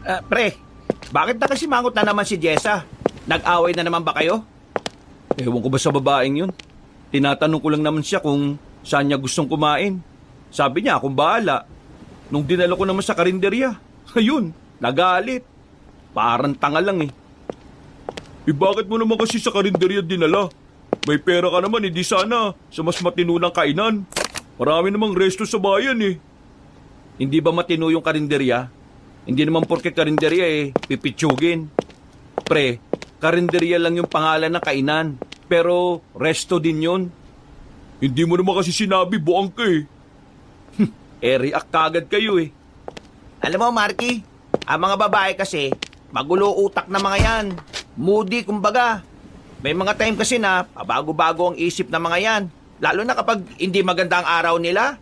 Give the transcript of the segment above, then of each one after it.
Pre, bakit nakasimangot na naman si Jessa? Nag-away na naman ba kayo? Ewan ko ba sa babaeng yun? Tinatanong ko lang naman siya kung saan niya gustong kumain. Sabi niya, akong bahala. Nung dinala ko naman sa karinderya, ayun, nagalit. Parang tanga lang eh. Bakit mo naman kasi sa karinderya dinala? May pera ka naman, hindi sana sa mas matinunang kainan. Marami namang resto sa bayan eh. Hindi ba matino yung karinderya? Hindi naman porke karinderya eh, pipitsugin. Pre, karinderya lang yung pangalan ng kainan. Pero resto din yun. Hindi mo naman kasi sinabi, buang ka eh. React kagad kayo eh. Alam mo, Marky, ang mga babae kasi, magulo utak na mga yan. Moody, kumbaga. May mga time kasi na pabago-bago ang isip ng mga yan. Lalo na kapag hindi maganda ang araw nila,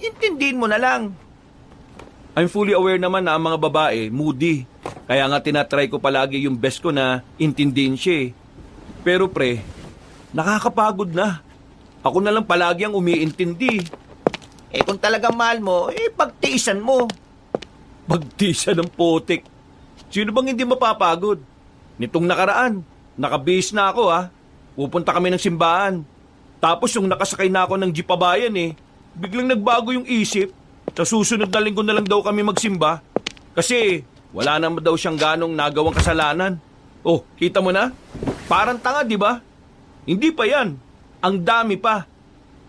intindihin mo na lang. I'm fully aware naman na ang mga babae, moody. Kaya nga tinatry ko palagi yung best ko na intindihin siya eh. Pero pre, nakakapagod na. Ako na lang palagi ang umiintindi. Kung talagang mahal mo, pagtiisan mo. Pagtisa ng potik. Sino bang hindi mapapagod? Nitong nakaraan, nakabihis na ako ha. Pupunta kami ng simbahan. Tapos yung nakasakay na ako ng jeep pabayan eh, biglang nagbago yung isip. Sa susunod na linggo na lang daw kami magsimba. Kasi wala naman daw siyang ganong nagawang kasalanan. Oh, kita mo na? Parang tanga, di ba? Hindi pa yan. Ang dami pa.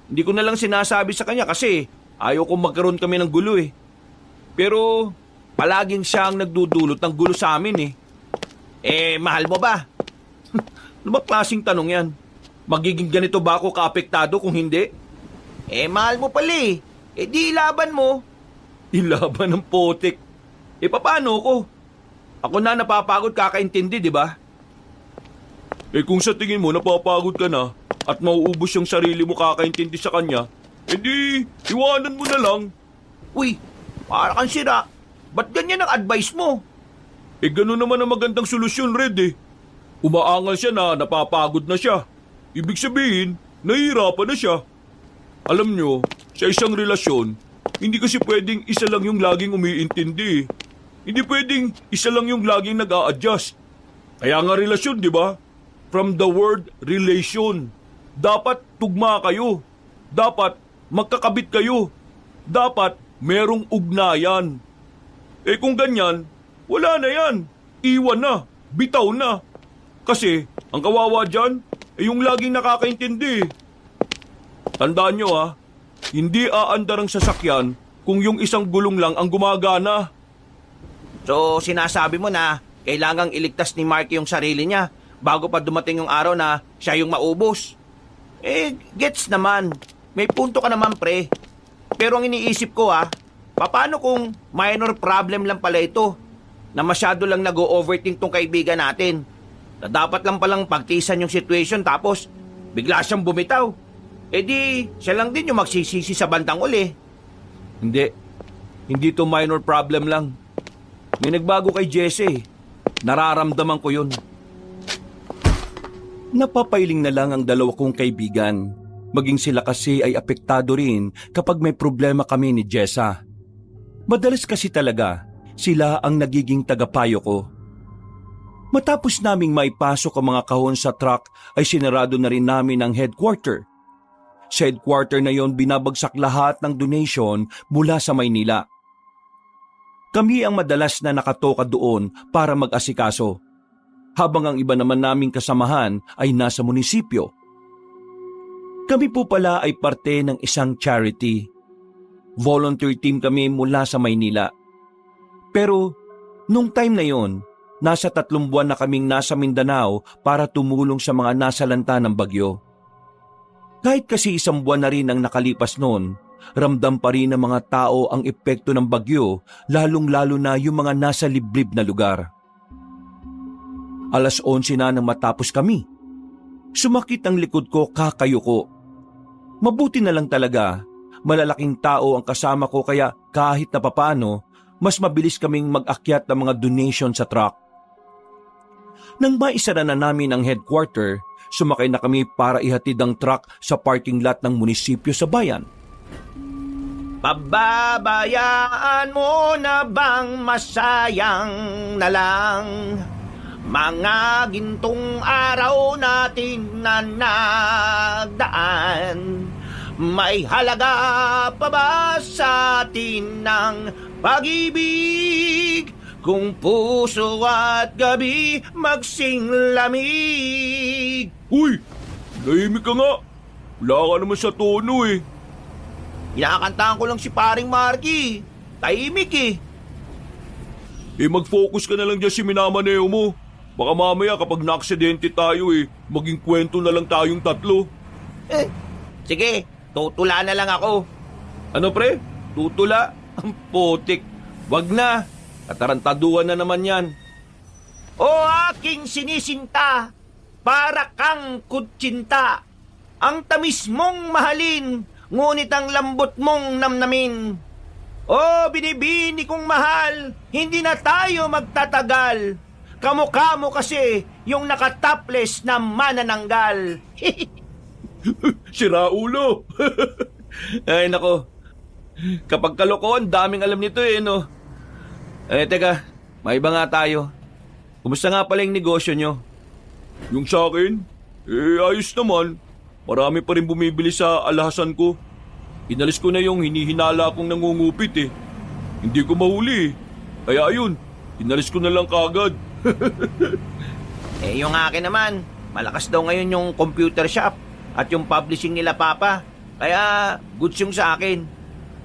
Hindi ko na lang sinasabi sa kanya kasi ayaw kong magkaroon kami ng gulo eh. Pero palaging siya ang nagdudulot ng gulo sa amin eh. Mahal mo ba? Ano ba klaseng tanong yan? Magiging ganito ba ako kaapektado kung hindi? Mahal mo pala eh. Di ilaban mo. Ilaban ng potik. Paano ko? Ako na napapagod kakaintindi, di ba? Kung sa tingin mo napapagod ka na at mauubos yung sarili mo kakaintindi sa kanya, di iwanan mo na lang. Uy, para kang sira. Ba't ganyan ang advice mo? Ganun naman ang magandang solusyon, Red eh. Umaangal siya na napapagod na siya. Ibig sabihin, nahihirapan na siya. Alam nyo, sa isang relasyon, hindi kasi pwedeng isa lang yung laging umiintindi. Hindi pwedeng isa lang yung laging nag-a-adjust. Kaya nga relasyon, di ba? From the word relation. Dapat tugma kayo. Dapat magkakabit kayo. Dapat merong ugnayan. Kung ganyan, wala na yan. Iwan na. Bitaw na. Kasi, ang kawawa dyan, yung laging nakakaintindi. Tandaan nyo ha, hindi aandar ang sasakyan kung yung isang gulong lang ang gumagana. So, sinasabi mo na kailangang iligtas ni Marky yung sarili niya bago pa dumating yung araw na siya yung maubos. Gets naman. May punto ka naman, pre. Pero ang iniisip ko paano kung minor problem lang pala ito na masyado lang nag-o-overthink tong kaibigan natin? Na dapat lang palang pagtiisan yung situation tapos bigla siyang bumitaw. Di, siya lang din yung magsisisi sa bandang uli. Hindi to minor problem lang. May nagbago kay Jesse. Nararamdaman ko yun. Napapailing na lang ang dalawa kong kaibigan. Maging sila kasi ay apektado rin kapag may problema kami ni Jessa. Madalas kasi talaga, sila ang nagiging tagapayo ko. Matapos naming maipasok ang mga kahon sa truck ay sinarado na rin namin ang headquarter. Sa headquarter na yon binabagsak lahat ng donation mula sa Maynila. Kami ang madalas na nakatoka doon para mag-asikaso, habang ang iba naman naming kasamahan ay nasa munisipyo. Kami po pala ay parte ng isang charity. Volunteer team kami mula sa Maynila. Pero nung time na yon, nasa 3 buwan na kaming nasa Mindanao para tumulong sa mga nasalanta ng bagyo. Kahit kasi 1 buwan na rin ang nakalipas noon, ramdam pa rin ng mga tao ang epekto ng bagyo, lalong-lalo na yung mga nasa liblib na lugar. 11:00 na nang matapos kami. Sumakit ang likod ko kakayuko. Mabuti na lang talaga, malalaking tao ang kasama ko kaya kahit na papano, mas mabilis kaming mag-akyat ng mga donation sa truck. Nang maisara na namin ang headquarter, sumakay na kami para ihatid ang truck sa parking lot ng munisipyo sa bayan. Pababayaan mo na bang masayang na lang mga gintong araw natin na nagdaan? May halaga pa ba sa atin ng pag-ibig kung puso at gabi magsinglamig? Uy, nahimik ka nga. Wala ka naman sa tono eh. Inakantahan ko lang si paring Marky. Tahimik eh. Mag-focus ka na lang dyan si minamaneho mo. Baka mamaya kapag na-aksidente tayo maging kwento na lang tayong tatlo. Sige, tutula na lang ako. Ano pre? Tutula? Ang putik. Wag na. Katarantaduhan na naman yan. O aking sinisinta, para kang kutsinta. Ang tamis mong mahalin, ngunit ang lambot mong namnamin. O binibini kong mahal, hindi na tayo magtatagal. Kamukha mo kasi yung nakataples na manananggal. Sira ulo. Ay nako. Kapag kalokohan, daming alam nito no. Teka, may iba nga tayo. Kumusta nga pala yung negosyo nyo? Yung sa akin? Ayos naman. Marami pa rin bumibili sa alhasan ko. Inalis ko na yung hinihinala akong nangungupit Hindi ko mahuli Kaya ayun, inalis ko na lang kaagad. Yung akin naman, malakas daw ngayon yung computer shop at yung publishing nila Papa. Kaya goods yung sa akin.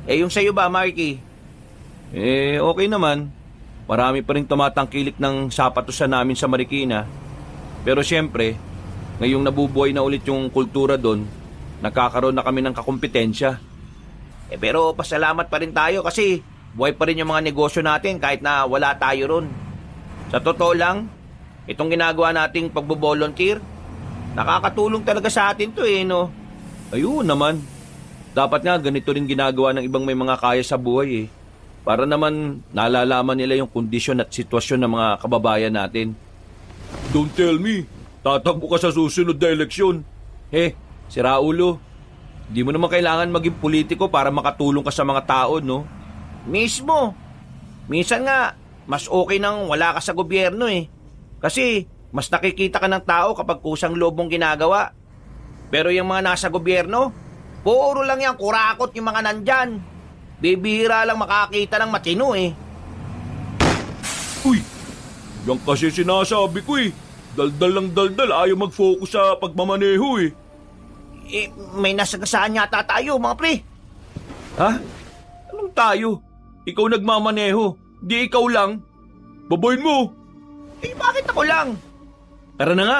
Yung sa'yo ba, Marky? Okay naman. Marami pa rin tumatangkilik ng sapatusan namin sa Marikina. Pero siyempre, ngayong nabubuhay na ulit yung kultura doon, nagkakaroon na kami ng kakumpetensya. Pero pasalamat pa rin tayo kasi buhay pa rin yung mga negosyo natin kahit na wala tayo ron. Sa totoo lang, itong ginagawa nating pagbo-volunteer, nakakatulong talaga sa atin to no? Ayun naman. Dapat nga ganito rin ginagawa ng ibang may mga kaya sa buhay Para naman nalalaman nila yung kondisyon at sitwasyon ng mga kababayan natin. Don't tell me, tatakbo ka sa susunod na eleksyon. Si Raulo, di mo naman kailangan maging politiko para makatulong ka sa mga tao, no? Mismo. Minsan nga, mas okay nang wala ka sa gobyerno Kasi mas nakikita ka ng tao kapag kusang loob mong ginagawa. Pero yung mga nasa gobyerno, puro lang yan kurakot yung mga nandyan. Bibihira lang makakita ng matino Uy, yan kasi sinasabi ko Daldal lang daldal, ayaw mag-focus sa pagmamaneho May nasagasaan yata tayo mga pre. Ha? Anong tayo? Ikaw nagmamaneho, di ikaw lang. Babayin mo. Bakit ako lang? Tara na nga,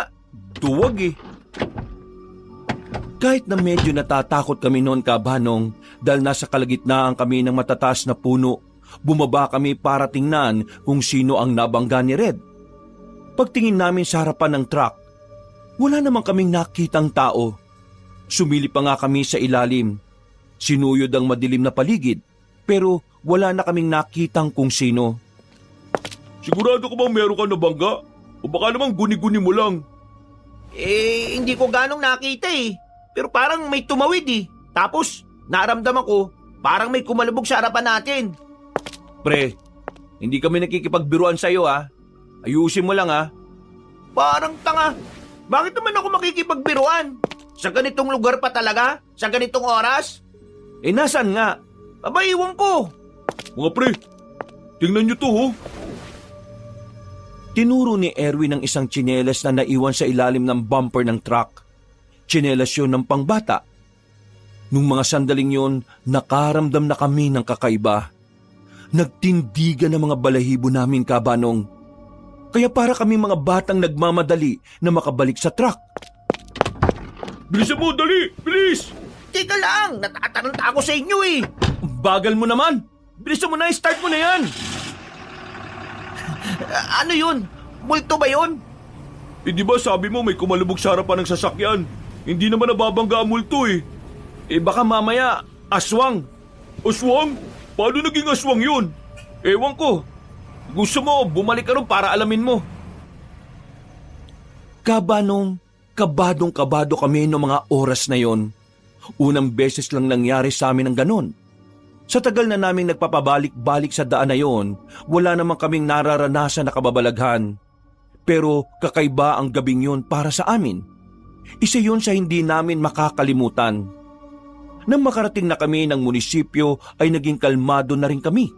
duwag Kahit na medyo natatakot kami noon Kabanong dahil nasa kalagitnaan kami ng matataas na puno, bumaba kami para tingnan kung sino ang nabangga ni Red. Pagtingin namin sa harapan ng truck, wala namang kaming nakitang tao. Sumili pa nga kami sa ilalim. Sinuyod ang madilim na paligid, pero wala na kaming nakitang kung sino. Sigurado ka bang meron ka nabangga? O baka namang guni-guni mo lang? Hindi ko ganong nakita Pero parang may tumawid Tapos, naramdaman ko, parang may kumalubog sa harapan natin. Pre, hindi kami nakikipagbiruan sa'yo Ayusin mo lang Parang tanga. Bakit naman ako makikipagbiruan? Sa ganitong lugar pa talaga? Sa ganitong oras? Nasaan nga? Iwan ko. Mga pre, tingnan nyo to Tinuro ni Erwin ang isang tsinelas na naiwan sa ilalim ng bumper ng truck. Tsinelas yun ng pangbata. Nung mga sandaling yun, nakaramdam na kami ng kakaiba. Nagtindigan ang mga balahibo namin Kabanong. Kaya para kami mga batang nagmamadali na makabalik sa truck. Bilisan mo, dali! Bilis! Teka lang, natataranta ako sa inyo Bagal mo naman! Bilisan mo na, start mo na yan! Ano yun? Multo ba yun? Di ba sabi mo may kumalubog sa harapan ng sasakyan? Hindi naman nababangga ang multo baka mamaya, aswang. Aswang? Paano naging aswang yun? Ewan ko. Gusto mo, bumalik ka ron para alamin mo. Kabanong, kabadong-kabado kami noong mga oras na yon. Unang beses lang nangyari sa amin ang ganon. Sa tagal na naming nagpapabalik-balik sa daan na yon, wala namang kaming nararanasan na kababalaghan. Pero kakaiba ang gabing yun para sa amin. Isa yun sa hindi namin makakalimutan. Nang makarating na kami ng munisipyo ay naging kalmado na rin kami.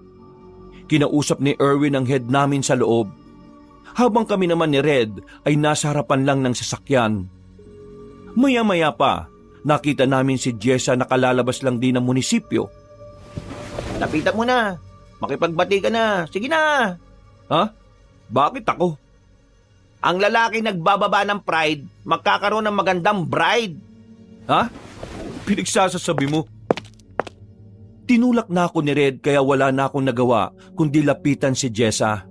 Kinausap ni Erwin ang head namin sa loob. Habang kami naman ni Red ay nasa harapan lang ng sasakyan. Maya-maya pa, nakita namin si Jessa na kalalabas lang din ng munisipyo. Lapitan mo na. Makipagbati ka na. Sige na. Ha? Bakit ako? Ang lalaki nagbababa ng pride, magkakaroon ng magandang bride. Ha? Pinagsasasabi mo? Tinulak na ako ni Red kaya wala na akong nagawa kundi lapitan si Jessa.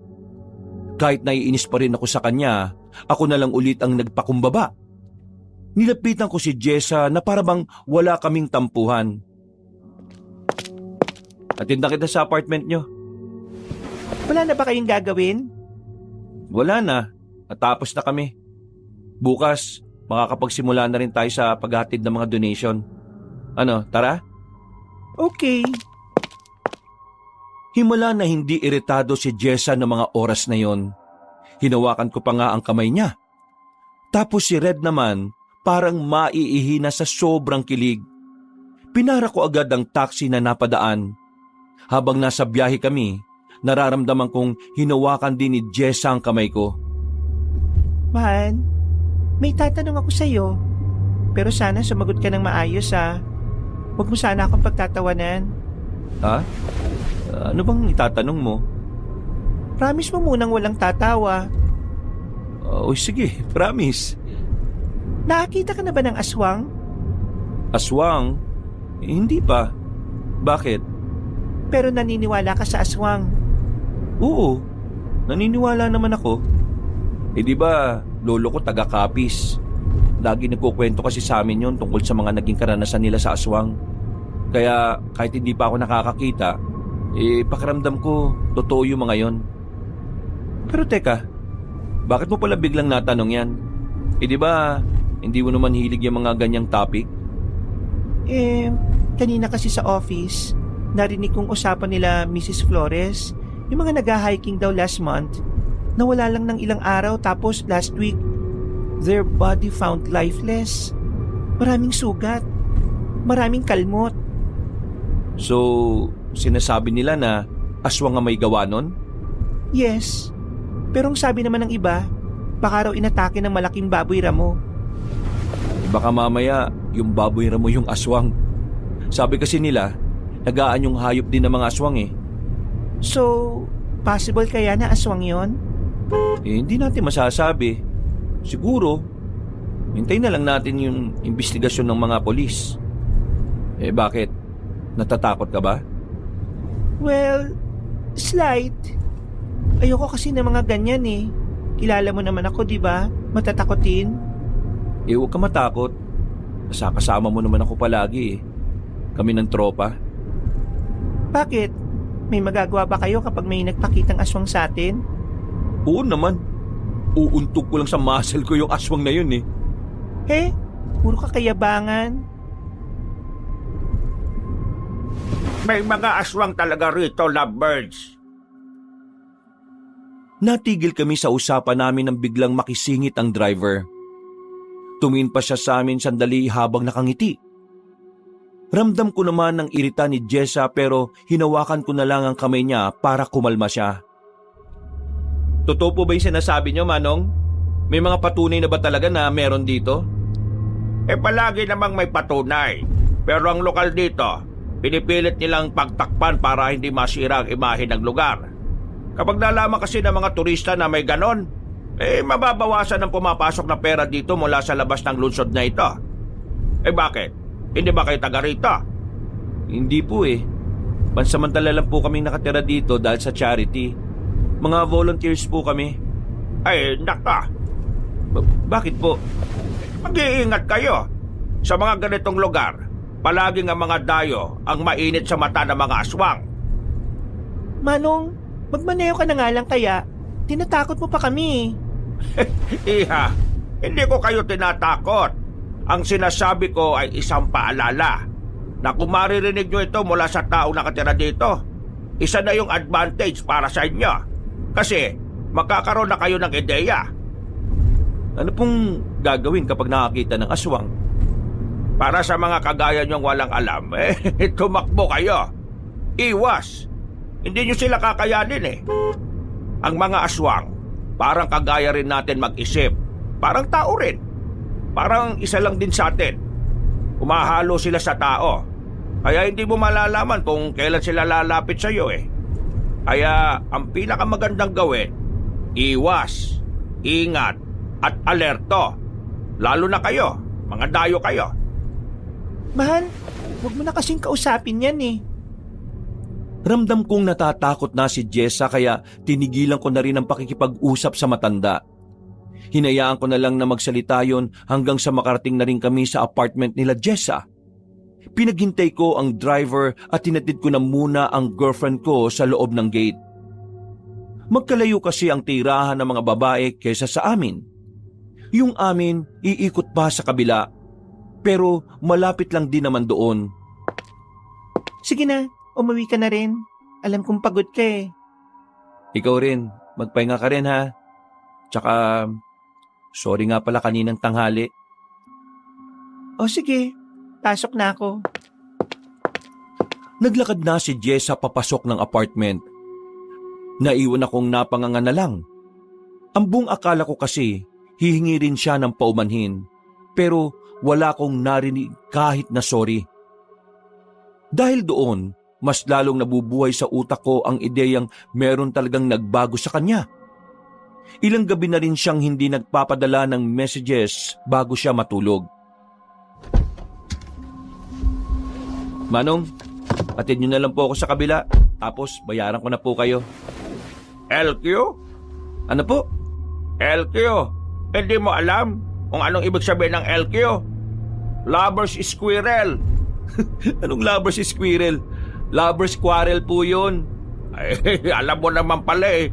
Kahit naiinis pa rin ako sa kanya, ako na lang ulit ang nagpakumbaba. Nilapitan ko si Jessa na parabang wala kaming tampuhan. Atid na kita sa apartment nyo. Wala na ba kayong gagawin? Wala na. Natapos na kami. Bukas, makakapagsimula na rin tayo sa paghatid ng mga donation. Ano, tara? Okay. Himala na hindi iritado si Jessa ng mga oras na yon. Hinawakan ko pa nga ang kamay niya. Tapos si Red naman, parang maiihina sa sobrang kilig. Pinara ko agad ang taxi na napadaan. Habang nasa biyahe kami, nararamdaman kong hinawakan din ni Jessa ang kamay ko. Mahal, may tatanong ako sa'yo. Pero sana sumagot ka ng maayos ha. Huwag mo sana akong pagtatawanan. Ha? Ano bang itatanong mo? Promise mo munang walang tatawa. Sige, promise. Nakakita ka na ba ng aswang? Aswang? Hindi pa. Bakit? Pero naniniwala ka sa aswang. Oo, naniniwala naman ako. Di ba, lolo ko taga-Capiz. Lagi nagkukwento kasi sa amin yon tungkol sa mga naging karanasan nila sa aswang. Kaya kahit hindi pa ako nakakakita, pakiramdam ko totoo yung mga yon. Pero teka, bakit mo pala biglang natanong yan? Di ba, hindi mo naman hilig yung mga ganyang topic? Kanina kasi sa office, narinig kong usapan nila Mrs. Flores, yung mga nag-hiking daw last month, nawala lang ng ilang araw tapos last week, their body found lifeless. Maraming sugat, maraming kalmot. So, sinasabi nila na aswang ang may gawa nun? Yes, pero ang sabi naman ng iba, baka raw inatake ng malaking baboy ramo. Baka mamaya yung baboy ramo yung aswang. Sabi kasi nila, nagaan yung hayop din ng mga aswang eh. So, possible kaya na aswang yon? Hindi natin masasabi. Siguro, hintay na lang natin yung investigasyon ng mga polis. Bakit? Natatakot ka ba? Well, slight. Ayoko kasi ng mga ganyan eh. Kilala mo naman ako, di ba? Matatakotin. Huwag ka matakot. Kasama mo naman ako palagi eh. Kami ng tropa. Bakit? May magagawa ba kayo kapag may nagpakitang aswang sa atin? Oo naman. Uuntog ko lang sa muscle ko yung aswang na yun eh. Puro kakayabangan. May mga aswang talaga rito, lovebirds. Natigil kami sa usapan namin nang biglang makisingit ang driver. Tumingin pa siya sa amin sandali habang nakangiti. Ramdam ko naman ang irita ni Jessa pero hinawakan ko na lang ang kamay niya para kumalma siya. Totoo po ba yung sinasabi niyo, Manong? May mga patunay na ba talaga na meron dito? Palagi namang may patunay. Pero ang lokal dito, pinipilit nilang pagtakpan para hindi masira ang imahe ng lugar. Kapag nalaman kasi ng mga turista na may ganon, mababawasan ang pumapasok na pera dito mula sa labas ng lungsod na ito. Bakit? Hindi ba kayo taga rito? Hindi po eh. Pansamantala lang po kaming nakatira dito dahil sa charity. Mga volunteers po kami. Naka. Bakit po? Mag-iingat kayo. Sa mga ganitong lugar, palaging ang mga dayo ang mainit sa mata ng mga aswang. Manong, magmaneho ka na nga lang kaya. Tinatakot mo pa kami. Iha, hindi ko kayo tinatakot. Ang sinasabi ko ay isang paalala. na kung maririnig nyo ito mula sa tao nakatira dito, isa na yung advantage para sa inyo. Kasi magkakaroon na kayo ng ideya. Ano pong gagawin kapag nakakita ng aswang? Para sa mga kagaya nyong walang alam, tumakbo kayo. Iwas. Hindi nyo sila kakayanin eh. Ang mga aswang, parang kagaya rin natin mag-isip. Parang tao rin. Parang isa lang din sa atin. Umahalo sila sa tao. Kaya hindi mo malalaman kung kailan sila lalapit sa iyo eh. Kaya ang pinakamagandang gawin, iwas, ingat, at alerto. Lalo na kayo, mga dayo kayo. Mahal, huwag mo na kasing kausapin yan eh. Ramdam kong natatakot na si Jessa kaya tinigilan ko na rin ang pakikipag-usap sa matanda. Hinayaan ko na lang na magsalita yon hanggang sa makarating na rin kami sa apartment nila Jessa. Pinaghintay ko ang driver at tinatid ko na muna ang girlfriend ko sa loob ng gate. Magkalayo kasi ang tirahan ng mga babae kaysa sa amin. Yung amin, iikot pa sa kabila. Pero malapit lang din naman doon. Sige na, umuwi ka na rin. Alam kong pagod ka eh. Ikaw rin, magpahinga ka rin ha. Tsaka, sorry nga pala kaninang tanghali. O sige, pasok na ako. Naglakad na si Jessa papasok ng apartment. Naiwan akong napanganga na lang. Ang buong akala ko kasi, hihingi rin siya ng paumanhin. Pero wala akong narinig kahit na sorry. Dahil doon, mas lalong nabubuhay sa utak ko ang ideyang meron talagang nagbago sa kanya. Ilang gabi na rin siyang hindi nagpapadala ng messages bago siya matulog. Manong, atid niyo na lang po ako sa kabila, tapos bayaran ko na po kayo. LQ? Ano po? LQ? Hindi mo alam kung anong ibig sabihin ng LQ? Lover's Squirrel. Anong lovers squirrel? Lovers quarrel po yun. Ay, alam mo naman pala eh.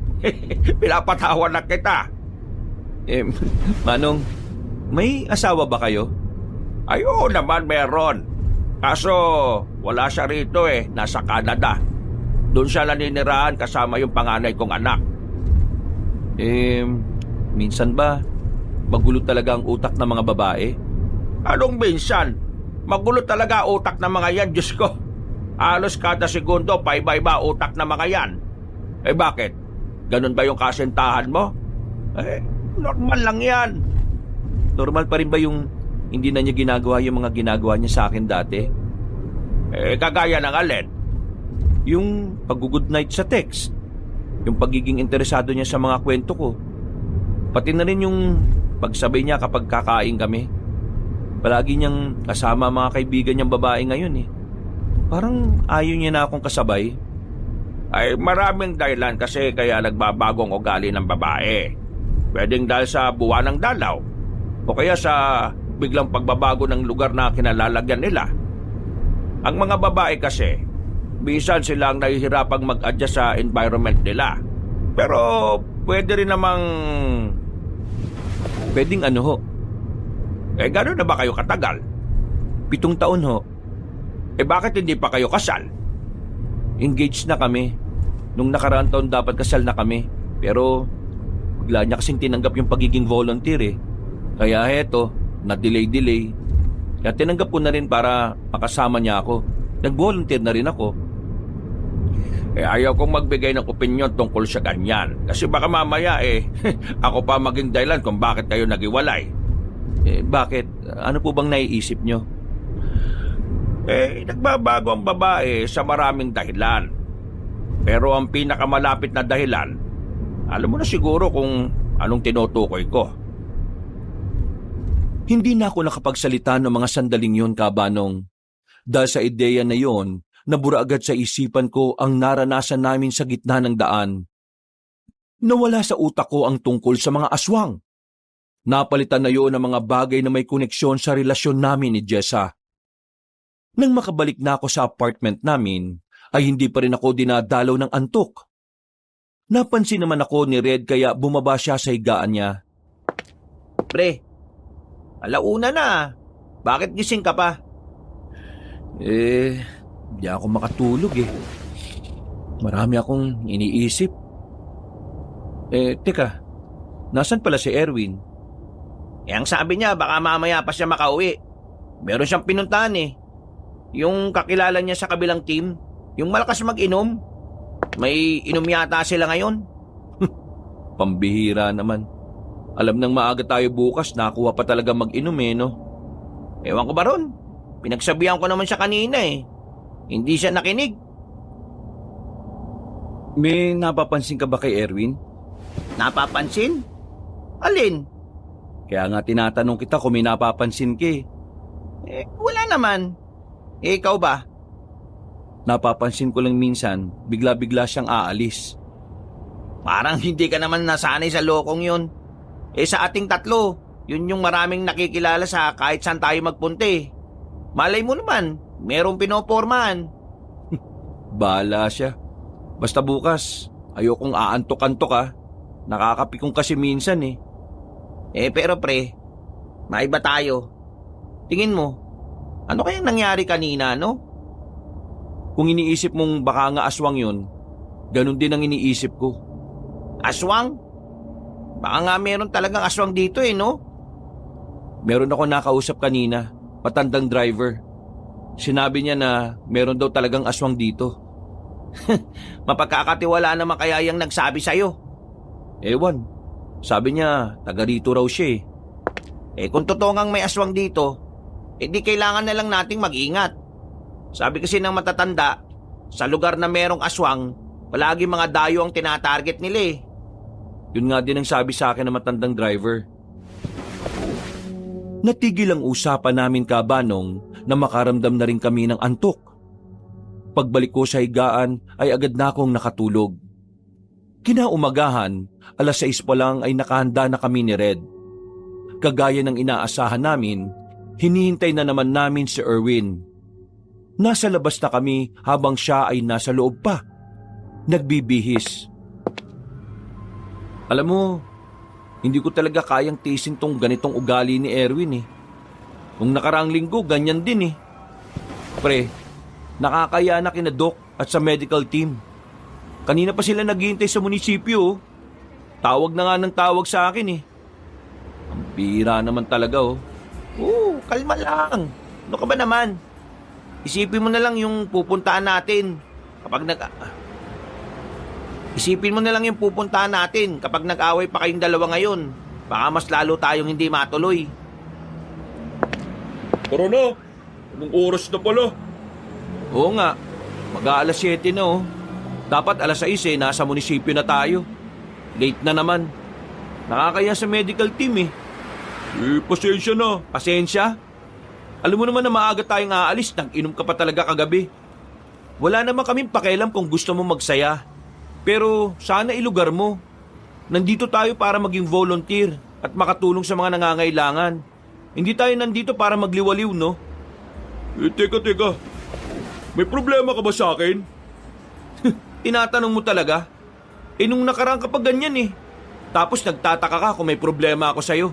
Pinapatawa na kita. Manong, may asawa ba kayo? Ay, oo naman meron. Kaso, wala siya rito eh. Nasa Canada. Doon siya naninirahan kasama yung panganay kong anak. Minsan ba, magulo talaga ang utak ng mga babae? Anong minsan? Magulo talaga utak ng mga yan, Diyos ko. Halos kada segundo, paiba-iba utak ng mga yan. Eh bakit? Ganun ba yung kasintahan mo? Normal lang yan. Normal pa rin ba yung hindi na niya ginagawa yung mga ginagawa niya sa akin dati? Kagaya ng alin? Yung pag-good night sa text. Yung pagiging interesado niya sa mga kwento ko. Pati na rin yung pagsabay niya kapag kakain kami. Palagi niyang kasama mga kaibigan niyang babae ngayon eh. Parang ayaw niya na akong kasabay. Ay maraming dahilan kasi kaya nagbabagong ugali ng babae. Pwedeng dahil sa buwan ng dalaw. O kaya sa biglang pagbabago ng lugar na kinalalagyan nila. Ang mga babae kasi, minsan silang nahihirapang mag-adjust sa environment nila. Pero pwede rin namang... Pwedeng ano ho? Gano'n na ba kayo katagal? 7 taon ho. Bakit hindi pa kayo kasal? Engaged na kami. Nung nakaraang taon dapat kasal na kami. Pero bigla niya kasing tinanggap yung pagiging volunteer eh. Kaya heto, na-delay. Kaya tinanggap ko na rin para makasama niya ako. Nag-volunteer na rin ako. Ayaw kong magbigay ng opinyon tungkol sa ganyan. Kasi baka mamaya ako pa maging dahilan kung bakit kayo nagiwalay. Bakit? Ano po bang naiisip nyo? Nagbabago ang babae sa maraming dahilan. Pero ang pinakamalapit na dahilan, alam mo na siguro kung anong tinutukoy ko. Hindi na ako nakapagsalita ng mga sandaling yon, Kabanong. Dahil sa ideya na yon, nabura agad sa isipan ko ang naranasan namin sa gitna ng daan. Nawala sa utak ko ang tungkol sa mga aswang. Napalitan na yon ng mga bagay na may koneksyon sa relasyon namin ni Jessa. Nang makabalik na ako sa apartment namin, ay hindi pa rin ako dinadalaw ng antok. Napansin naman ako ni Red kaya bumaba siya sa higaan niya. Pre, alauna na. Bakit gising ka pa? Di ako makatulog eh. Marami akong iniisip. Teka, nasan pala si Erwin? Ang sabi niya, baka mamaya pa siya makauwi. Meron siyang pinuntahan eh. Yung kakilala niya sa kabilang team, yung malakas mag-inom. May inom yata sila ngayon. Pambihira naman. Alam nang maaga tayo bukas, nakuha pa talaga mag-inom no? Ewan ko ba ron? Pinagsabihan ko naman siya kanina eh. Hindi siya nakinig. May napapansin ka ba kay Erwin? Napapansin? Alin? Kaya nga tinatanong kita kung may napapansin ka eh. Wala naman. Ikaw ba? Napapansin ko lang minsan, bigla-bigla siyang aalis. Parang hindi ka naman nasanay sa lokong yun. Sa ating tatlo, yun yung maraming nakikilala sa kahit saan tayo magpunte. Malay mo naman, merong pinopormahan. Bahala siya. Basta bukas, ayokong aantok-antok Nakakapikong kasi minsan eh. Pero pre, maiba tayo. Tingin mo, ano kayang nangyari kanina, no? Kung iniisip mong baka nga aswang yun, ganun din ang iniisip ko. Aswang? Baka nga meron talagang aswang dito no? Meron ako nakausap kanina, matandang driver. Sinabi niya na meron daw talagang aswang dito. Mapagkakatiwala naman kaya yung nagsabi sa'yo. Ewan, sabi niya taga rito raw siya Kung totoo ngang may aswang dito, di kailangan na lang nating mag-ingat. Sabi kasi ng matatanda, sa lugar na merong aswang, palagi mga dayo ang tinatarget nila Yun nga din ang sabi sa akin ng matandang driver. Natigil ang usapan namin kabanong na makaramdam na rin kami ng antok. Pagbalik ko sa higaan ay agad na akong nakatulog. Kinaumagahan, 6:00 pa lang ay nakahanda na kami ni Red. Kagaya ng inaasahan namin, hinihintay na naman namin si Erwin. Nasa labas na kami habang siya ay nasa loob pa. Nagbibihis. Alam mo, hindi ko talaga kayang tiisin tong ganitong ugali ni Erwin Nung nakaraang linggo, ganyan din Pre, nakakaya na kina Doc at sa medical team. Kanina pa sila naghihintay sa munisipyo Tawag na nga ng tawag sa akin Ang bira naman talaga Kalma lang. Ano ka ba naman? Isipin mo na lang yung pupuntahan natin kapag nag-away pa kayong dalawa ngayon. Baka mas lalo tayong hindi matuloy. Tara na, anong oras na pala? Oo nga, mag-aalas 7 na Dapat 6:00 nasa munisipyo na tayo. Late na naman. Nakakaya sa medical team pasensya na. Pasensya? Alam mo naman na maaga tayong aalis, nag-inom ka pa talaga kagabi. Wala naman kaming pakialam kung gusto mo magsaya. Pero sana ilugar mo. Nandito tayo para maging volunteer at makatulong sa mga nangangailangan. Hindi tayo nandito para magliwaliw, no? Teka. May problema ka ba sa akin? Tinatanong mo talaga? Nung nakaraan ka pa ganyan Tapos nagtataka ka kung may problema ako sa'yo.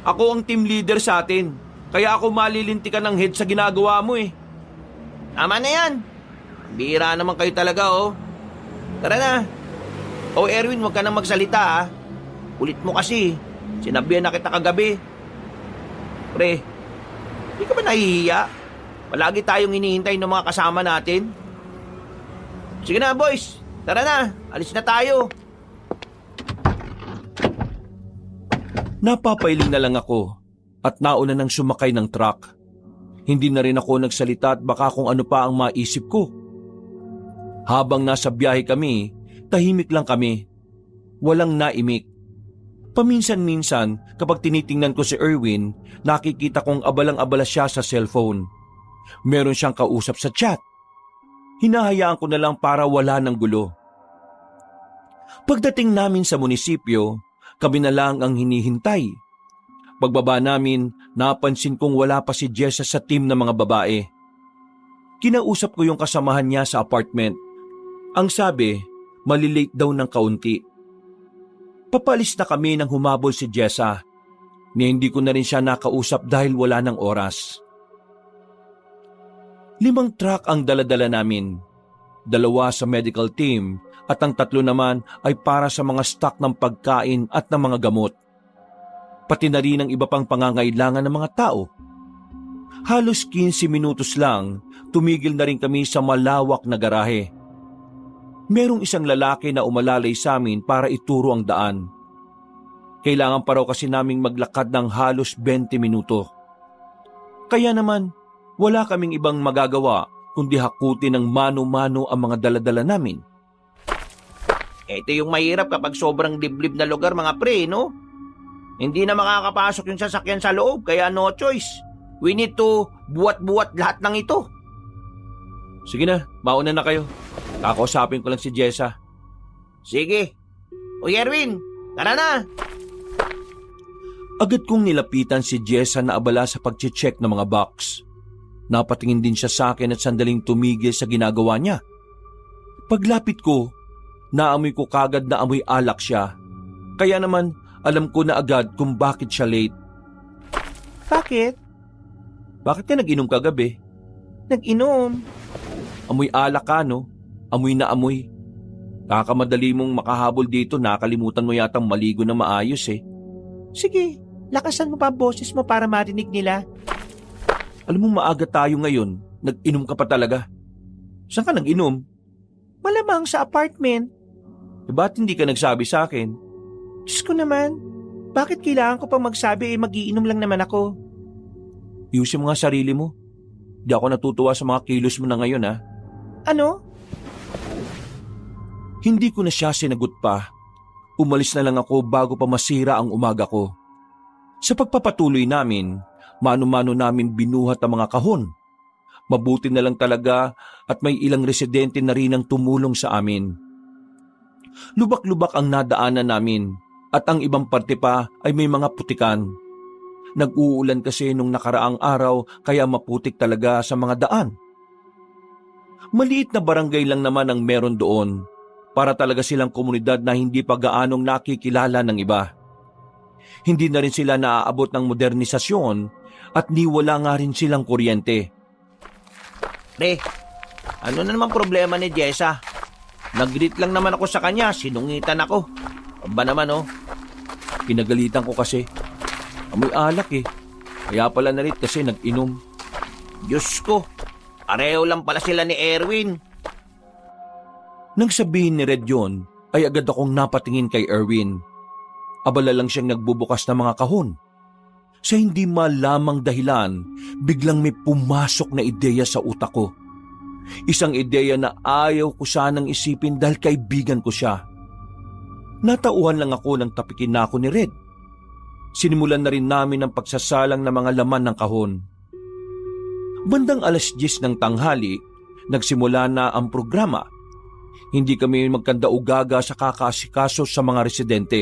Ako ang team leader sa atin. Kaya ako malilintikan ng head sa ginagawa mo Tama na yan. Bira naman kayo talaga Tara na. Erwin, huwag ka nang magsalita Ulit mo kasi. Sinabihan na kita kagabi. Pre, hindi ka ba nahihiya? Palagi tayong hinihintay ng mga kasama natin. Sige na boys, tara na. Alis na tayo. Napapailing na lang ako at nauna nang sumakay ng truck. Hindi na rin ako nagsalita at baka kung ano pa ang maisip ko. Habang nasa biyahe kami, tahimik lang kami. Walang naimik. Paminsan-minsan kapag tinitingnan ko si Erwin, nakikita kong abalang-abala siya sa cellphone. Meron siyang kausap sa chat. Hinahayaan ko na lang para wala ng gulo. Pagdating namin sa munisipyo, kami na lang ang hinihintay. Pagbaba namin, napansin kong wala pa si Jessa sa team ng mga babae. Kinausap ko yung kasamahan niya sa apartment. Ang sabi, malilate daw ng kaunti. Papalis na kami nang humabol si Jessa. Ni hindi ko na rin siya nakausap dahil wala ng oras. 5 truck ang daladala namin. 2 sa medical team at ang 3 naman ay para sa mga stock ng pagkain at ng mga gamot. Pati na rin ang iba pang pangangailangan ng mga tao. Halos 15 minutos lang, tumigil na rin kami sa malawak na garahe. Merong isang lalaki na umalalay sa amin para ituro ang daan. Kailangan pa raw kasi naming maglakad ng halos 20 minuto. Kaya naman, wala kaming ibang magagawa kundi hakutin ng mano-mano ang mga daladala namin. Ito yung mahirap kapag sobrang liblib na lugar mga pre, no? Hindi na makakapasok yung sasakyan sa loob, kaya no choice. We need to buwat-buwat lahat ng ito. Sige na, mauna na kayo. Kakausapin ko lang si Jessa. Sige. Uy Erwin, tara na. Agad kong nilapitan si Jessa na abala sa pag-check ng mga box. Napatingin din siya sa akin at sandaling tumigil sa ginagawa niya. Paglapit ko, naamoy ko kagad na amoy alak siya. Kaya naman, alam ko na agad kung bakit siya late. Bakit? Bakit ka nag-inom kagabi? Nag-inom. Amoy alak ka, no? Amoy na amoy. Kakamadali mong makahabol dito, nakalimutan mo yatang maligo na maayos eh. Sige, lakasan mo pa ang boses mo para marinig nila. Alam mo maaga tayo ngayon, nag-inom ka pa talaga. Saan ka nag-inom? Malamang sa apartment. Ba't hindi ka nagsabi sa akin? Diyos ko naman, bakit kailangan ko pang magsabi magiinom lang naman ako? Ayusin mo nga sarili mo. Di ako natutuwa sa mga kilos mo na ngayon ha. Ano? Hindi ko na siya sinagot pa. Umalis na lang ako bago pa masira ang umaga ko. Sa pagpapatuloy namin, mano-mano namin binuhat ang mga kahon. Mabuti na lang talaga at may ilang residente na rin ang tumulong sa amin. Lubak-lubak ang nadaanan namin at ang ibang parte pa ay may mga putikan. Nag-uulan kasi nung nakaraang araw kaya maputik talaga sa mga daan. Maliit na barangay lang naman ang meron doon para talaga silang komunidad na hindi pa gaanong nakikilala ng iba. Hindi na rin sila naaabot ng modernisasyon at niwala nga rin silang kuryente. Pre, ano na naman problema ni Jessa? Nag-greet lang naman ako sa kanya, sinungitan ako. Aba naman oh. Pinagalitan ko kasi. Amoy alak eh. Kaya pala nalit kasi nag-inom. Diyos ko, pareho lang pala sila ni Erwin. Nang sabihin ni Red yun, ay agad akong napatingin kay Erwin. Abala lang siyang nagbubukas ng mga kahon. Sa hindi malamang dahilan, biglang may pumasok na ideya sa utak ko. Isang ideya na ayaw ko sanang isipin dahil kaibigan ko siya. Natauhan lang ako nang tapikin na ako ni Red. Sinimulan na rin namin ang pagsasalang ng mga laman ng kahon. Bandang 10:00 ng tanghali, nagsimula na ang programa. Hindi kami magkandaugaga sa kakaasikaso sa mga residente.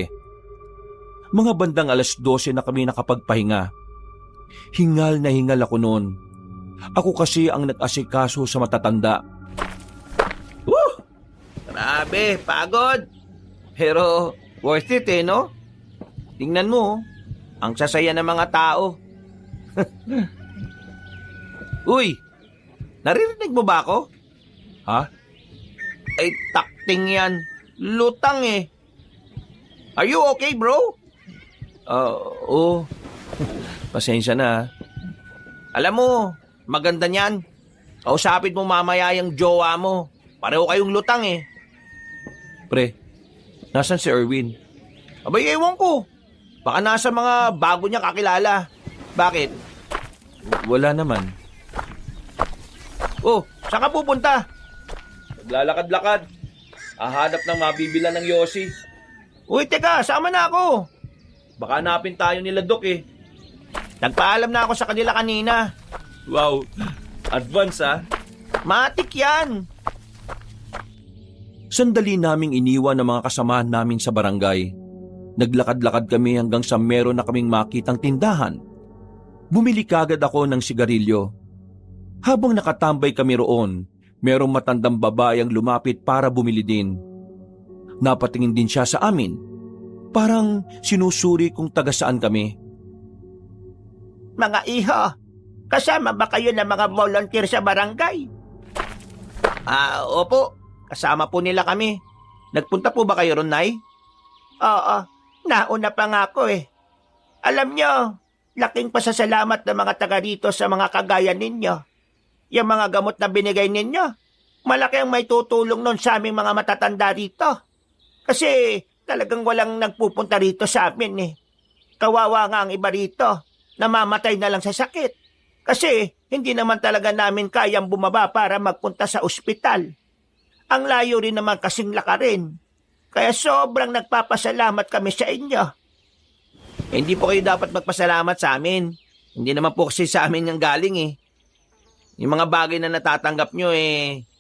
Mga bandang 12:00 na kami nakapagpahinga. Hingal na hingal ako noon. Ako kasi ang nag-asikaso sa matatanda. Woo! Grabe, pagod. Pero worth it eh, no? Tingnan mo, ang sasaya ng mga tao. Uy, naririnig mo ba ako? Ha? Ay, takting yan. Lutang eh. Are you okay, bro? Oo. Pasensya na. Alam mo, maganda niyan. Kausapin mo mamaya yung jowa mo. Pareho kayong lutang eh. Pre, nasan si Erwin? Abay, ewan ko. Baka nasa mga bago niya kakilala. Bakit? Wala naman. Oh, saan ka pupunta? Naglalakad-lakad. Hahanap ng mabibilan ng Yossi. Uy, teka, sama na ako. Baka hanapin tayo nila Dok eh. Nagpaalam na ako sa kanila kanina. Wow, advance ah. Matik yan. Sandali naming iniwan ng mga kasamahan namin sa barangay. Naglakad-lakad kami hanggang sa meron na kaming makitang tindahan. Bumili kagad ako ng sigarilyo. Habang nakatambay kami roon, merong matandang babae ang lumapit para bumili din. Napatingin din siya sa amin. Parang sinusuri kung taga saan kami. Mga iha, Kasama ba kayo ng mga volunteer sa barangay? Opo. Kasama po nila kami. Nagpunta po ba kayo ron, Nay? Oo. Nauna pa nga ako eh. Alam nyo, laking pasasalamat ng mga taga rito sa mga kagaya ninyo. Yung mga gamot na binigay ninyo, malaki ang may tutulong nun sa aming mga matatanda rito. Kasi talagang walang nagpupunta rito sa amin eh. Kawawa nga ang iba rito, namamatay na lang sa sakit. Kasi hindi naman talaga namin kayang bumaba para magpunta sa ospital. Ang layo rin naman kasing lakarin. Kaya sobrang nagpapasalamat kami sa inyo. Hindi po kayo dapat magpasalamat sa amin. Hindi naman po kasi sa amin yung galing eh. Yung mga bagay na natatanggap nyo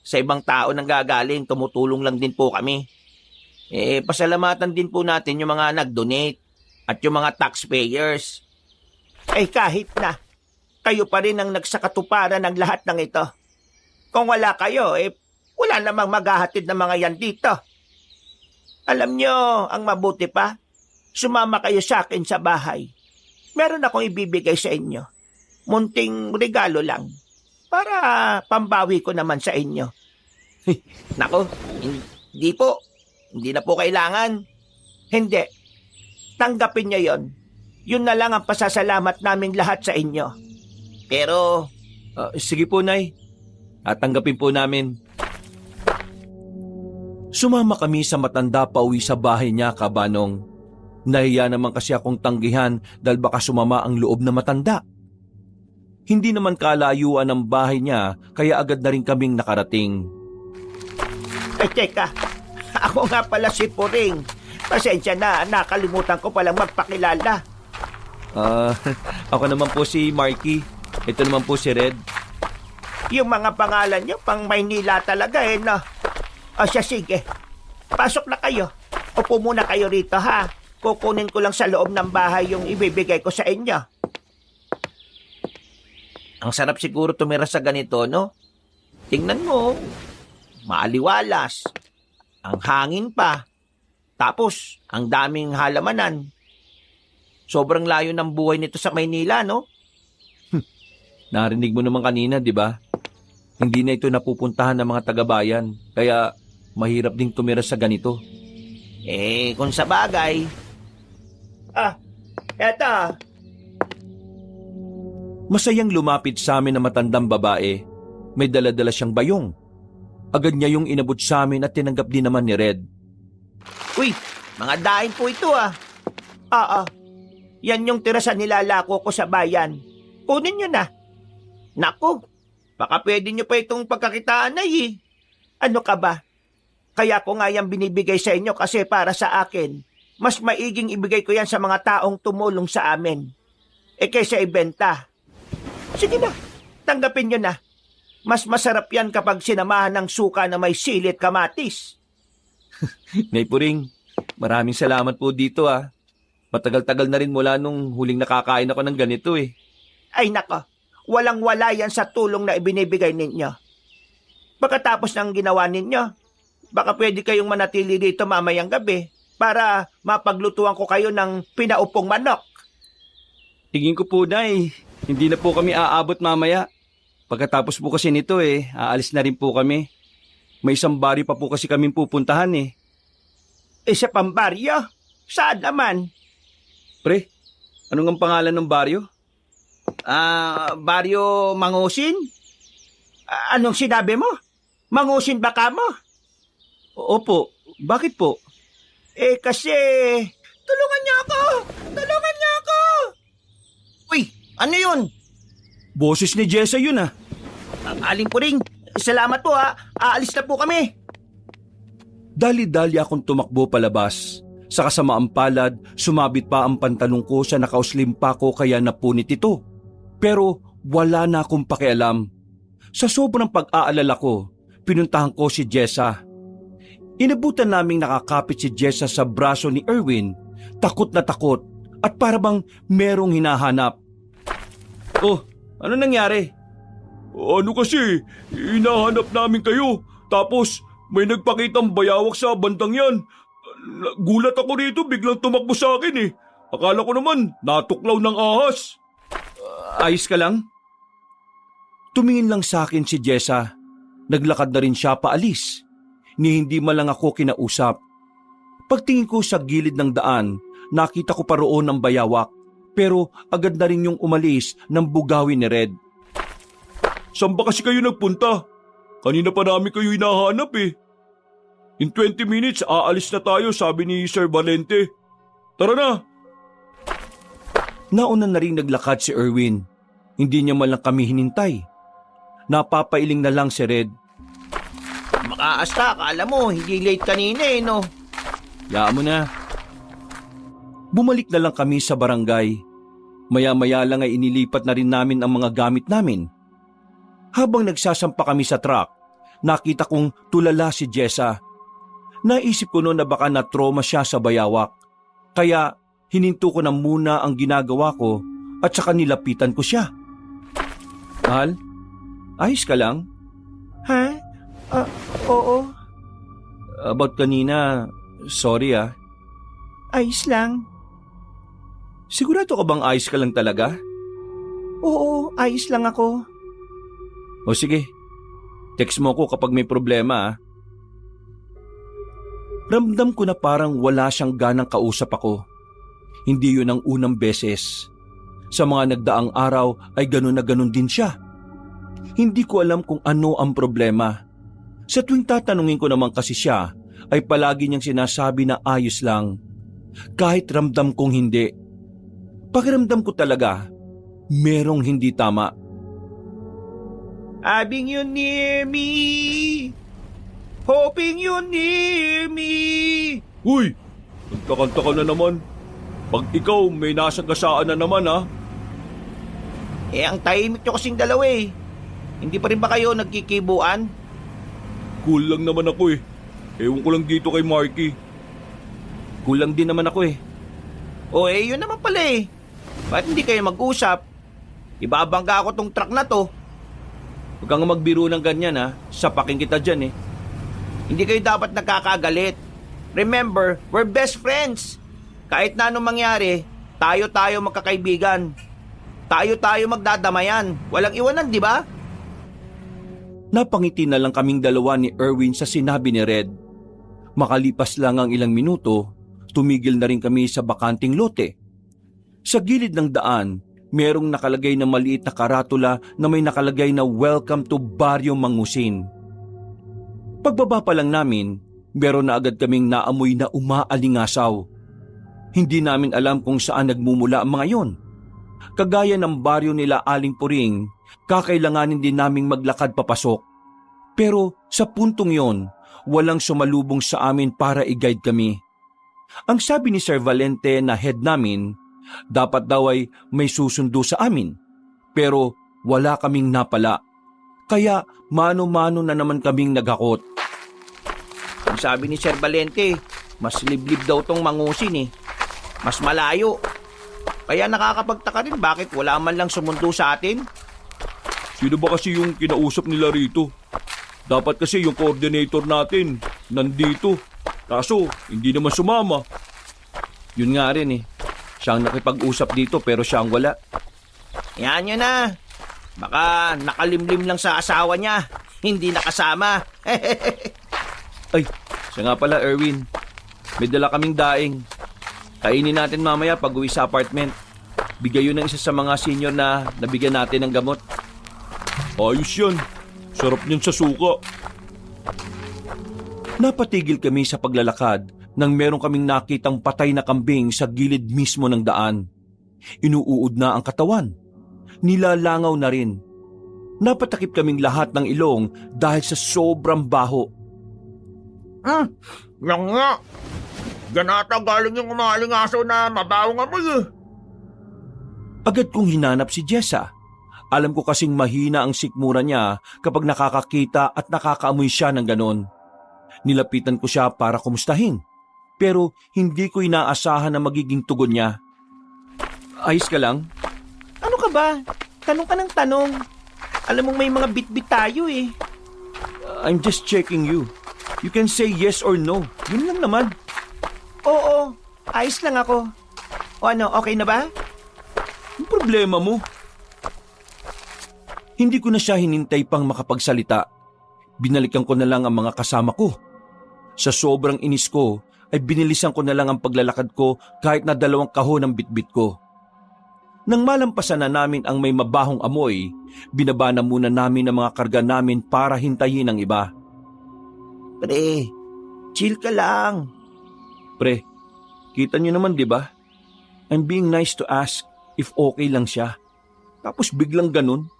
sa ibang tao nang gagaling, tumutulong lang din po kami. Pasalamatan din po natin yung mga nag-donate at yung mga taxpayers. Kahit na, kayo pa rin ang nagsakatuparan ng lahat ng ito. Kung wala kayo, wala namang maghahatid ng mga yan dito. Alam nyo, ang mabuti pa, sumama kayo sa akin sa bahay. Meron akong ibibigay sa inyo. Munting regalo lang. Para pambawi ko naman sa inyo. Nako, hindi po. Hindi na po kailangan. Hindi. Tanggapin niyo yon. Yun na lang ang pasasalamat naming lahat sa inyo. Pero, Sige po, Nay. At tanggapin po namin. Sumama kami sa matanda pauwi sa bahay niya, Kabanong. Nahiya naman kasi akong tanggihan dahil baka sumama ang loob na matanda. Hindi naman kalayuan ang bahay niya kaya agad na rin kaming nakarating. Teka. Ako nga pala si Puring. Pasensya na, nakalimutan ko palang magpakilala. Ako naman po si Marky. Ito naman po si Red. Yung mga pangalan nyo, pang Maynila talaga no? O siya, sige. Pasok na kayo. Upo muna kayo rito, ha? Kukunin ko lang sa loob ng bahay yung ibibigay ko sa inyo. Ang sarap siguro tumira sa ganito, no? Tingnan mo. Maaliwalas. Ang hangin pa. Tapos, ang daming halamanan. Sobrang layo ng buhay nito sa Maynila, no? Narinig mo naman kanina, di ba? Hindi na ito napupuntahan ng mga taga-bayan. Kaya mahirap ding tumira sa ganito. Kung sa bagay. Eto. Masayang lumapit sa amin na matandang babae. May dala-dala siyang bayong. Agad niya yung inabot sa amin at tinanggap din naman ni Red. Uy, mga daing po ito Yan yung tira sa nilalako ko sa bayan. Kunin nyo na. Naku, baka pwede nyo pa itong pagkakitaan ay Ano ka ba? Kaya ko nga yan binibigay sa inyo kasi para sa akin, mas maiging ibigay ko yan sa mga taong tumulong sa amin. Kaysa ibenta. Sige na, tanggapin nyo na. Mas masarap yan kapag sinamahan ng suka na may silit kamatis. Nay Puring, maraming salamat po dito Matagal-tagal na rin mula nung huling nakakain ako ng ganito Ay nako, walang-wala yan sa tulong na ibinibigay ninyo. Pagkatapos ng ginawa ninyo, baka pwede kayong manatili dito mamayang gabi para mapaglutuan ko kayo ng pinaupong manok. Tingin ko po, Nay, hindi na po kami aabot mamaya. Pagkatapos po kasi nito aalis na rin po kami. May isang bari pa po kasi kaming pupuntahan Sa pambaryo? Saan naman? Pre, anong ang pangalan ng baryo? Baryo Mangusin? Anong sinabi mo? Mangusin ba ka mo? Opo, bakit po? Kasi... Tulungan niyo ako! Tulungan niyo ako! Uy, ano yun? Boses ni Jessa yun Aling Puring, salamat po aalis na po kami. Dali-dali akong tumakbo palabas. Sa kasamaang palad, sumabit pa ang pantalong ko sa nakauslim pa ko kaya napunit ito. Pero wala na akong pakialam. Sa sobrang pag-aalala ko, pinuntahan ko si Jessa. Inabutan naming nakakapit si Jessa sa braso ni Erwin, takot na takot at parabang merong hinahanap. Oh, ano nangyari? Ano kasi, hinahanap namin kayo. Tapos may nagpakitang bayawak sa bandang yan. Gulat ako rito, biglang tumakbo sa akin Akala ko naman, natuklaw ng ahas. Ayos ka lang? Tumingin lang sa akin si Jessa. Naglakad na rin siya paalis. Ni hindi man lang ako kinausap. Pagtingin ko sa gilid ng daan, nakita ko pa roon ang bayawak. Pero agad na rin yung umalis ng bugawi ni Red. Saan ba kasi kayo nagpunta? Kanina pa namin kayo hinahanap eh. In 20 minutes, aalis na tayo, sabi ni Sir Valente. Tara na! Nauna na rin naglakad si Erwin. Hindi niya man lang kami hinintay. Napapailing na lang si Red. Makaasta, akala mo, hindi late kanina eh, no? Yaan mo na. Bumalik na lang kami sa barangay. Maya-maya lang ay inilipat na rin namin ang mga gamit namin. Habang nagsasampa kami sa truck, nakita kong tulala si Jessa. Naisip ko noon na baka na-trauma siya sa bayawak. Kaya hininto ko na muna ang ginagawa ko at saka nilapitan ko siya. Mahal, ayos ka lang? Ha? Oo. About kanina, sorry ah. Ayos lang. Sigurado ka bang ayos ka lang talaga? Oo, ayos lang ako. O sige, text mo ko kapag may problema ah. Ramdam ko na parang wala siyang ganang kausap ako. Hindi yun ang unang beses. Sa mga nagdaang araw ay ganun na ganun din siya. Hindi ko alam kung ano ang problema. Sa tuwing tatanungin ko naman kasi siya, ay palagi niyang sinasabi na ayos lang. Kahit ramdam kong hindi. Pakiramdam ko talaga, merong hindi tama. Having you near me, hoping you near me. Uy! Kanta-kanta ka na naman. Pag ikaw, may nasagasaan na naman ha. Eh, ang tahimik nyo kasing dalawa eh. Hindi pa rin ba kayo nagkikibuan? Cool lang naman ako eh. Ewan ko lang dito kay Marky. Kulang din naman ako eh. O eh, yun naman pala eh. Ba't hindi kayo mag-usap? Ibabangga ako tong truck na to. Huwag kang magbiro ng ganyan ha, sapakin kita dyan eh. Hindi kayo dapat nagkakagalit. Remember, we're best friends. Kahit na anong mangyari, tayo magkakaibigan. Tayo magdadamayan. Walang iwanan, di ba? Napangiti na lang kaming dalawa ni Erwin sa sinabi ni Red. Makalipas lang ang ilang minuto, tumigil na rin kami sa bakanting lote. Sa gilid ng daan, merong nakalagay na maliit na karatula na may nakalagay na Welcome to Barrio Mangusin. Pagbaba pa lang namin, meron na agad kaming naamoy na umaalingasaw. Hindi namin alam kung saan nagmumula ang mga yon. Kagaya ng baryo nila Aling Puring, kakailanganin din naming maglakad papasok. Pero sa puntong yon, walang sumalubong sa amin para i-guide kami. Ang sabi ni Sir Valente na head namin, dapat daw ay may susundo sa amin. Pero wala kaming napala. Kaya mano-mano na naman kaming naghakot. Ang sabi ni Sir Valente, mas liblib daw tong Mangusin eh. Mas malayo. Kaya nakakapagtaka rin bakit wala man lang sumundo sa atin. Sino ba kasi yung kinausap nila rito? Dapat kasi yung coordinator natin nandito. Kaso hindi naman sumama. Yun nga rin eh. Siya ang nakipag-usap dito pero siya ang wala. Yan yun na. Baka nakalimlim lang sa asawa niya. Hindi nakasama. Ay, siya nga pala Erwin. May dala kaming daing. Kainin natin mamaya pag uwi sa apartment. Bigay yun ng isa sa mga senior na nabigyan natin ng gamot. Ayos yan. Sarap niyan sa suka. Napatigil kami sa paglalakad nang meron kaming nakitang patay na kambing sa gilid mismo ng daan. Inuuod na ang katawan. Nilalangaw na rin. Napatakip kaming lahat ng ilong dahil sa sobrang baho. Yan nga. Yan ata galing yung umalingaso na mabawang amoy eh. Agad kong hinanap si Jessa. Alam ko kasing mahina ang sikmura niya kapag nakakakita at nakakaamoy siya ng ganon. Nilapitan ko siya para kumustahin. Pero hindi ko inaasahan na magiging tugon niya. Ayos ka lang? Ano ka ba? Tanong ka ng tanong. Alam mong may mga bit-bit tayo eh. I'm just checking you. You can say yes or no. Yun lang naman. Oo, ayos lang ako. O ano, okay na ba? Ang problema mo? Hindi ko na siya hinintay pang makapagsalita. Binalikan ko na lang ang mga kasama ko. Sa sobrang inis ko, ay binilisan ko na lang ang paglalakad ko kahit na 2 kahon ang bitbit ko. Nang malampasan na namin ang may mabahong amoy, binaba na muna namin ang mga karga namin para hintayin ang iba. Pre, chill ka lang. Pre, kita niyo naman, di ba? I'm being nice to ask if okay lang siya. Tapos biglang ganun.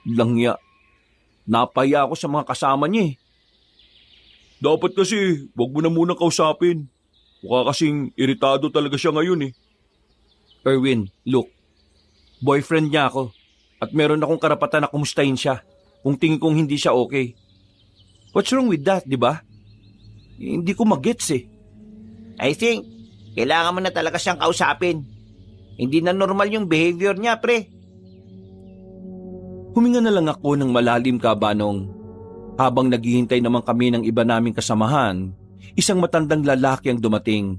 Langya. Napaya ako sa mga kasama niya eh. Dapat kasi, wag mo na muna kausapin. Mukha kasing iritado talaga siya ngayon eh. Erwin, look. Boyfriend niya ako. At meron akong karapatan na kumustahin siya kung tingin kong hindi siya okay. What's wrong with that, di ba? Hindi ko magets eh. I think, kailangan mo na talaga siyang kausapin. Hindi na normal yung behavior niya, pre. Huminga na lang ako ng malalim, Kabanong. Habang naghihintay naman kami ng iba naming kasamahan, isang matandang lalaki ang dumating.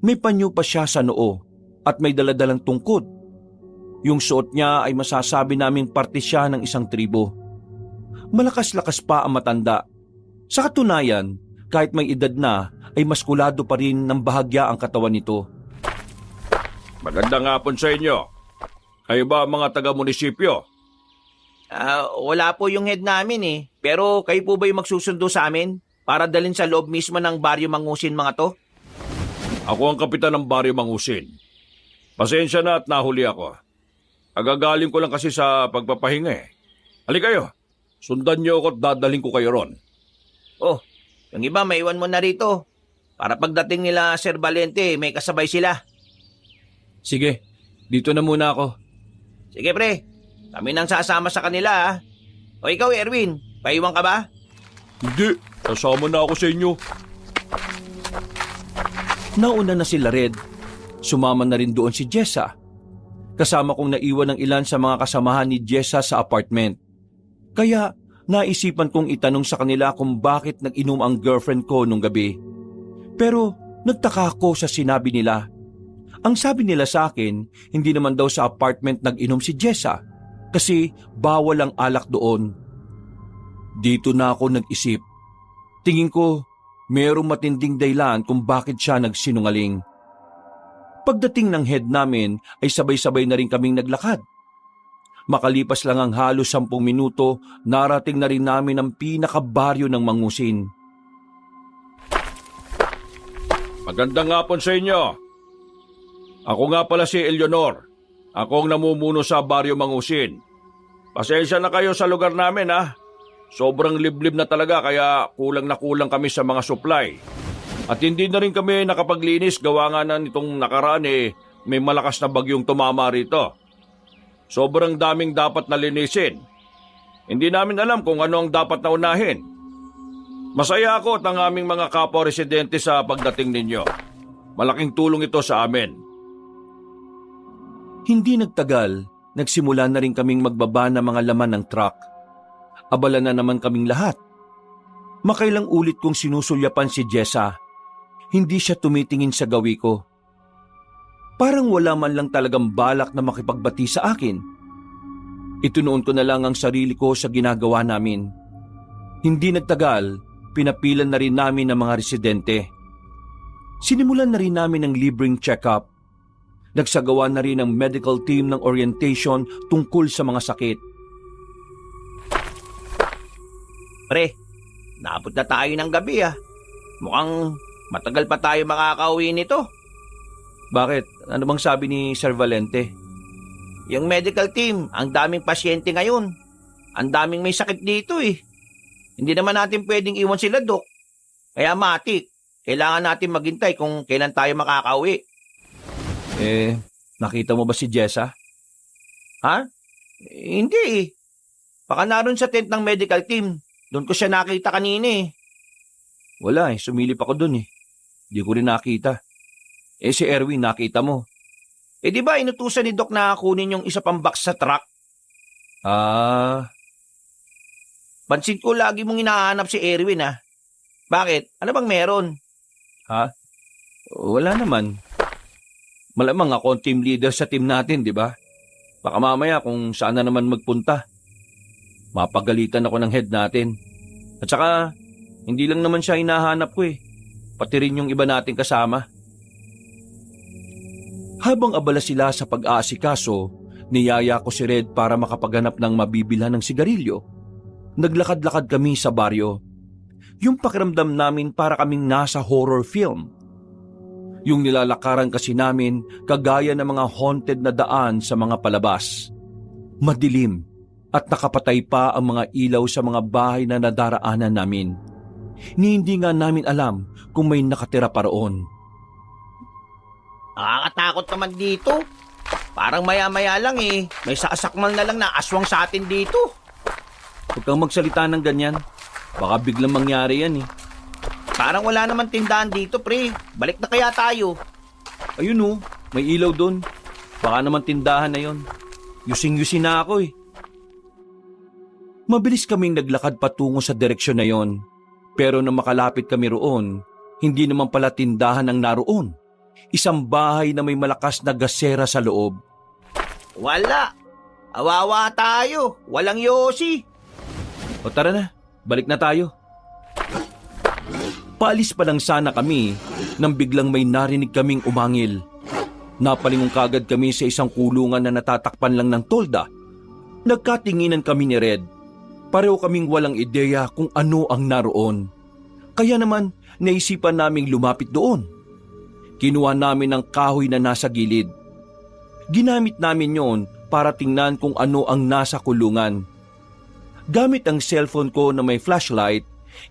May panyo pa siya sa noo at may daladalang tungkod. Yung suot niya ay masasabi naming parte siya ng isang tribo. Malakas-lakas pa ang matanda. Sa katunayan, kahit may edad na, ay maskulado pa rin ng bahagya ang katawan nito. Magandang hapon sa inyo. Kayo ba mga taga-munisipyo? Wala po yung head namin eh. Pero kayo po ba yung magsusundo sa amin para dalhin sa loob mismo ng Baryo Mangusin mga to? Ako ang kapitan ng Baryo Mangusin. Pasensya na at nahuli ako. Agagaling ko lang kasi sa pagpapahinga eh. Halika kayo, sundan niyo ako at dadalhin ko kayo ron. Oh, yung iba maiwan mo na rito. Para pagdating nila Sir Valente, may kasabay sila. Sige, dito na muna ako. Sige pre, kami nang sasama sa kanila ah. O ikaw Erwin, paiwan ka ba? Hindi, kasama na ako sa inyo. Nauna na sila Red. Sumama na rin doon si Jessa. Kasama kong naiwan ng ilan sa mga kasamahan ni Jessa sa apartment. Kaya naisipan kong itanong sa kanila kung bakit nag-inom ang girlfriend ko nung gabi. Pero nagtaka ako sa sinabi nila. Ang sabi nila sa akin, hindi naman daw sa apartment nag-inom si Jessa kasi bawal ang alak doon. Dito na ako nag-isip. Tingin ko, mayroong matinding dahilan kung bakit siya nagsinungaling. Pagdating ng head namin ay sabay-sabay na rin kaming naglakad. Makalipas lang ang halos 10 minuto, narating na rin namin ang pinakabaryo ng Mangusin. Magandang hapon sa inyo. Ako nga pala si Eleanor. Ako ang namumuno sa Baryo Mangusin. Pasensya na kayo sa lugar namin ha. Sobrang liblib na talaga kaya kulang na kulang kami sa mga supply. At hindi na rin kami nakapaglinis gawa nga na nitong nakaraan may malakas na bagyong tumama rito. Sobrang daming dapat na linisin. Hindi namin alam kung ano ang dapat na unahin. Masaya ako at ang aming mga kapwa-residente sa pagdating ninyo. Malaking tulong ito sa amin. Hindi nagtagal, nagsimula na rin kaming magbaba ng mga laman ng truck. Abala na naman kaming lahat. Makailang ulit kong sinusulyapan si Jessa. Hindi siya tumitingin sa gawi ko. Parang wala man lang talagang balak na makipagbati sa akin. Itunoon ko na lang ang sarili ko sa ginagawa namin. Hindi nagtagal, pinapilan na rin namin ang mga residente. Sinimulan na rin namin ang libreng check-up. Nagsagawa na rin ang medical team ng orientation tungkol sa mga sakit. Pre, naabot na tayo ng gabi ah. Mukhang matagal pa tayo makakauwi nito. Bakit? Ano bang sabi ni Sir Valente? Yung medical team, ang daming pasyente ngayon. Ang daming may sakit dito eh. Hindi naman natin pwedeng iwan sila, Dok. Kaya matik, kailangan natin maghintay kung kailan tayo makakauwi. Nakita mo ba si Jessa? Ha? Hindi eh. Baka naroon sa tent ng medical team. Doon ko siya nakita kanina eh. Wala sumilip ako dun eh. Di ko rin nakita. Si Erwin nakita mo. Di ba inutusan ni Doc na kunin yung isa pang box sa truck? Pansin ko lagi mong hinahanap si Erwin ah. Bakit? Ano bang meron? Wala naman. Malamang ako ang team leader sa team natin, di ba? Baka mamaya kung saan na naman magpunta. Mapagalitan ako ng head natin. At saka, hindi lang naman siya hinahanap ko eh. Pati rin yung iba nating kasama. Habang abala sila sa pag-aasikaso, niyaya ko si Red para makapaghanap ng mabibilhan ng sigarilyo. Naglakad-lakad kami sa baryo. Yung pakiramdam namin para kaming nasa horror film. Yung nilalakaran kasi namin kagaya ng mga haunted na daan sa mga palabas. Madilim at nakapatay pa ang mga ilaw sa mga bahay na nadaraanan namin. Hindi nga namin alam kung may nakatira pa roon. Nakakatakot naman dito. Parang maya-maya lang eh. May sasakmal na lang na aswang sa atin dito. Huwag kang magsalita ng ganyan. Baka biglang mangyari yan eh. Parang wala naman tindahan dito, pre. Balik na kaya tayo. Ayun oh, may ilaw doon. Baka naman tindahan na yon. Yusing-yusin na ako eh. Mabilis kaming naglakad patungo sa direksyon na yon. Pero nang makalapit kami roon, hindi naman pala tindahan ang naroon. Isang bahay na may malakas na gasera sa loob. Wala. Awawa tayo. Walang yosi. O tara na, balik na tayo. Paalis pa lang sana kami nang biglang may narinig kaming umangil. Napalingon kagad kami sa isang kulungan na natatakpan lang ng tolda. Nagkatinginan kami ni Red. Pareho kaming walang ideya kung ano ang naroon. Kaya naman naisipan naming lumapit doon. Kinuha namin ang kahoy na nasa gilid. Ginamit namin yon para tingnan kung ano ang nasa kulungan. Gamit ang cellphone ko na may flashlight,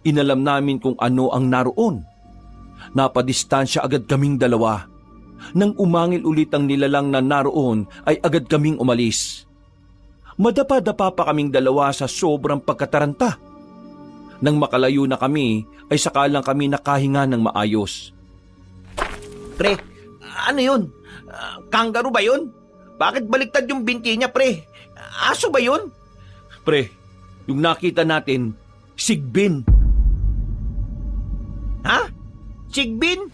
inalam namin kung ano ang naroon. Napadistansya agad kaming dalawa. Nang umangil ulit ang nilalang na naroon ay agad kaming umalis. Madapa-dapa pa kaming dalawa sa sobrang pagkataranta. Nang makalayo na kami ay saka lang kami nakahinga ng maayos. Pre, ano yun? Kangaroo ba yun? Bakit baliktad yung binti niya, pre? Aso ba yun? Pre, yung nakita natin, sigbin. Ha? Sigbin?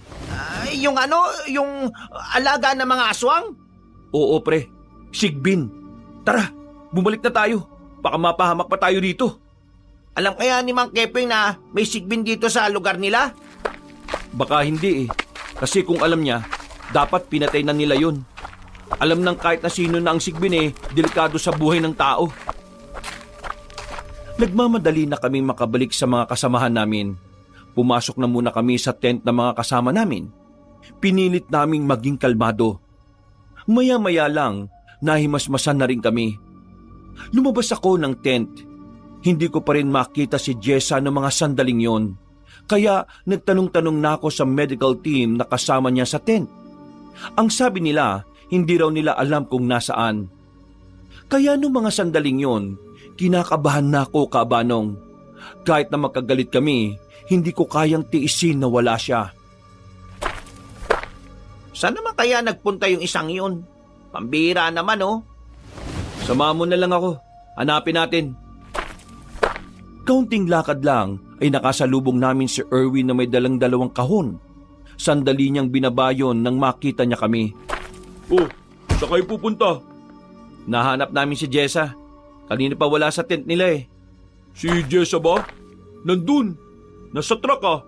Yung ano? Yung alaga ng mga aswang? Oo pre, sigbin. Tara, bumalik na tayo. Baka mapahamak pa tayo dito. Alam kaya ni Mang Kepeng na may sigbin dito sa lugar nila? Baka hindi eh. Kasi kung alam niya, dapat pinatay na nila yun. Alam ng kahit na sino na ang sigbin eh, delikado sa buhay ng tao. Nagmamadali na kaming makabalik sa mga kasamahan namin. Pumasok na muna kami sa tent ng mga kasama namin. Pinilit naming maging kalmado. Maya-maya lang, nahimasmasan na rin kami. Lumabas ako ng tent. Hindi ko pa rin makita si Jessa ng mga sandaling yon. Kaya nagtanong-tanong na ako sa medical team na kasama niya sa tent. Ang sabi nila, hindi raw nila alam kung nasaan. Kaya nung mga sandaling yon, kinakabahan na ako, Kabanong. Kahit na magkagalit kami, hindi ko kayang tiisin na wala siya. Saan naman kaya nagpunta yung isang yun? Pambira naman oh. Sama mo na lang ako. Hanapin natin. Kaunting lakad lang ay nakasalubong namin si Erwin na may dalang-dalawang kahon. Sandali niyang binabayon nang makita niya kami. Oh, saan kayo pupunta? Nahanap namin si Jessa. Kanina pa wala sa tent nila eh. Si Jessa ba? Nandun. Nasa truck ah.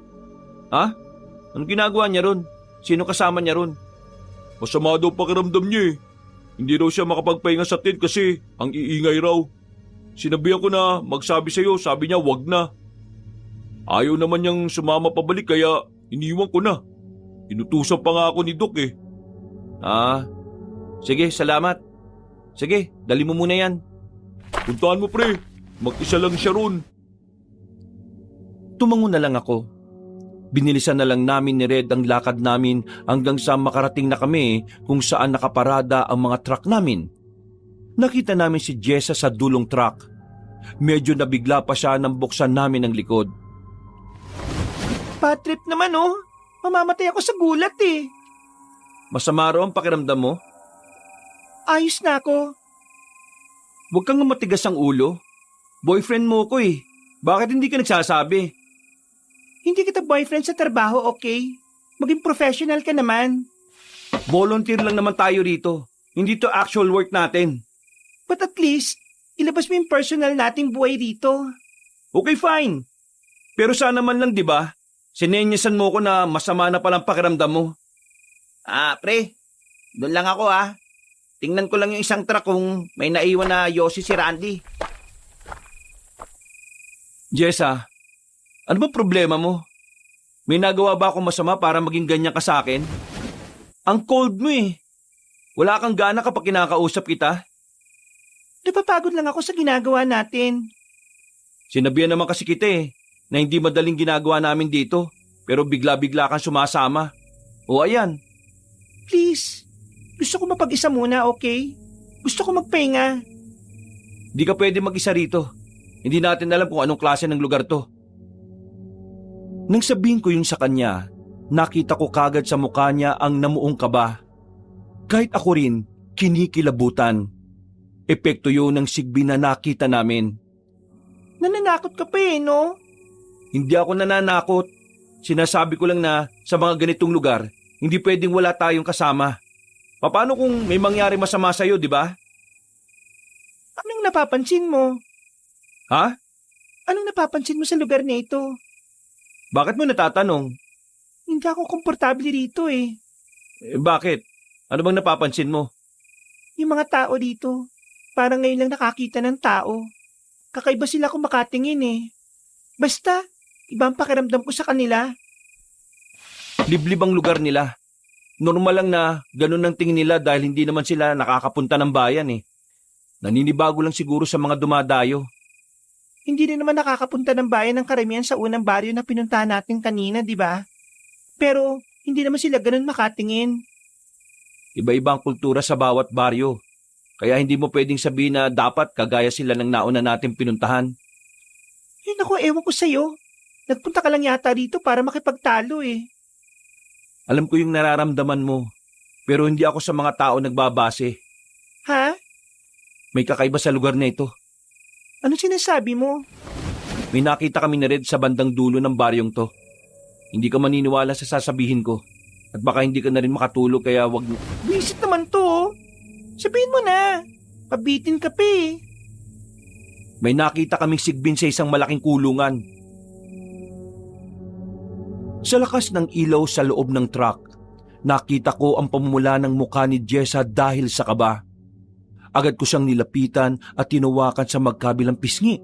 Ha? Anong ginagawa niya ron? Sino kasama niya ron? Masama daw pakiramdam niya eh. Hindi raw siya makapagpahinga sa tent kasi ang iingay raw. Sinabihan ko na magsabi sa'yo, sabi niya wag na. Ayaw naman niyang sumama pabalik kaya iniwan ko na. Inutusan pa nga ako ni Doc eh. Sige, salamat. Sige, dali mo muna yan. Puntahan mo pre, mag-isa lang siya ron. Tumango na lang ako. Binilisan na lang namin ni Red ang lakad namin hanggang sa makarating na kami kung saan nakaparada ang mga truck namin. Nakita namin si Jessa sa dulong truck. Medyo nabigla pa siya nang buksan namin ang likod. Bad trip naman oh. Mamamatay ako sa gulat eh. Masama raw ang pakiramdam mo? Ayos na ako. Huwag kang matigas ang ulo. Boyfriend mo ko eh. Bakit hindi ka nagsasabi? Hindi kita boyfriend sa trabaho, okay? Maging professional ka naman. Volunteer lang naman tayo rito. Hindi to actual work natin. But at least, ilabas mo yung personal nating buhay dito. Okay, fine. Pero sana man lang, di ba? Sinenyasan mo ko na masama na palang pakiramdam mo. Pre, doon lang ako Tingnan ko lang yung isang truck kung may naiwan na yosi si Randy. Jessa, ano ba problema mo? May nagawa ba akong masama para maging ganyan ka sa akin? Ang cold mo eh. Wala kang gana kapag kinakausap kita. Napapagod lang ako sa ginagawa natin. Sinabihan naman kasi kita na hindi madaling ginagawa namin dito, pero bigla-bigla kang sumasama. O ayan, Please, gusto ko mapag-isa muna, okay? Gusto ko magpahinga. di ka pwede mag-isa rito. Hindi natin alam kung anong klase ng lugar to. Nang sabihin ko yun sa kanya, nakita ko kagad sa mukha niya ang namuong kaba. Kahit ako rin, kinikilabutan. Epekto yun ng sigbi na nakita namin. Nananakot ka pa no? Hindi ako nananakot. Sinasabi ko lang na sa mga ganitong lugar, hindi pwedeng wala tayong kasama. Paano kung may mangyari masama sa'yo, di ba? Anong napapansin mo? Ha? Anong napapansin mo sa lugar na ito? Bakit mo natatanong? Hindi ako komportable rito Bakit? Ano bang napapansin mo? Yung mga tao dito, parang ngayon lang nakakita ng tao. Kakaiba sila kung makatingin Basta, ibang pakiramdam ko sa kanila. Liblib ang lugar nila. Normal lang na ganun ang tingin nila dahil hindi naman sila nakakapunta ng bayan Naninibago lang siguro sa mga dumadayo. Hindi rin naman nakakapunta ng bayan ng karamihan sa unang baryo na pinuntahan natin kanina, di ba? Pero, hindi naman sila ganun makatingin. Iba-ibang kultura sa bawat baryo. Kaya hindi mo pwedeng sabihin na dapat kagaya sila ng nauna natin pinuntahan. Naku, ewan ko sa'yo. Nagpunta ka lang yata dito para makipagtalo Alam ko yung nararamdaman mo, pero hindi ako sa mga tao nagbabase. Ha? May kakaiba sa lugar na ito. Ano sinasabi mo? May nakita kami na red sa bandang dulo ng baryong to. Hindi ka maniniwala sa sasabihin ko. At baka hindi ka na rin makatulog kaya wag... Visit naman to Sabihin mo na. Pabitin ka pa May nakita kaming sigbin sa isang malaking kulungan. Sa lakas ng ilaw sa loob ng truck, nakita ko ang pamumula ng mukha ni Jessa dahil sa kaba. Agad ko siyang nilapitan at tinawakan sa magkabilang pisngi.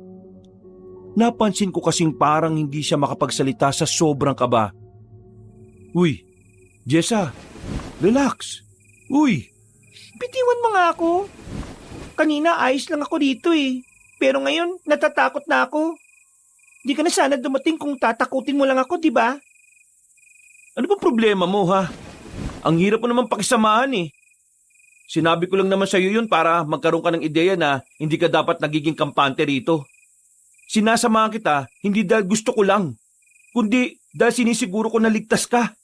Napansin ko kasing parang hindi siya makapagsalita sa sobrang kaba. Uy, Jessa, relax. Uy, Bitiwan mo nga ako. Kanina ayos lang ako dito Pero ngayon, natatakot na ako. Di ka na sana dumating kung tatakutin mo lang ako, di ba? ano ba problema mo ha? Ang hirap mo naman pakisamahan Sinabi ko lang naman sa iyo yun para magkaroon ka ng ideya na hindi ka dapat nagiging kampante rito. Sinasamahan kita hindi dahil gusto ko lang, kundi dahil sinisiguro ko na ligtas ka.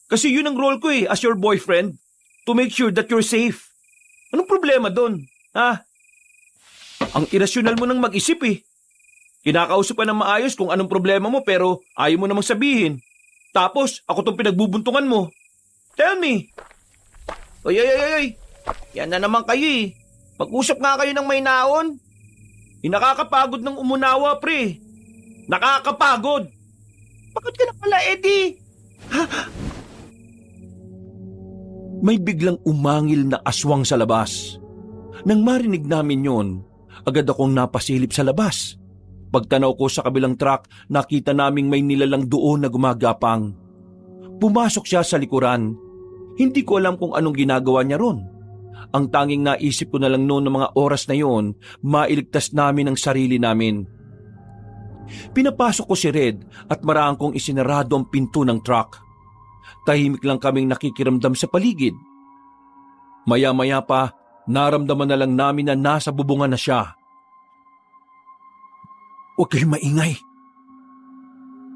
Kasi yun ang role ko as your boyfriend, to make sure that you're safe. Anong problema doon, ha? Ang irasyonal mo nang mag-isip Kinakausap ka ng maayos kung anong problema mo pero ayaw mo namang sabihin. Tapos ako tong pinagbubuntungan mo. Tell me. Oy. Yan na naman kayo Mag-usap nga kayo ng may naon. Nakakapagod ng umunawa, pre. Nakakapagod. Bakit ka na pala, Eddie? May biglang umangil na aswang sa labas. Nang marinig namin yon, agad akong napasilip sa labas. Pagtanaw ko sa kabilang truck, nakita naming may nilalang doon na gumagapang. Pumasok siya sa likuran. Hindi ko alam kung anong ginagawa niya ron. Ang tanging naisip ko na lang noon ng mga oras na yon, mailigtas namin ang sarili namin. Pinapasok ko si Red at maraang kong isinarado ang pinto ng truck. Tahimik lang kaming nakikiramdam sa paligid. Maya-maya pa, naramdaman na lang namin na nasa bubungan na siya. Huwag kayong maingay.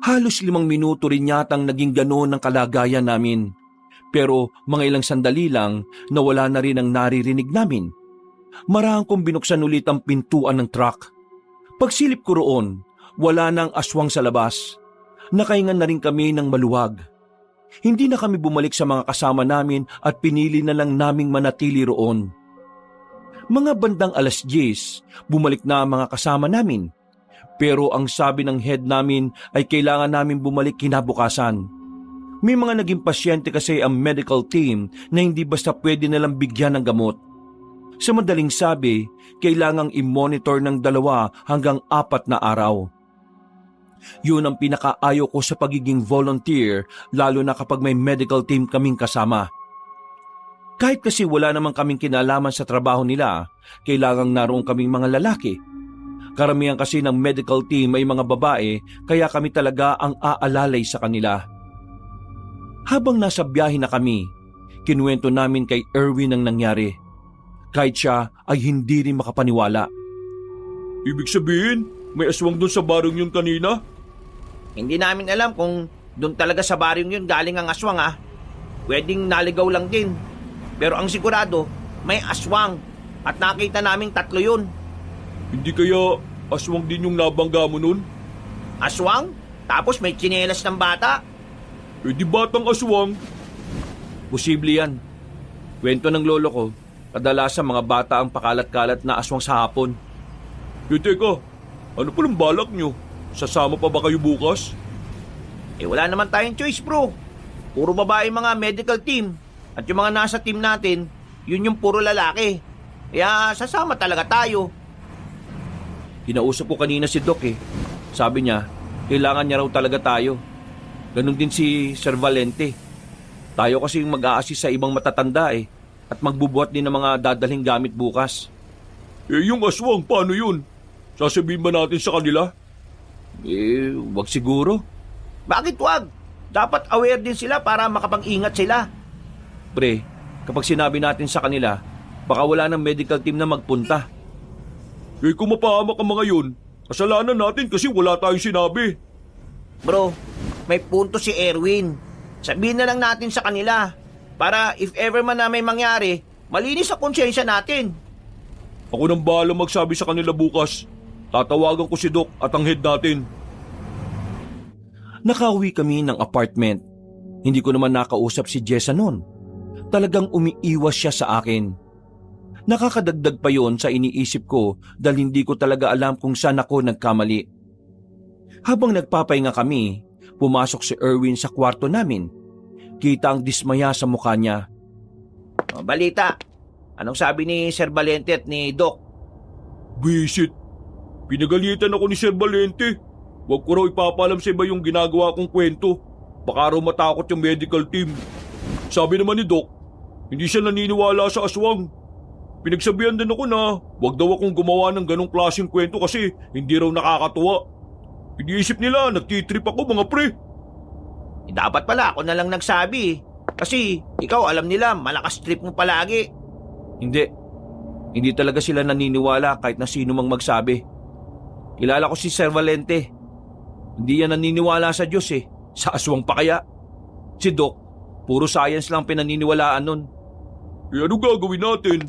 Halos 5 minuto rin yatang naging ganoon ang kalagayan namin. Pero mga ilang sandali lang, nawala na rin ang naririnig namin. Marahang kong binuksan ulit ang pintuan ng truck. Pagsilip ko roon, wala nang aswang sa labas. Nakahingan na rin kami ng maluwag. Hindi na kami bumalik sa mga kasama namin at pinili na lang naming manatili roon. Mga bandang 10:00, bumalik na ang mga kasama namin. Pero ang sabi ng head namin ay kailangan namin bumalik kinabukasan. May mga naging pasyente kasi ang medical team na hindi basta pwede nalang bigyan ng gamot. Sa madaling sabi, kailangang i-monitor ng 2 hanggang 4 na araw. Yun ang pinakaayaw ko sa pagiging volunteer, lalo na kapag may medical team kaming kasama. Kahit kasi wala namang kaming kinalaman sa trabaho nila, kailangang naroon kaming mga lalaki. Karamihan kasi ng medical team ay mga babae, kaya kami talaga ang aalalay sa kanila. Habang nasa biyahe na kami, kinuwento namin kay Erwin ang nangyari. Kahit siya ay hindi rin makapaniwala. Ibig sabihin, may aswang doon sa baryong yun kanina? Hindi namin alam kung doon talaga sa baryong yun galing ang aswang Pwedeng naligaw lang din. Pero ang sigurado, may aswang. At nakita naming 3 yun. Hindi kaya aswang din yung nabangga mo nun? Aswang? Tapos may tsinelas ng bata? Eh di batang aswang. Posible yan. Kwento ng lolo ko, kadalasan mga bata ang pakalat-kalat na aswang sa hapon. Eh teka, ano palang balak nyo? Sasama pa ba kayo bukas? Wala naman tayong choice, bro. Puro babae mga medical team. At yung mga nasa team natin, yun yung puro lalaki. Kaya sasama talaga tayo. Kinausap ko kanina si Doc Sabi niya, kailangan niya raw talaga tayo. Ganon din si Sir Valente. Tayo kasi yung mag-a-assist sa ibang matatanda at magbubuhat din ng mga dadaling gamit bukas. Eh yung aswang, paano yun? Sasabihin ba natin sa kanila? Wag siguro. Bakit wag? Dapat aware din sila para makapag-ingat sila. Pre, kapag sinabi natin sa kanila, baka wala ng medical team na magpunta. Eh kung mapahamak ang mga yun, kasalanan natin kasi wala tayong sinabi. Bro, may punto si Erwin. Sabihin na lang natin sa kanila para if ever man na may mangyari, malinis sa konsyensya natin. Ako nang bahala magsabi sa kanila bukas. Tatawagan ko si Doc at ang head natin. Nakauwi kami ng apartment. Hindi ko naman nakausap si Jessa noon. Talagang umiiwas siya sa akin. Nakakadagdag pa yon sa iniisip ko dahil hindi ko talaga alam kung saan ako nagkamali. Habang nagpapahinga kami, pumasok si Erwin sa kwarto namin. Kita ang dismaya sa mukha niya. Balita, anong sabi ni Sir Valente at ni Doc? Visit. Pinagalitan ako ni Sir Valente. Huwag ko raw ipapalam sa iba yung ginagawa kong kwento. Baka raw matakot yung medical team. Sabi naman ni Doc, hindi siya naniniwala sa aswang. Pinagsabihan din ako na huwag daw akong gumawa ng ganong klaseng kwento kasi hindi raw nakakatuwa. Iniisip nila nagtitrip ako mga pre. Dapat pala ako na lang nagsabi. Kasi ikaw alam nila malakas trip mo palagi. Hindi talaga sila naniniwala kahit na sino mang magsabi. Kilala ko si Sir Valente. Hindi yan naniniwala sa Diyos Sa aswang pa kaya. Si Doc, puro science lang pinaniniwalaan nun. Ano gagawin natin?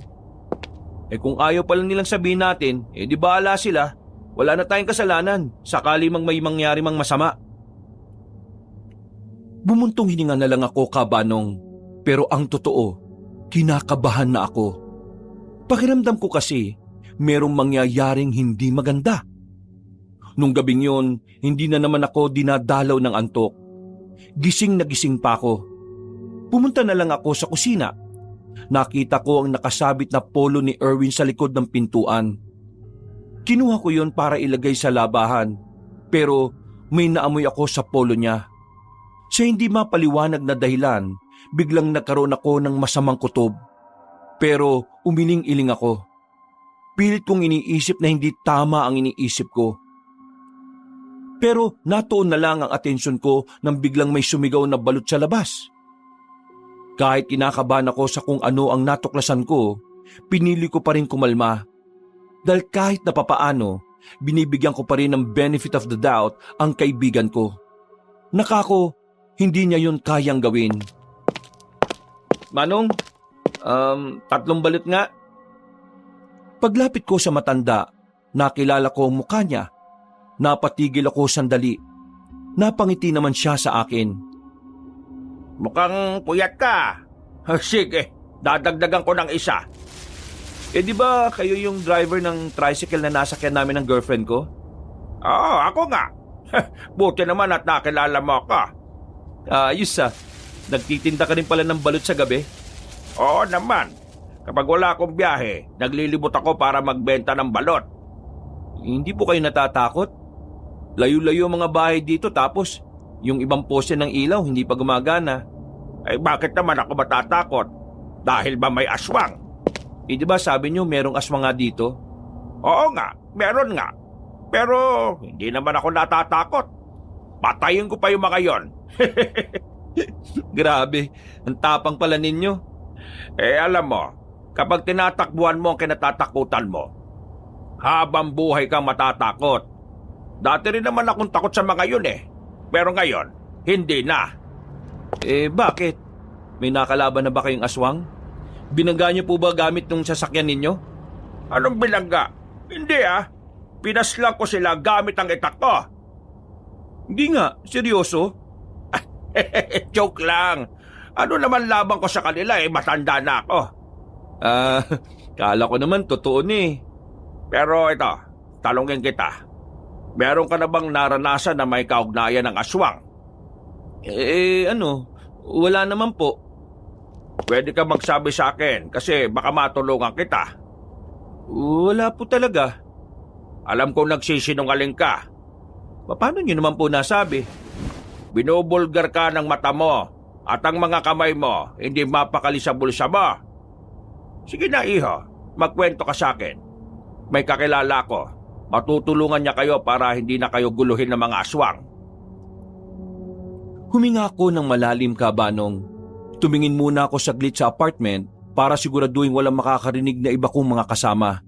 Kung ayaw pala nilang sabihin natin, di bahala sila. Wala na tayong kasalanan, sakali mang may mangyari mang masama. Bumuntong hininga na lang ako, Kabanong. Pero ang totoo, kinakabahan na ako. Pakiramdam ko kasi, merong mangyayaring hindi maganda. Nung gabing yun, hindi na naman ako dinadalaw ng antok. Gising na gising pa ako. Pumunta na lang ako sa kusina. Nakita ko ang nakasabit na polo ni Erwin sa likod ng pintuan. Kinuha ko yun para ilagay sa labahan, pero may naamoy ako sa polo niya. Sa hindi mapaliwanag na dahilan, biglang nagkaroon ako ng masamang kutob. Pero umiling-iling ako. Pilit kong iniisip na hindi tama ang iniisip ko. Pero natuon na lang ang atensyon ko nang biglang may sumigaw na balot sa labas. Kahit kinakabahan ako sa kung ano ang natuklasan ko, pinili ko pa rin kumalma. Dahil kahit napapaano, binibigyan ko pa rin ng benefit of the doubt ang kaibigan ko. Nakako, hindi niya yun kayang gawin. Manong, 3 balot nga. Paglapit ko sa matanda, nakilala ko ang mukha niya. Napatigil ako sandali. Napangiti naman siya sa akin. Mukhang puyat ka. Sige, dadagdagan ko ng isa. Di ba kayo yung driver ng tricycle na nasakyan namin ng girlfriend ko? Oo, ako nga. Buti naman at nakilala mo ako. Ayos nagtitinda ka rin pala ng balot sa gabi? Oo naman. Kapag wala akong biyahe, naglilibot ako para magbenta ng balot. Hindi po kayo natatakot? Layo-layo ang mga bahay dito tapos yung ibang poste ng ilaw hindi pa gumagana. Eh bakit naman ako matatakot? Dahil ba may aswang? Di ba sabi niyo merong aswang nga dito? Oo nga, meron nga. Pero hindi naman ako natatakot. Patayin ko pa yung mga yon. Grabe, ang tapang pala ninyo. Eh alam mo, kapag tinatakbuhan mo ang kinatatakutan mo, habang buhay kang matatakot. Dati rin naman akong takot sa mga yun eh. Pero ngayon, hindi na. Bakit? May nakalaban na ba kayong aswang? Binangga niyo po ba gamit ng sasakyan ninyo? Anong bilangga? Hindi Pinaslang ko sila gamit ang itak ko. Hindi nga, seryoso? Joke lang. Ano naman labang ko sa kanila matanda na ako. Kala ko naman totoo ni. Pero ito, talungin kita. Meron ka na bang naranasan na may kaugnayan ng aswang? Wala naman po. Pwede ka magsabi sa akin kasi baka matulungan kita. Wala po talaga. Alam kong nagsisinungaling ka. Paano niyo naman po nasabi? Binubulgar ka ng mata mo at ang mga kamay mo hindi mapakali sa bulsa mo. Sige na iho, magkwento ka sa akin. May kakilala ko. Matutulungan niya kayo para hindi na kayo guluhin ng mga aswang. Huminga ako ng malalim kabanong. Tumingin muna ako saglit sa apartment para siguraduhin walang makakarinig na iba kong mga kasama.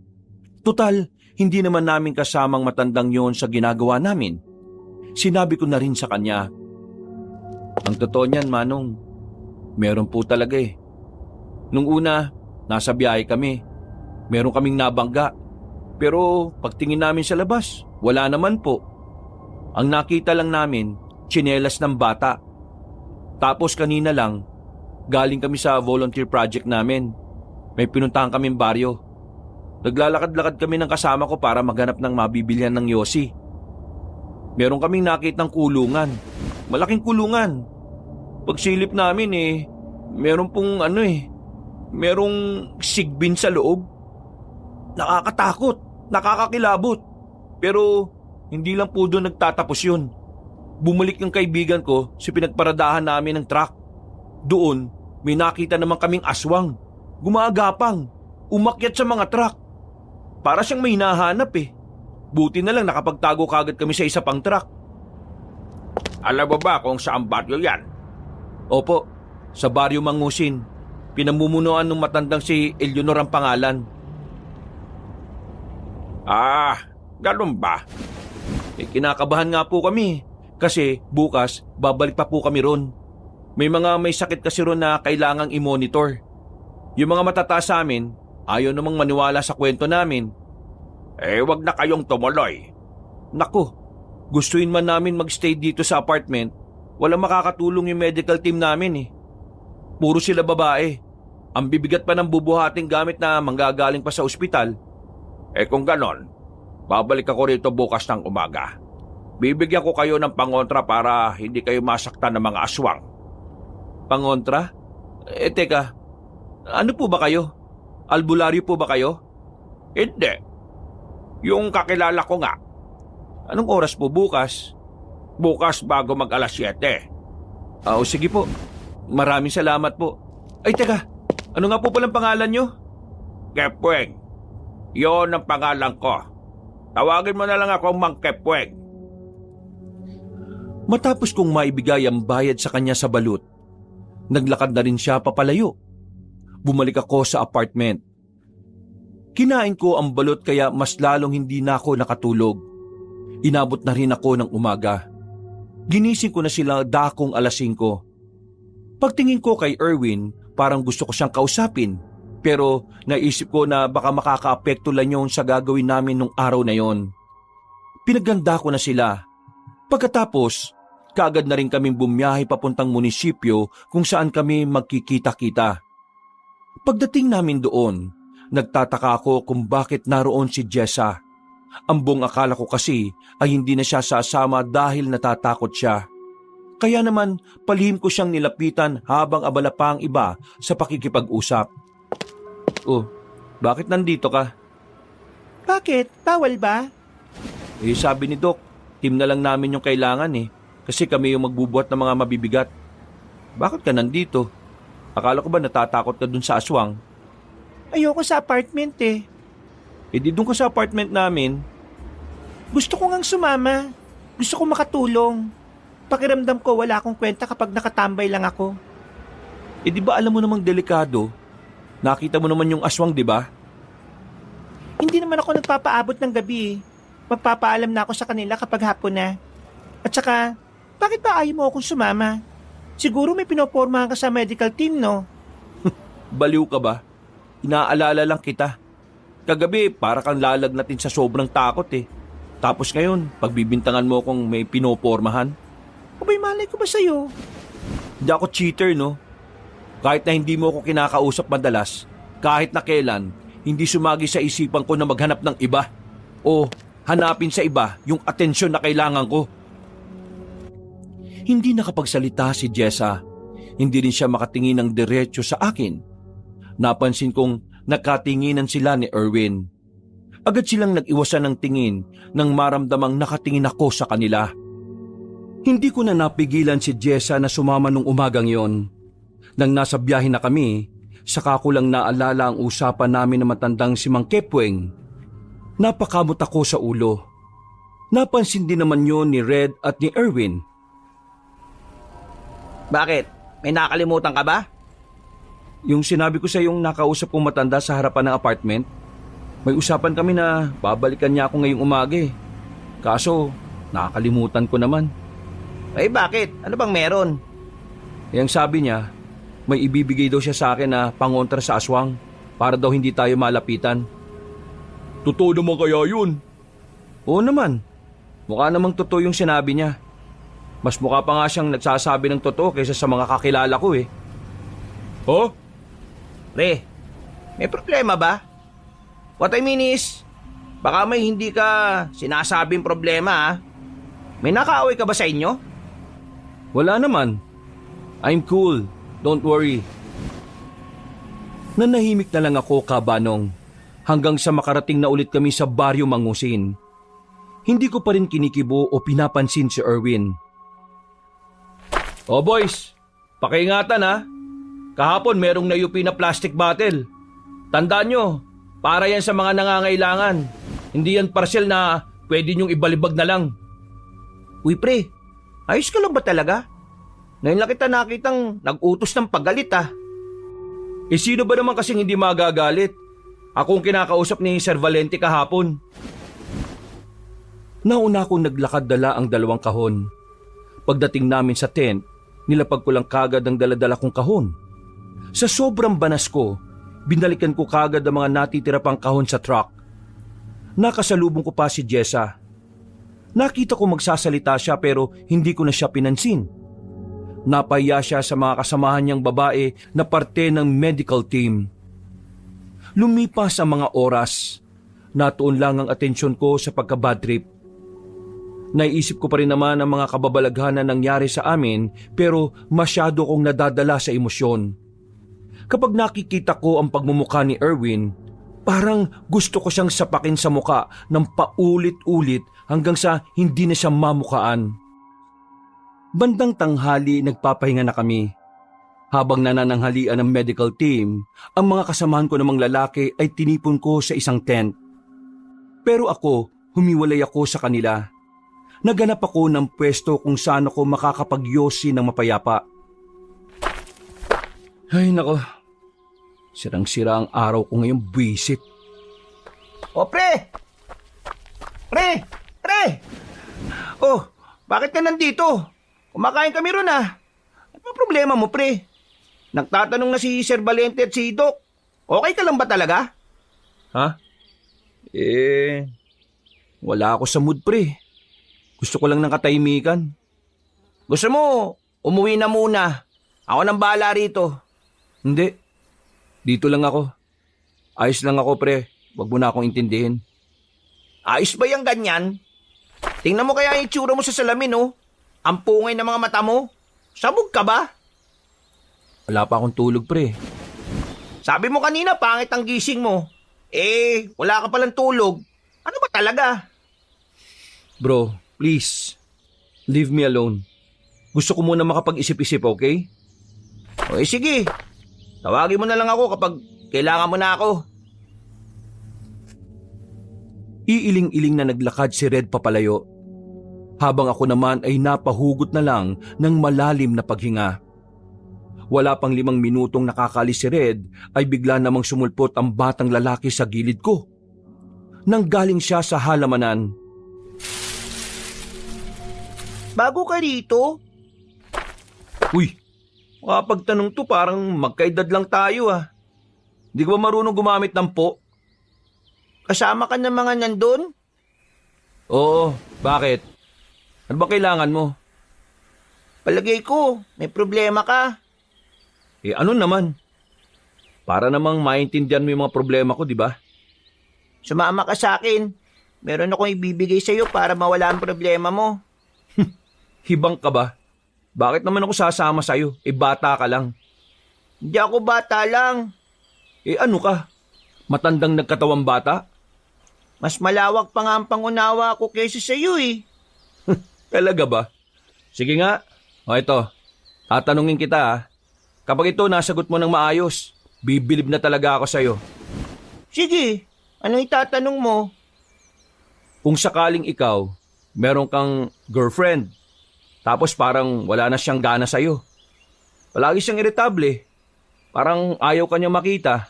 Total, hindi naman namin kasamang matandang yon sa ginagawa namin. Sinabi ko na rin sa kanya. Ang totoo niyan, Manong, meron po talaga Nung una, nasa biyahe kami. Meron kaming nabangga. Pero pagtingin namin sa labas, wala naman po. Ang nakita lang namin, tsinelas ng bata. Tapos kanina lang, galing kami sa volunteer project namin. May pinuntahan kaming baryo. Naglalakad-lakad kami ng kasama ko para maghanap ng mabibilyan ng yosi. Meron kaming nakitang kulungan. Malaking kulungan. Pagsilip namin meron pong merong sigbin sa loob. Nakakatakot, nakakakilabot. Pero hindi lang po doon nagtatapos yun. Bumalik yung kaibigan ko sa pinagparadahan namin ng truck. Doon, may nakita naman kaming aswang. Gumaagapang, umakyat sa mga truck. Para siyang may hinahanap Buti na lang nakapagtago kagad kami sa isa pang truck. Alam mo ba kung saan baryo yan? Opo, sa baryo Mangusin. Pinamumunuan ng matandang si Eleanor ang pangalan. Ganun ba? Kinakabahan nga po kami kasi bukas babalik pa po kami ron. May sakit kasi ron na kailangang i-monitor. Yung mga matataas sa amin, ayaw namang maniwala sa kwento namin. Wag na kayong tumuloy. Naku, gustuin man namin magstay dito sa apartment, walang makakatulong yung medical team namin Puro sila babae. Ang bibigat pa ng bubuhating gamit na manggagaling pa sa ospital. Kung ganon, babalik ako rito bukas ng umaga. Bibigyan ko kayo ng pangontra para hindi kayo masaktan ng mga aswang. Pangontra? Teka, ano po ba kayo? Albularyo po ba kayo? Hindi. Yung kakilala ko nga. Anong oras po bukas? Bukas bago mag alas 7. Sige po. Maraming salamat po. Ay teka, ano nga po palang pangalan nyo? Kepweng. Yon ang pangalan ko. Tawagin mo na lang ako Mang Kepweng. Matapos kong maibigay ang bayad sa kanya sa balut, naglakad na rin siya papalayo. Bumalik ako sa apartment. Kinain ko ang balot kaya mas lalong hindi na ako nakatulog. Inabot na rin ako ng umaga. Ginising ko na sila dakong alas 5. Pagtingin ko kay Erwin, parang gusto ko siyang kausapin. Pero naisip ko na baka makakaapekto lang yun sa gagawin namin nung araw na yon. Pinaganda ko na sila. Pagkatapos, kaagad na rin kaming bumiyahe papuntang munisipyo kung saan kami magkikita-kita. Pagdating namin doon, Nagtataka ako kung bakit naroon si Jessa. Ang buong akala ko kasi ay hindi na siya sasama dahil natatakot siya. Kaya naman palihim ko siyang nilapitan habang abala pa ang iba sa pakikipag-usap. Oh, bakit nandito ka? Bakit? Bawal ba? Sabi ni Doc, team na lang namin yung kailangan kasi kami yung magbubuhat ng mga mabibigat. Bakit ka nandito? Akala ko ba natatakot ka dun sa aswang? Ayoko sa apartment eh. Di dun ka sa apartment namin. Gusto ko ngang sumama. Gusto ko makatulong. Pakiramdam ko wala akong kwenta kapag nakatambay lang ako. Di ba alam mo namang delikado? Nakita mo naman yung aswang, di ba? Hindi naman ako nagpapaabot ng gabi eh. Magpapaalam na ako sa kanila kapag hapon na. At saka, bakit ba ayaw mo akong sumama? Siguro may pinopormahan ka sa medical team, no? Baliw ka ba? Inaalala lang kita. Kagabi, para kang lalagnatin sa sobrang takot Tapos ngayon, pagbibintangan mo kung may pinopormahan. Abay, malay ko ba sa'yo? Hindi ako cheater, no? Kahit na hindi mo ako kinakausap madalas, kahit na kailan, hindi sumagi sa isipan ko na maghanap ng iba. O hanapin sa iba yung atensyon na kailangan ko. Hindi nakapagsalita si Jessa. Hindi rin siya makatingin ng diretso sa akin. Napansin kong nakatinginan sila ni Erwin. Agad silang nag-iwasan ng tingin nang maramdamang nakatingin ako sa kanila. Hindi ko na napigilan si Jessa na sumama nung umagang yon. Nang nasa biyahe na kami, saka ko lang naalala ang usapan namin na matandang si Mang Kepweng. Napakamot ako sa ulo. Napansin din naman yon ni Red at ni Erwin. Bakit? May nakalimutan ka ba? Yung sinabi ko sa yung nakausap kong matanda sa harapan ng apartment, may usapan kami na babalikan niya ako ngayong umaga Kaso, nakakalimutan ko naman. Bakit? Ano bang meron? Yang sabi niya, may ibibigay daw siya sa akin na pangontra sa aswang para daw hindi tayo malapitan. Totoo naman kaya yun? Oo naman. Mukha namang totoo yung sinabi niya. Mas mukha pa nga siyang nagsasabi ng totoo kaysa sa mga kakilala ko Oh? Pre, may problema ba? What I mean is, baka may hindi ka sinasabing problema May nakaaway ka ba sa inyo? Wala naman. I'm cool. Don't worry. Nanahimik na lang ako, Kabanong, hanggang sa makarating na ulit kami sa Baryo Mangusin. Hindi ko pa rin kinikibo o pinapansin si Erwin. Oh boys, pakiingatan Kahapon merong nayupi na plastic bottle. Tandaan nyo, para yan sa mga nangangailangan. Hindi yan parcel na pwede nyong ibalibag na lang. Uy pre, ayos ka lang ba talaga? Ngayon lang kita nakitang nag-utos ng paggalit Sino ba naman kasing hindi magagalit? Ako ang kinakausap ni Sir Valente kahapon. Nauna akong naglakad dala ang 2 kahon. Pagdating namin sa tent, nilapag ko lang kagad ang daladala kong kahon. Sa sobrang banas ko, binalikan ko kagad ang mga natitira pang kahon sa truck. Nakasalubong ko pa si Jessa. Nakita ko magsasalita siya pero hindi ko na siya pinansin. Napahiya siya sa mga kasamahan niyang babae na parte ng medical team. Lumipas ang mga oras. Natuon lang ang atensyon ko sa pagka-bad trip. Naiisip ko pa rin naman ang mga kababalaghan na nangyari sa amin pero masyado kong nadadala sa emosyon. Kapag nakikita ko ang pagmumukha ni Erwin, parang gusto ko siyang sapakin sa muka ng paulit-ulit hanggang sa hindi na siya mamukaan. Bandang tanghali nagpapahinga na kami. Habang nanananghalian ng medical team, ang mga kasamahan ko namang lalaki ay tinipon ko sa isang tent. Pero ako, humiwalay ako sa kanila. Naganap ako ng pwesto kung saan ako makakapagyosi ng mapayapa. Ay nako, sirang-sira ang araw ko ngayong buwisit. O pre! Pre! Pre! Oh, bakit ka nandito? Kumakain kami ron Ano problema mo pre? Nagtatanong na si Sir Valente at si Doc. Okay ka lang ba talaga? Wala ako sa mood pre. Gusto ko lang ng katahimikan. Gusto mo, umuwi na muna. Ako nang bahala rito. Hindi. Dito lang ako. Ayos lang ako, pre. Huwag mo na akong intindihin. Ayos ba yung ganyan? Tingnan mo kaya yung itsura mo sa salamin, oh. Ang pungay ng mga mata mo. Sabog ka ba? Wala pa akong tulog, pre. Sabi mo kanina, pangit ang gising mo. Wala ka palang tulog. Ano ba talaga? Bro, please. Leave me alone. Gusto ko muna makapag-isip-isip, okay? Sige. Tawagin mo na lang ako kapag kailangan mo na ako. Iiling-iling na naglakad si Red papalayo. Habang ako naman ay napahugot na lang ng malalim na paghinga. Wala pang 5 minutong nakakalis si Red ay bigla namang sumulpot ang batang lalaki sa gilid ko. Nanggaling siya sa halamanan. Bago ka rito? Uy, Kapag tanong to parang magkaedad lang tayo ah. di ka ba marunong gumamit ng po? Kasama ka ng mga nandun? Oo, bakit? Ano ba kailangan mo? Palagay ko, may problema ka. Ano naman? Para namang maintindihan mo yung mga problema ko, di ba? Sumama ka sa akin. Meron akong ibibigay sa'yo para mawala ang problema mo. Hibang ka ba? Bakit naman ako sasama sa'yo? Bata ka lang. Hindi ako bata lang. Ano ka? Matandang nagkatawang bata? Mas malawak pa nga ang pangunawa ko kaysa sa'yo eh. Talaga ba? Sige nga. O ito, tatanungin kita ha. Kapag ito nasagot mo ng maayos, bibilib na talaga ako sa'yo. Sige, ano itatanong mo? Kung sakaling ikaw, meron kang girlfriend, tapos parang wala na siyang gana sa'yo. Palagi siyang iritable. Parang ayaw ka niya makita.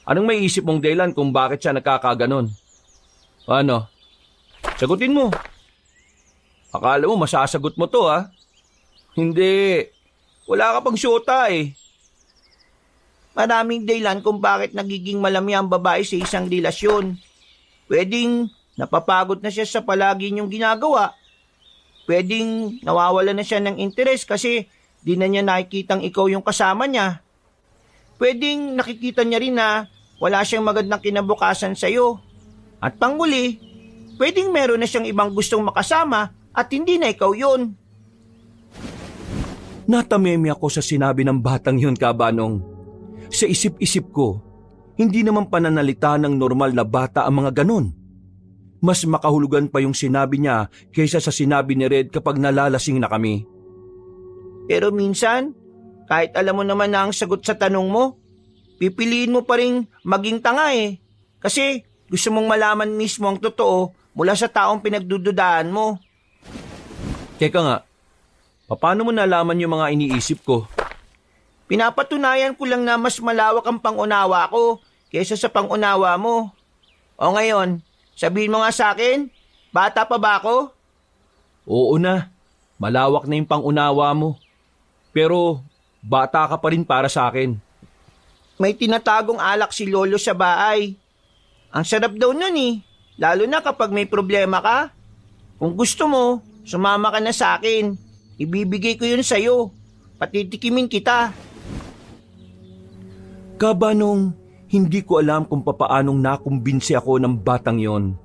Anong may isip mong dahilan kung bakit siya nagkakaganon? Ano? Sagutin mo. Akala mo masasagot mo to ha? Hindi. Wala ka pang syota eh. Maraming dahilan kung bakit nagiging malami ang babae sa isang relasyon. Pwedeng napapagod na siya sa palagi niyong ginagawa. Pwedeng nawawala na siya ng interes kasi di na niya nakikitang ikaw yung kasama niya. Pwedeng nakikita niya rin na wala siyang magandang kinabukasan sa'yo. At panghuli, pwedeng meron na siyang ibang gustong makasama at hindi na ikaw yun. Natameme ako sa sinabi ng batang yun, Kabanong. Sa isip-isip ko, hindi naman pananalita ng normal na bata ang mga ganon. Mas makahulugan pa yung sinabi niya kaysa sa sinabi ni Red kapag nalalasing na kami. Pero minsan, kahit alam mo naman na ang sagot sa tanong mo, pipiliin mo pa rin maging tanga eh. Kasi gusto mong malaman mismo ang totoo mula sa taong pinagdududaan mo. Teka nga, paano mo nalaman yung mga iniisip ko? Pinapatunayan ko lang na mas malawak ang pangunawa ko kaysa sa pangunawa mo. O ngayon, sabihin mo nga sa akin, bata pa ba ako? Oo na, malawak na yung pangunawa mo. Pero bata ka pa rin para sa akin. May tinatagong alak si Lolo sa bahay. Ang sarap daw nun eh, lalo na kapag may problema ka. Kung gusto mo, sumama ka na sa akin. Ibibigay ko yun sa'yo. Patitikimin kita. Kabanong, hindi ko alam kung papaanong nakumbinsi ako ng batang yon.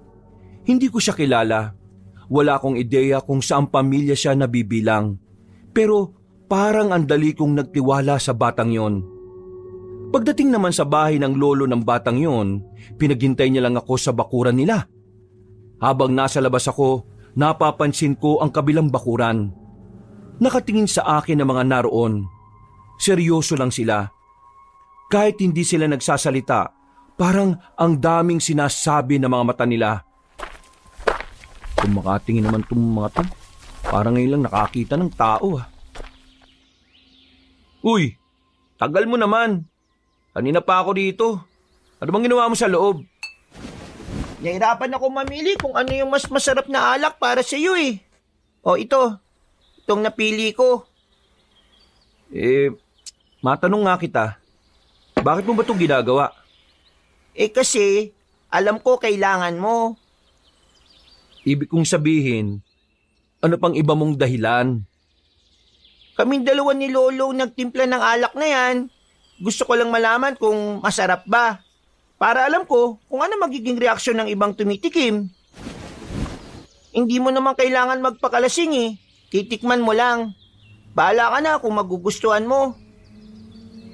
Hindi ko siya kilala. Wala akong ideya kung saan pamilya siya nabibilang. Pero parang ang dali kong nagtiwala sa batang yon. Pagdating naman sa bahay ng lolo ng batang yon, pinaghintay niya lang ako sa bakuran nila. Habang nasa labas ako, napapansin ko ang kabilang bakuran. Nakatingin sa akin ang mga naroon. Seryoso lang sila. Kahit hindi sila nagsasalita, parang ang daming sinasabi ng mga mata nila. Kung makatingin naman itong mga to, parang ngayon lang nakakita ng tao ah. Uy, tagal mo naman. Kanina pa ako dito. Ano bang ginawa mo sa loob? Nahirapan ako mamili kung ano yung mas masarap na alak para sa iyo eh. O ito, itong napili ko. Matanong nga kita. Bakit mo ba itong ginagawa? Kasi, alam ko kailangan mo. Ibig kong sabihin, ano pang iba mong dahilan? Kaming dalawa ni Lolo nagtimpla ng alak na yan. Gusto ko lang malaman kung masarap ba. Para alam ko kung ano magiging reaksyon ng ibang tumitikim. Hindi mo naman kailangan magpakalasing eh. Titikman mo lang. Bahala ka na kung magugustuhan mo.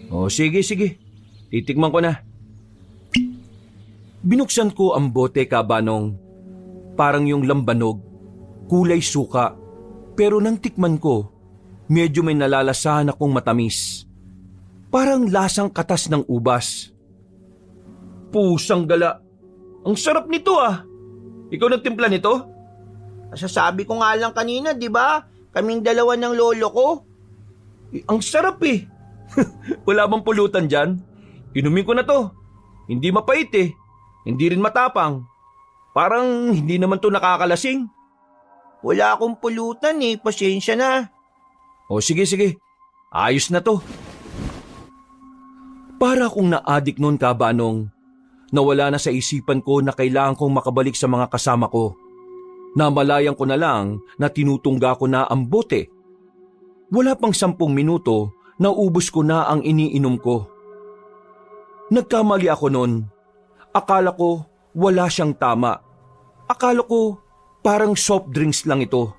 O sige. Titikman ko na. Binuksan ko ang bote, Kabanong. Parang yung lambanog, kulay suka. Pero nang tikman ko, medyo may nalalasahan akong matamis. Parang lasang katas ng ubas. Pusang gala. Ang sarap nito ah. Ikaw nagtimpla nito? Nasasabi ko nga lang kanina, di ba? Kaming dalawa ng lolo ko. Ang sarap eh. Wala bang pulutan dyan? Inumin ko na to. Hindi mapait eh. Hindi rin matapang. Parang hindi naman to nakakalasing. Wala akong pulutan eh, pasensya na. O sige. Ayos na to. Para akong na-addict noon, Kabanong. Nawala na sa isipan ko na kailangan kong makabalik sa mga kasama ko. Namalayan ko na lang na tinutungga ko na ang bote. Wala pang 10 minuto, naubos ko na ang iniinom ko. Nagkamali ako noon. Akala ko wala siyang tama. Akala ko parang soft drinks lang ito.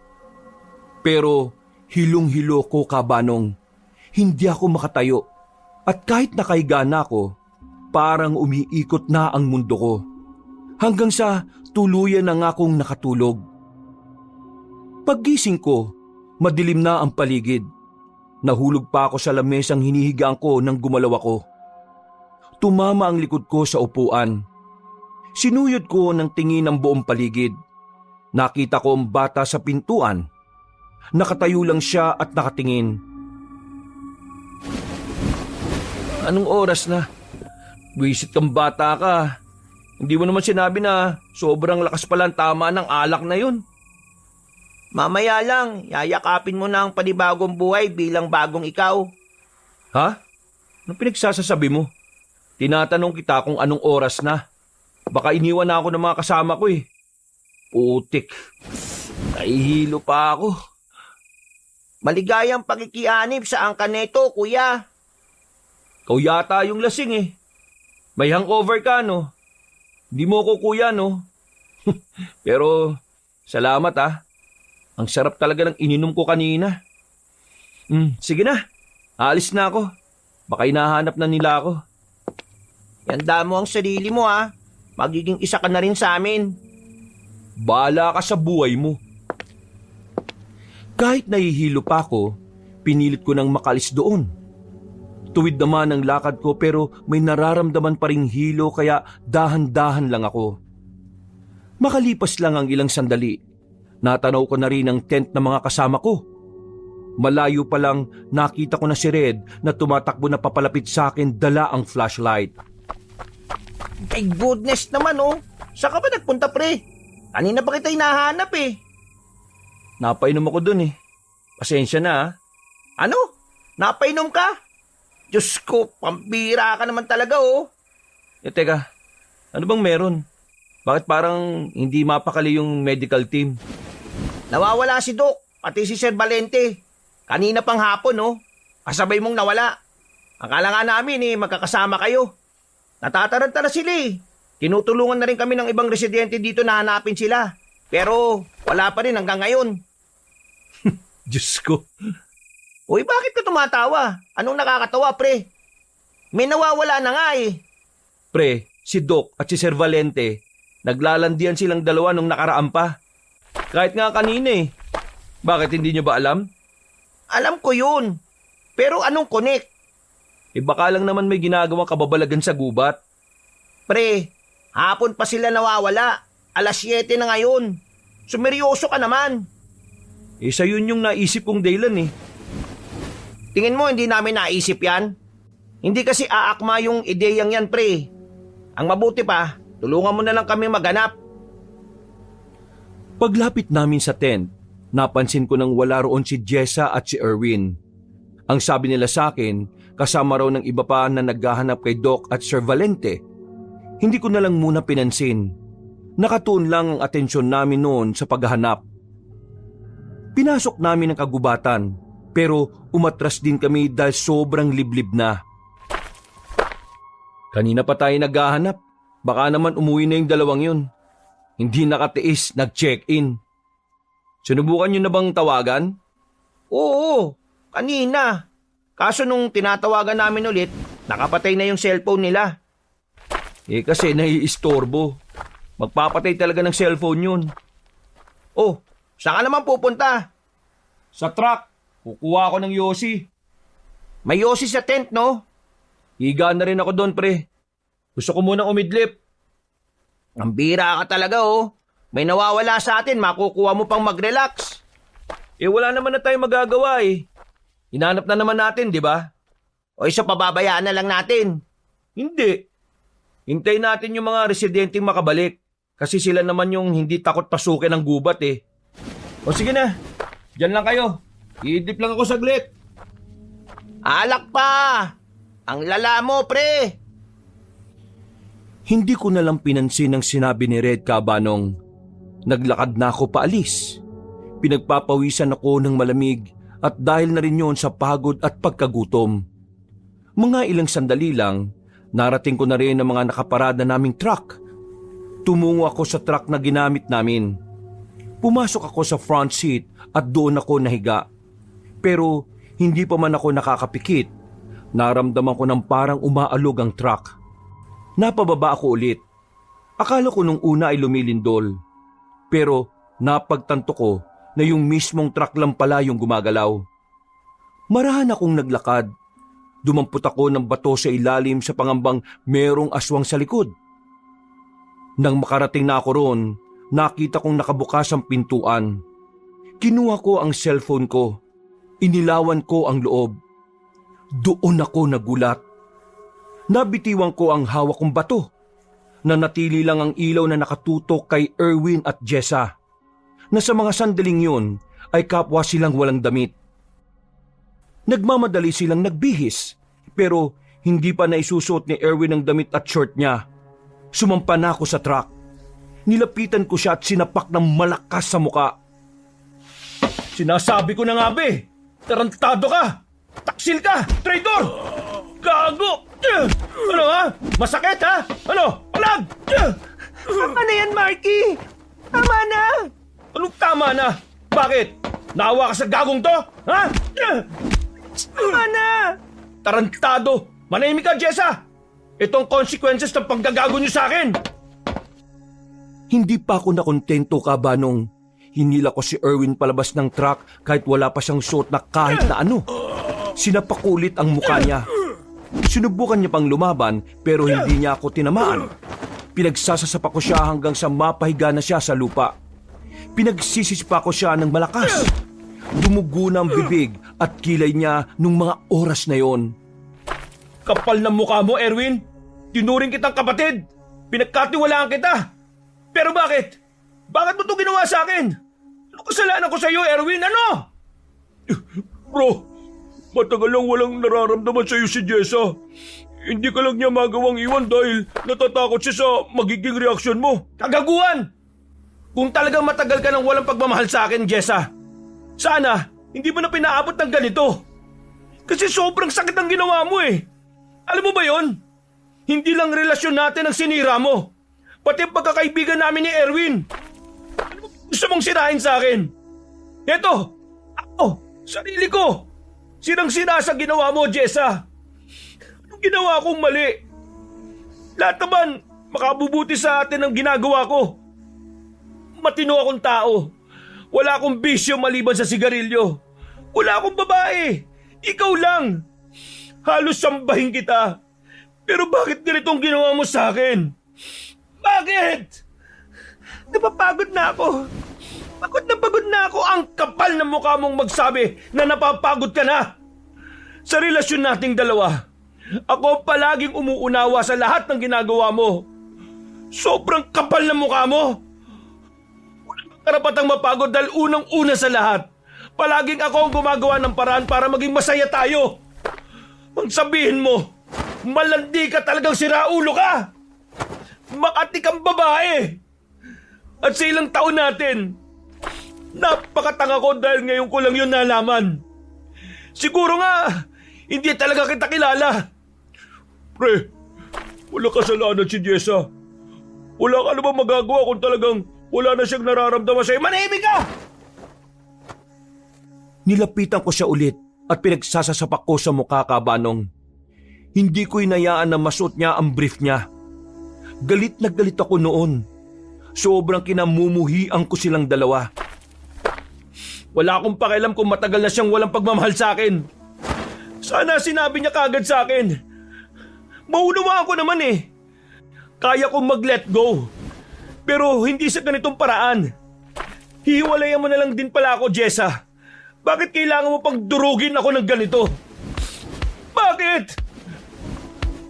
Pero hilong-hilo ko, Kabanong. Hindi ako makatayo. At kahit nakahiga na ako, parang umiikot na ang mundo ko. Hanggang sa tuluyan na nga akong nakatulog. Paggising ko, madilim na ang paligid. Nahulog pa ako sa lamesang hinihigaan ko nang gumalaw ako. Tumama ang likod ko sa upuan. Sinuyod ko ng tingin ang buong paligid. Nakita ko ang bata sa pintuan. Nakatayo lang siya at nakatingin. Anong oras na? Buwisit kang bata ka. Hindi mo naman sinabi na sobrang lakas pala ang tama ng alak na yun. Mamaya lang, yayakapin mo na ang panibagong buhay bilang bagong ikaw. Ha? Anong pinagsasasabi mo? Tinatanong kita kung anong oras na. Baka iniwan na ako ng mga kasama ko eh. Putik. Nahihilo pa ako. Maligayang pakikianib sa angka neto, kuya. Ikaw yata yung lasing eh. May hangover ka, no? Hindi mo ko kuya, no? Pero, salamat ah. Ang sarap talaga ng ininom ko kanina. Sige na. Aalis na ako. Baka hinahanap na nila ako. Yanda mo ang sarili mo ha. Magiging isa ka na rin sa amin. Bahala ka sa buhay mo. Kahit nahihilo pa ako, pinilit ko nang makalis doon. Tuwid naman ang lakad ko pero may nararamdaman pa ring hilo kaya dahan-dahan lang ako. Makalipas lang ang ilang sandali, natanaw ko na rin ang tent ng mga kasama ko. Malayo pa lang nakita ko na si Red na tumatakbo na papalapit sa akin dala ang flashlight. My goodness naman oh. Saan ka ba nagpunta pre? Kanina pa kita hinahanap eh. Napainom ako dun eh. Pasensya na ah. Ano? Napainom ka? Diyos ko, pampira ka naman talaga oh. Teka, ano bang meron? Bakit parang hindi mapakali yung medical team? Nawawala si Doc, pati si Sir Valente. Kanina pang hapon oh. Kasabay mong nawala. Akala nga namin magkakasama kayo. Natataranta na sila eh. Tinutulungan na rin kami ng ibang residente dito na hanapin sila. Pero wala pa rin hanggang ngayon. Diyos ko. Uy, bakit ka tumatawa? Anong nakakatawa, pre? May nawawala na nga eh. Pre, si Doc at si Sir Valente, naglalandian silang dalawa nung nakaraan pa. Kahit nga kanina eh. Bakit hindi nyo ba alam? Alam ko yun. Pero anong connect? Baka lang naman may ginagawang kababalagan sa gubat. Pre, hapon pa sila nawawala. 7:00 na ngayon. Sumeryoso ka naman. Sa yun yung naisip kong dahilan eh. Tingin mo hindi namin naisip yan? Hindi kasi aakma yung ideyang yan, pre. Ang mabuti pa, tulungan mo na lang kami maghanap. Paglapit namin sa tent, napansin ko nang wala roon si Jessa at si Erwin. Ang sabi nila sa akin, kasama raw ng iba pa na naghahanap kay Doc at Sir Valente. Hindi ko na lang muna pinansin. Nakatuon lang ang atensyon namin noon sa paghahanap. Pinasok namin ang kagubatan, pero umatras din kami dahil sobrang liblib na. Kanina pa tayo naghahanap, Baka naman umuwi na yung dalawang yun. Hindi nakatiis, nag-check-in. Sinubukan nyo na bang tawagan? Oo, kanina. Kaso nung tinatawagan namin ulit, nakapatay na yung cellphone nila. Kasi naiistorbo. Magpapatay talaga ng cellphone yun. Oh, saan ka naman pupunta? Sa truck, kukuha ako ng yosi. May yosi sa tent, no? Higa na rin ako doon, pre. Gusto ko munang umidlip. Ang bira ka talaga, oh. May nawawala sa atin, makukuha mo pang mag-relax. Wala naman na tayong magagawa eh. Hinanap na naman natin, di ba? O isa, pababayaan na lang natin. Hindi. Hintayin natin yung mga residenteng makabalik. Kasi sila naman yung hindi takot pasukin ng gubat eh. O sige na, dyan lang kayo. Iidlip lang ako saglit. Alak pa! Ang lala mo, pre! Hindi ko nalang pinansin ang sinabi ni Red Cabanong. Naglakad na ako paalis. Pinagpapawisan ako ng malamig at dahil na rin yun sa pagod at pagkagutom. Mga ilang sandali lang, narating ko na rin ang mga nakaparada naming truck. Tumungo ako sa truck na ginamit namin. Pumasok ako sa front seat at doon ako nahiga. Pero hindi pa man ako nakakapikit. Naramdaman ko ng parang umaalog ang truck. Napababa ako ulit. Akala ko nung una ay lumilindol. Pero napagtanto ko na yung mismong truck lang pala yung gumagalaw. Marahan akong naglakad. Dumampot ako ng bato sa ilalim sa pangambang merong aswang sa likod. Nang makarating na ako roon, nakita kong nakabukas ang pintuan. Kinuha ko ang cellphone ko. Inilawan ko ang loob. Doon ako nagulat. Nabitiwan ko ang hawak kong bato. Nanatili lang ang ilaw na nakatutok kay Erwin at Jessa, na sa mga sandaling yun ay kapwa silang walang damit. Nagmamadali silang nagbihis, pero hindi pa naisusot ni Erwin ang damit at short niya. Sumampa na ako sa truck. Nilapitan ko siya at sinapak ng malakas sa muka. Sinasabi ko na nga be, tarantado ka! Taksil ka! Traitor! Gago! Ano ha? Masakit ha? Ano? Palag! Tama na yan, Marky! Tama na! Anong tama na? Bakit? Naawa ka sa gagong to? Ha? Tama na! Tarantado! Manahimik ka, Jessa! Itong consequences ng panggagago niyo sa akin! Hindi pa ako nakontento, Kabanong. Hinila ko si Erwin palabas ng truck kahit wala pa siyang suot na kahit na ano. Sinapakulit ang mukha niya. Sinubukan niya pang lumaban pero hindi niya ako tinamaan. Pinagsasasapa ko siya hanggang sa mapahiga na siya sa lupa. Pinagsisispa ko siya ng malakas. Dumugo na ang bibig at kilay niya nung mga oras na yon. Kapal ng mukha mo, Erwin! Tinuring kitang kapatid! Pinagkatiwalaan kita! Pero bakit? Bakit mo ito ginawa sa akin? Ano kasalanan ko sa iyo, Erwin? Ano? Bro, matagal lang walang nararamdaman sa iyo si Jessa. Hindi ka lang niya magawang iwan dahil natatakot siya sa magiging reaksyon mo. Kagaguhan! Kung talagang matagal ka nang walang pagmamahal sa akin, Jessa, sana hindi mo na pinaabot ng ganito. Kasi sobrang sakit ang ginawa mo eh. Alam mo ba yon? Hindi lang relasyon natin ang sinira mo. Pati ang pagkakaibigan namin ni Erwin. Ano gusto mong sirahin sa akin? Eto, ako, sarili ko. Sirang-sira sa ginawa mo, Jessa. Anong ginawa kong mali? Lahat naman, makabubuti sa atin ang ginagawa ko. Matino akong tao. Wala akong bisyo maliban sa sigarilyo. Wala akong babae. Ikaw lang. Halos sambahin kita. Pero bakit ganitong ginawa mo sa akin? Bakit? Napapagod na ako. Pagod na ako. Ang kapal ng mukha mong magsabi na napapagod ka na. Sa relasyon nating dalawa, ako palaging umuunawa sa lahat ng ginagawa mo. Sobrang kapal ng mukha mo. Wala kang karapatang mapagod dahil unang-una sa lahat. Palaging ako ang gumagawa ng paraan para maging masaya tayo. Ang sabihin mo, malandi ka talagang siraulo ka. Makati kang babae. At sa ilang taon natin, napakatanga ko dahil ngayon ko lang yun nalaman. Siguro nga, hindi talaga kita kilala. Pre, wala kasalanan si Jessa. Wala ka namang magagawa kung talagang wala na siyang nararamdaman sa'yo. Manahimik ka! Nilapitan ko siya ulit at pinagsasasapak ko sa mukha, Kabanong. Hindi ko inayaan na masuot niya ang brief niya. Galit na galit ako noon. Sobrang kinamumuhian ko silang dalawa. Wala akong pakialam kung matagal na siyang walang pagmamahal sa akin. Sana sinabi niya kagad sa akin. Maunawaan ko naman eh. Kaya kong mag-let go. Pero hindi sa ganitong paraan. Hihiwalayan mo na lang din pala ako, Jessa. Bakit kailangan mo pang durugin ako ng ganito? Bakit?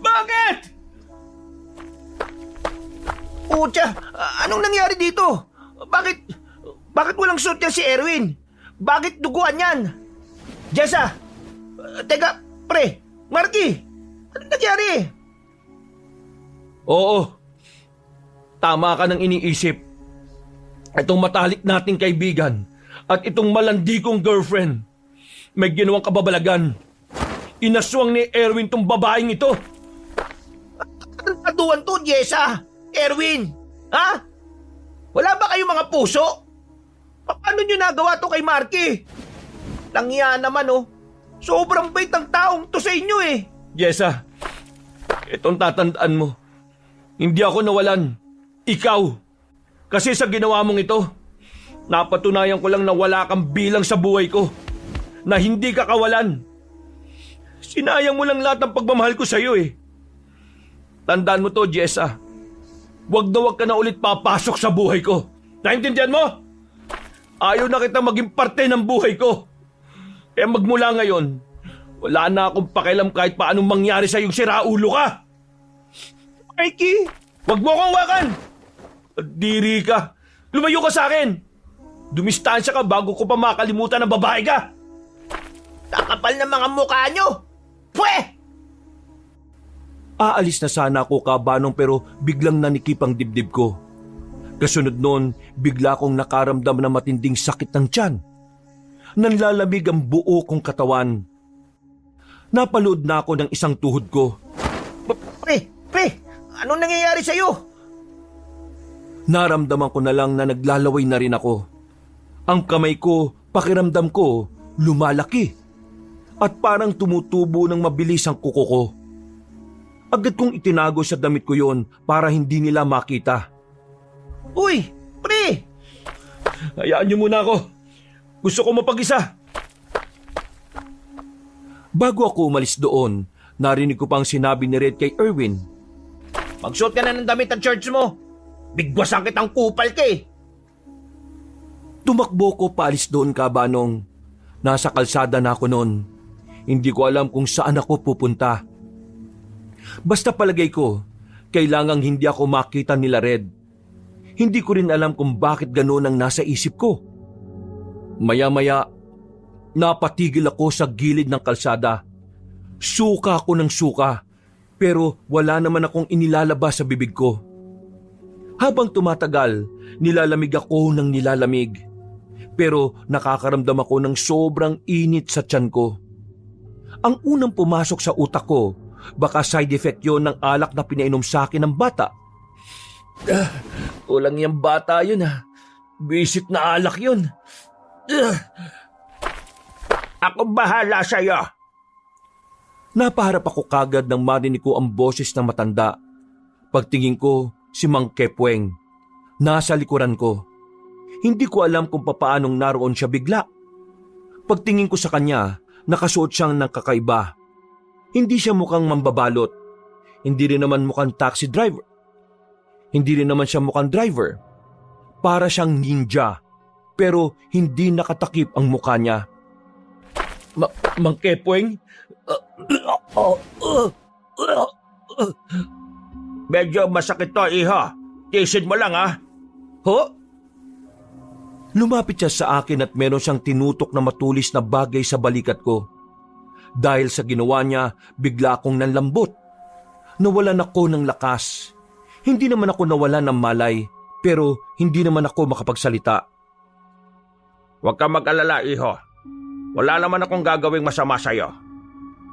Bakit? Utya, anong nangyari dito? Bakit walang suot yan si Erwin? Bakit duguan yan? Jessa! Teka, pre! Marky! Anong nangyari? Oo, tama ka ng iniisip. Itong matalik nating kaibigan at itong malandi kong girlfriend, may ginawang kababalagan. Inaswang ni Erwin tong babaeng ito. Anong katuan to, Jessa? Erwin! Ha? Wala ba kayong mga puso? Paano nyo nagawa to kay Marky? Langya naman oh. Sobrang bait ang taong to sa inyo eh. Jessa, itong tatandaan mo. Hindi ako nawalan. Ikaw. Kasi sa ginawa mong ito, napatunayan ko lang na wala kang bilang sa buhay ko. Na hindi ka kawalan. Sinayang mo lang lahat ng pagmamahal ko sa iyo eh. Tandaan mo to, Jessa. Wag na wag ka na ulit papasok sa buhay ko. Naintindihan mo? Ayaw na kita maging parte ng buhay ko. Kaya magmula ngayon, wala na akong pakialam kahit paanong mangyari sa iyong siraulo ka. Mikey! Wag mo akong wakan! Diri ka! Lumayo ka sa akin! Dumistansya ka bago ko pa makalimutan na babae ka! Kakapal na mga mukha nyo! Pwe! Aalis na sana ako, Kabanong, pero biglang nanikip ang dibdib ko. Kasunod noon, bigla kong nakaramdam na matinding sakit ng tiyan. Nanlalamig ang buo kong katawan. Napalood na ako ng isang tuhod ko. Pre! Anong nangyayari sa'yo? Naramdaman ko na lang na naglalaway na rin ako. Ang kamay ko, pakiramdam ko, lumalaki. At parang tumutubo ng mabilis ang kuko ko. Agad kong itinago sa damit ko yon para hindi nila makita. Uy! Pre! Hayaan niyo muna ako. Gusto ko mapag-isa. Bago ako umalis doon, narinig ko pang sinabi ni Red kay Erwin. Magsuot ka na ng damit ang church mo. Bigwasan kitang kupal ka eh. Tumakbo ko paalis doon, Kabanong. Nasa kalsada na ako noon. Hindi ko alam kung saan ako pupunta. Basta palagay ko, kailangang hindi ako makita nila Red. Hindi ko rin alam kung bakit gano'n ang nasa isip ko. Maya-maya, napatigil ako sa gilid ng kalsada. Suka ako ng suka, pero wala naman akong inilalabas sa bibig ko. Habang tumatagal, nilalamig ako ng nilalamig. Pero nakakaramdam ako ng sobrang init sa tiyan ko. Ang unang pumasok sa utak ko, baka side effect yon ng alak na pinainom sa akin ng bata. Kulang yung bata yun ha. Bisit na alak yun. Ako bahala sa'yo. Napaharap ako kagad nang marinig ko ang boses ng matanda. Pagtingin ko, si Mang Kepweng. Nasa likuran ko. Hindi ko alam kung papaanong naroon siya bigla. Pagtingin ko sa kanya, nakasuot siyang ng kakaiba. Hindi siya mukhang mambabalot. Hindi rin naman mukhang taxi driver. Hindi rin naman siya mukhang driver. Para siyang ninja. Pero hindi nakatakip ang mukha niya. Mang Kepweng? Medyo masakit to, iho. Tisin mo lang ha. Ho? Lumapit siya sa akin at meron siyang tinutok na matulis na bagay sa balikat ko. Dahil sa ginawa niya, bigla akong nanlambot. Nawalan ako ng lakas. Hindi naman ako nawalan ng malay, pero hindi naman ako makapagsalita. Huwag ka mag-alala, iho. Wala naman akong gagawing masama sa'yo.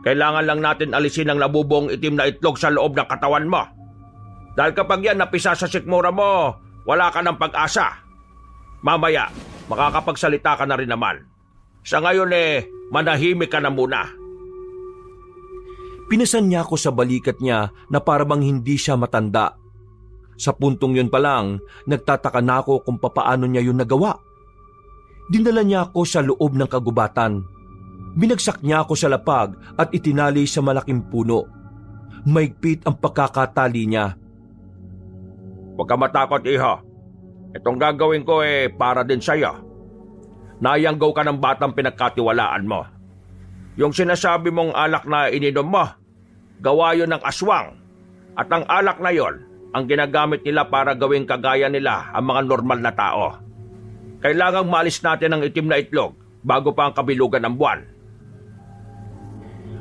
Kailangan lang natin alisin ang nabubong itim na itlog sa loob ng katawan mo. Dahil kapag yan napisa sa sikmura mo, wala ka ng pag-asa. Mamaya, makakapagsalita ka na rin naman. Sa ngayon manahimik ka na muna. Pinasan niya ako sa balikat niya na para bang hindi siya matanda. Sa puntong yun pa lang, nagtataka na ako kung papaano niya yun nagawa. Dinala niya ako sa loob ng kagubatan. Binagsak niya ako sa lapag at itinali sa malaking puno. Maigpit ang pagkakatali niya. Huwag ka matakot, iho. Itong gagawin ko para din sa'yo. Nayanggaw ka ng batang pinagkatiwalaan mo. Yung sinasabi mong alak na ininom mo, gawa yun ng aswang. At ang alak na yon, ang ginagamit nila para gawing kagaya nila ang mga normal na tao. Kailangang malis natin ang itim na itlog bago pa ang kabilugan ng buwan.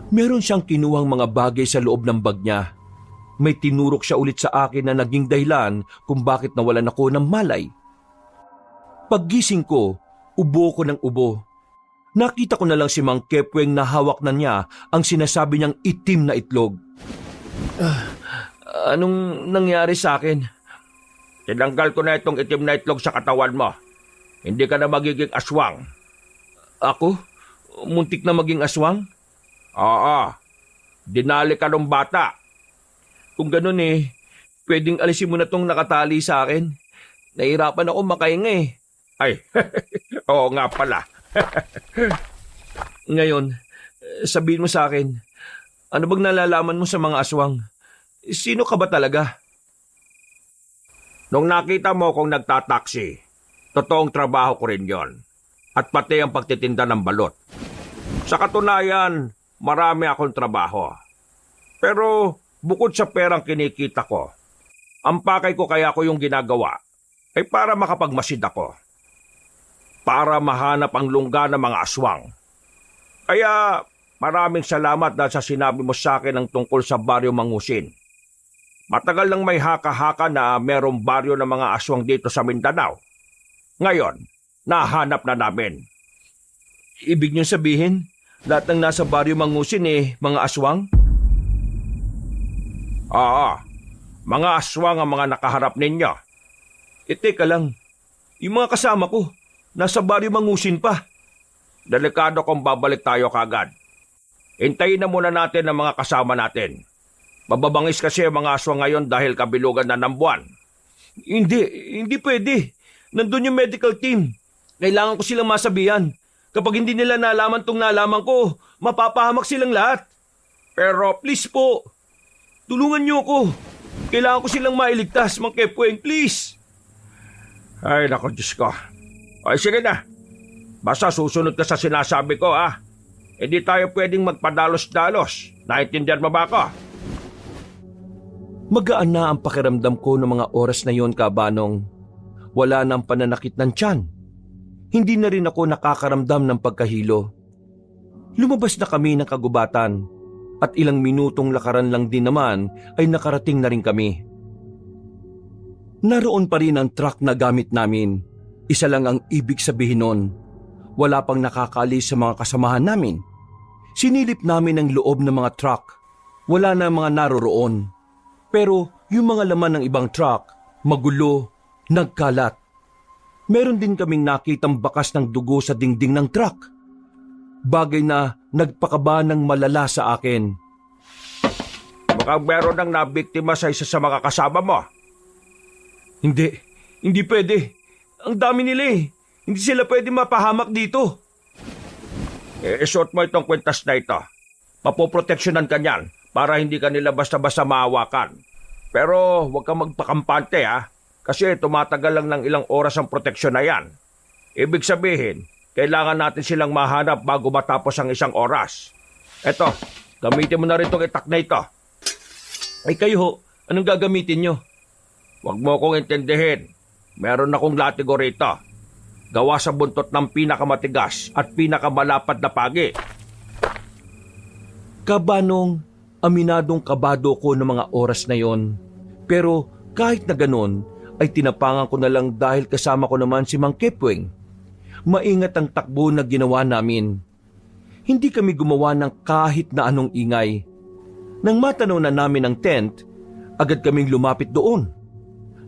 Meron siyang kinuhang mga bagay sa loob ng bag niya. May tinurok siya ulit sa akin na naging dahilan kung bakit nawalan ako ng malay. Paggising ko, ubo ko ng ubo. Nakita ko na lang si Mang Kepweng na hawak na niya ang sinasabi niyang itim na itlog. Anong nangyari sa akin? Tinanggal ko na itong itim na itlog sa katawan mo. Hindi ka na magiging aswang. Ako? Muntik na maging aswang? Oo. Dinali ka ng bata. Kung ganun pwedeng alisin mo na tong nakatali sa akin. Nahirapan ako makahinga Ay, oo nga pala. Ngayon, sabihin mo sa akin, ano bang nalalaman mo sa mga aswang? Sino ka ba talaga? Nung nakita mo kong nagtataksi, totoong trabaho ko rin yon. At pati ang pagtitinda ng balot. Sa katunayan, marami akong trabaho. Pero bukod sa perang kinikita ko, ang pakay ko kaya ko yung ginagawa ay para makapagmasid ako. Para mahanap ang lungga ng mga aswang. Kaya maraming salamat dahil sa sinabi mo sa akin ang tungkol sa Baryo Mangusin. Matagal nang may haka-haka na merong baryo ng mga aswang dito sa Mindanao. Ngayon, nahanap na namin. Ibig niyong sabihin, lahat ng nasa Baryo Mangusin mga aswang? Oo, mga aswang ang mga nakaharap ninyo. Teka lang, yung mga kasama ko, nasa Baryo Mangusin pa. Delikado kung babalik tayo kagad. Hintayin na muna natin ang mga kasama natin. Mababangis kasi ang mga aswang ngayon dahil kabilugan na ng buwan. Hindi pwede. Nandun yung medical team. Kailangan ko silang masabihan. Kapag hindi nila nalaman tong nalaman ko, mapapahamak silang lahat. Pero please po, tulungan niyo ako. Kailangan ko silang mailigtas, Mang Kepweng, please. Ay, naku, Diyos ko. Ay, sige na. Basta susunod ka sa sinasabi ko, Hindi tayo pwedeng magpadalos-dalos. Naintindihan mo ba ako? Magaan na ang pakiramdam ko ng mga oras na yon, Kabanong. Wala nang pananakit ng tiyan. Hindi na rin ako nakakaramdam ng pagkahilo. Lumabas na kami ng kagubatan at ilang minutong lakaran lang din naman ay nakarating na rin kami. Naroon pa rin ang truck na gamit namin. Isa lang ang ibig sabihin nun. Wala pang nakakaalis sa mga kasamahan namin. Sinilip namin ang loob ng mga truck. Wala na mga naroroon. Pero yung mga laman ng ibang truck, magulo, nagkalat. Meron din kaming nakitang bakas ng dugo sa dingding ng truck. Bagay na nagpakaba ng malala sa akin. Mukhang meron ng nabiktima sa isa sa mga kasama mo. Hindi pwede. Ang dami nila Hindi sila pwede mapahamak dito. Isuot mo itong kwintas na ito. Mapoproteksyonan ka niyan para hindi ka nila basta-basta maawakan. Pero huwag kang magpakampante kasi tumatagal lang ng ilang oras ang proteksyon na yan. Ibig sabihin, kailangan natin silang mahanap bago matapos ang isang oras. Eto, gamitin mo na rin itong itak na ito. Ay kayo anong gagamitin nyo? Huwag mo kong intindihin. Meron akong latigo rito. Gawa sa buntot ng pinakamatigas at pinakamalapad na pagi. Kabanong, aminadong kabado ko ng mga oras na yon. Pero kahit na ganon, ay tinapangan ko na lang dahil kasama ko naman si Mang Kepweng. Maingat ang takbo na ginawa namin. Hindi kami gumawa ng kahit na anong ingay. Nang matanaw na namin ang tent, Agad kaming lumapit doon.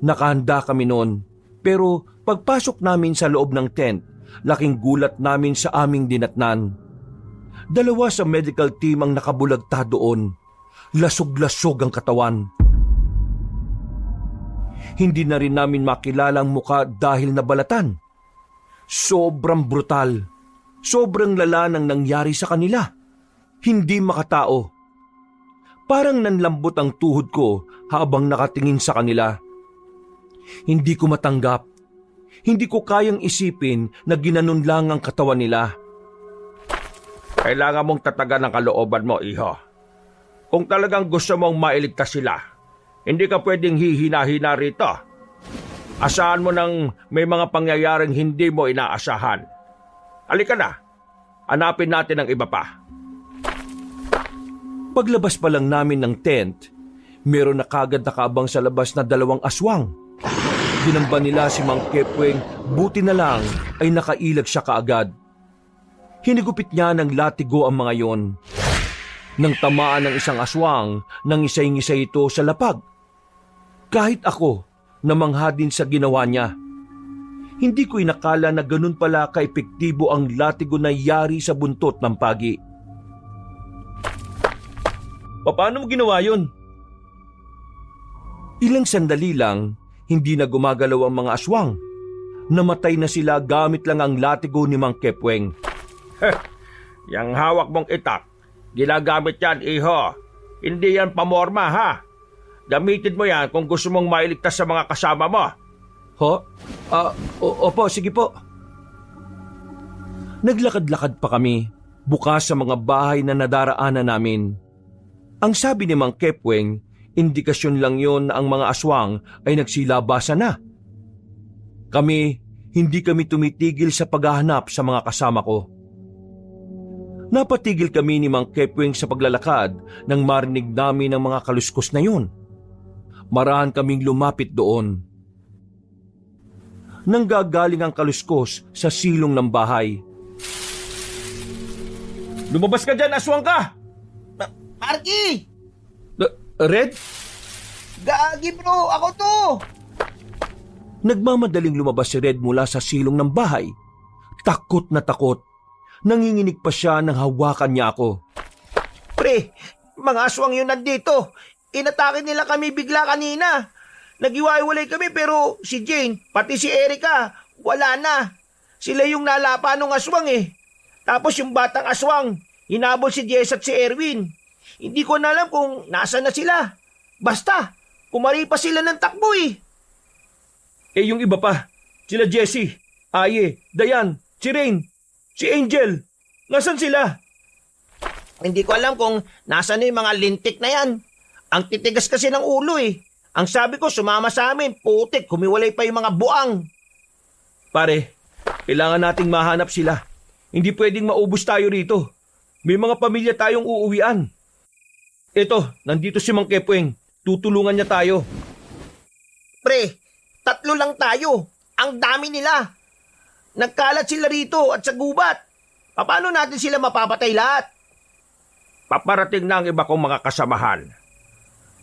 Nakahanda kami noon, pero pagpasok namin sa loob ng tent, laking gulat namin sa aming dinatnan. 2 sa medical team ang nakabulagta doon. Lasog-lasog ang katawan. Hindi na rin namin makilala ang muka dahil nabalatan. Sobrang brutal. Sobrang lala ng nangyari sa kanila. Hindi makatao. Parang nanlambot ang tuhod ko habang nakatingin sa kanila. Hindi ko matanggap. Hindi ko kayang isipin na ginanon lang ang katawan nila. Kailangan mong tatagan ang kalooban mo, iho. Kung talagang gusto mong mailigtas sila, hindi ka pwedeng hihina-hina rito. Asahan mo nang may mga pangyayaring hindi mo inaasahan. Halika na, hanapin natin ang iba pa. Paglabas pa lang namin ng tent, meron na kagad nakaabang sa labas na 2 aswang. Ginamba nila si Mang Kepweng, buti na lang ay nakailag siya kaagad. Hinigupit niya ng latigo ang mga yon. Nang tamaan ng isang aswang, nangisay-ngisay ito sa lapag. Kahit ako, namangha din sa ginawa niya. Hindi ko inakala na ganun pala kaepektibo ang latigo na yari sa buntot ng pagi. Paano mo ginawa yun? Ilang sandali lang, hindi na gumagalaw ang mga aswang. Namatay na sila gamit lang ang latigo ni Mang Kepweng. Yang hawak mong itak, ginagamit yan, iho. Hindi yan pamorma, ha? Gamitin mo yan kung gusto mong mailigtas sa mga kasama mo. Ho? Opo, sige po. Naglakad-lakad pa kami, bukas sa mga bahay na nadaraanan namin. Ang sabi ni Mang Kepweng, indikasyon lang yon na ang mga aswang ay nagsilabasan na. Hindi kami tumitigil sa paghahanap sa mga kasama ko. Napatigil kami ni Mang Kepweng sa paglalakad nang marinig namin ang mga kaluskos na yun. Marahan kaming lumapit doon. Nanggagaling ang kaluskos sa silong ng bahay. Lumabas ka dyan, aswang ka! Marky! Red? Gagi bro, ako to! Nagmamadaling lumabas si Red mula sa silong ng bahay. Takot na takot. Nanginginig pa siya nang hawakan niya ako. Pre, mga aswang yun nandito. Inatake nila kami bigla kanina. Nagiwaiwalay kami pero si Jane, pati si Erica, wala na. Sila yung nalapa ng aswang eh. Tapos yung batang aswang, hinabol si Jess at si Erwin. Hindi ko na alam kung nasaan na sila. Basta, pumari pa sila ng takbo eh. Eh yung iba pa, sila Jessie, Aye, Dayan, si Rain, si Angel, nasan sila? Hindi ko alam kung nasaan na yung mga lintik na yan. Ang titigas kasi ng ulo eh. Ang sabi ko, sumama sa amin, putik, humiwalay pa yung mga buang. Pare, kailangan nating mahanap sila. Hindi pwedeng maubos tayo rito. May mga pamilya tayong uuwian. Eto, nandito si Mang Kepweng. Tutulungan niya tayo. Pre, 3 lang tayo. Ang dami nila. Nagkalat sila rito at sa gubat. Paano natin sila mapapatay lahat? Paparating na ang iba kong mga kasamahan.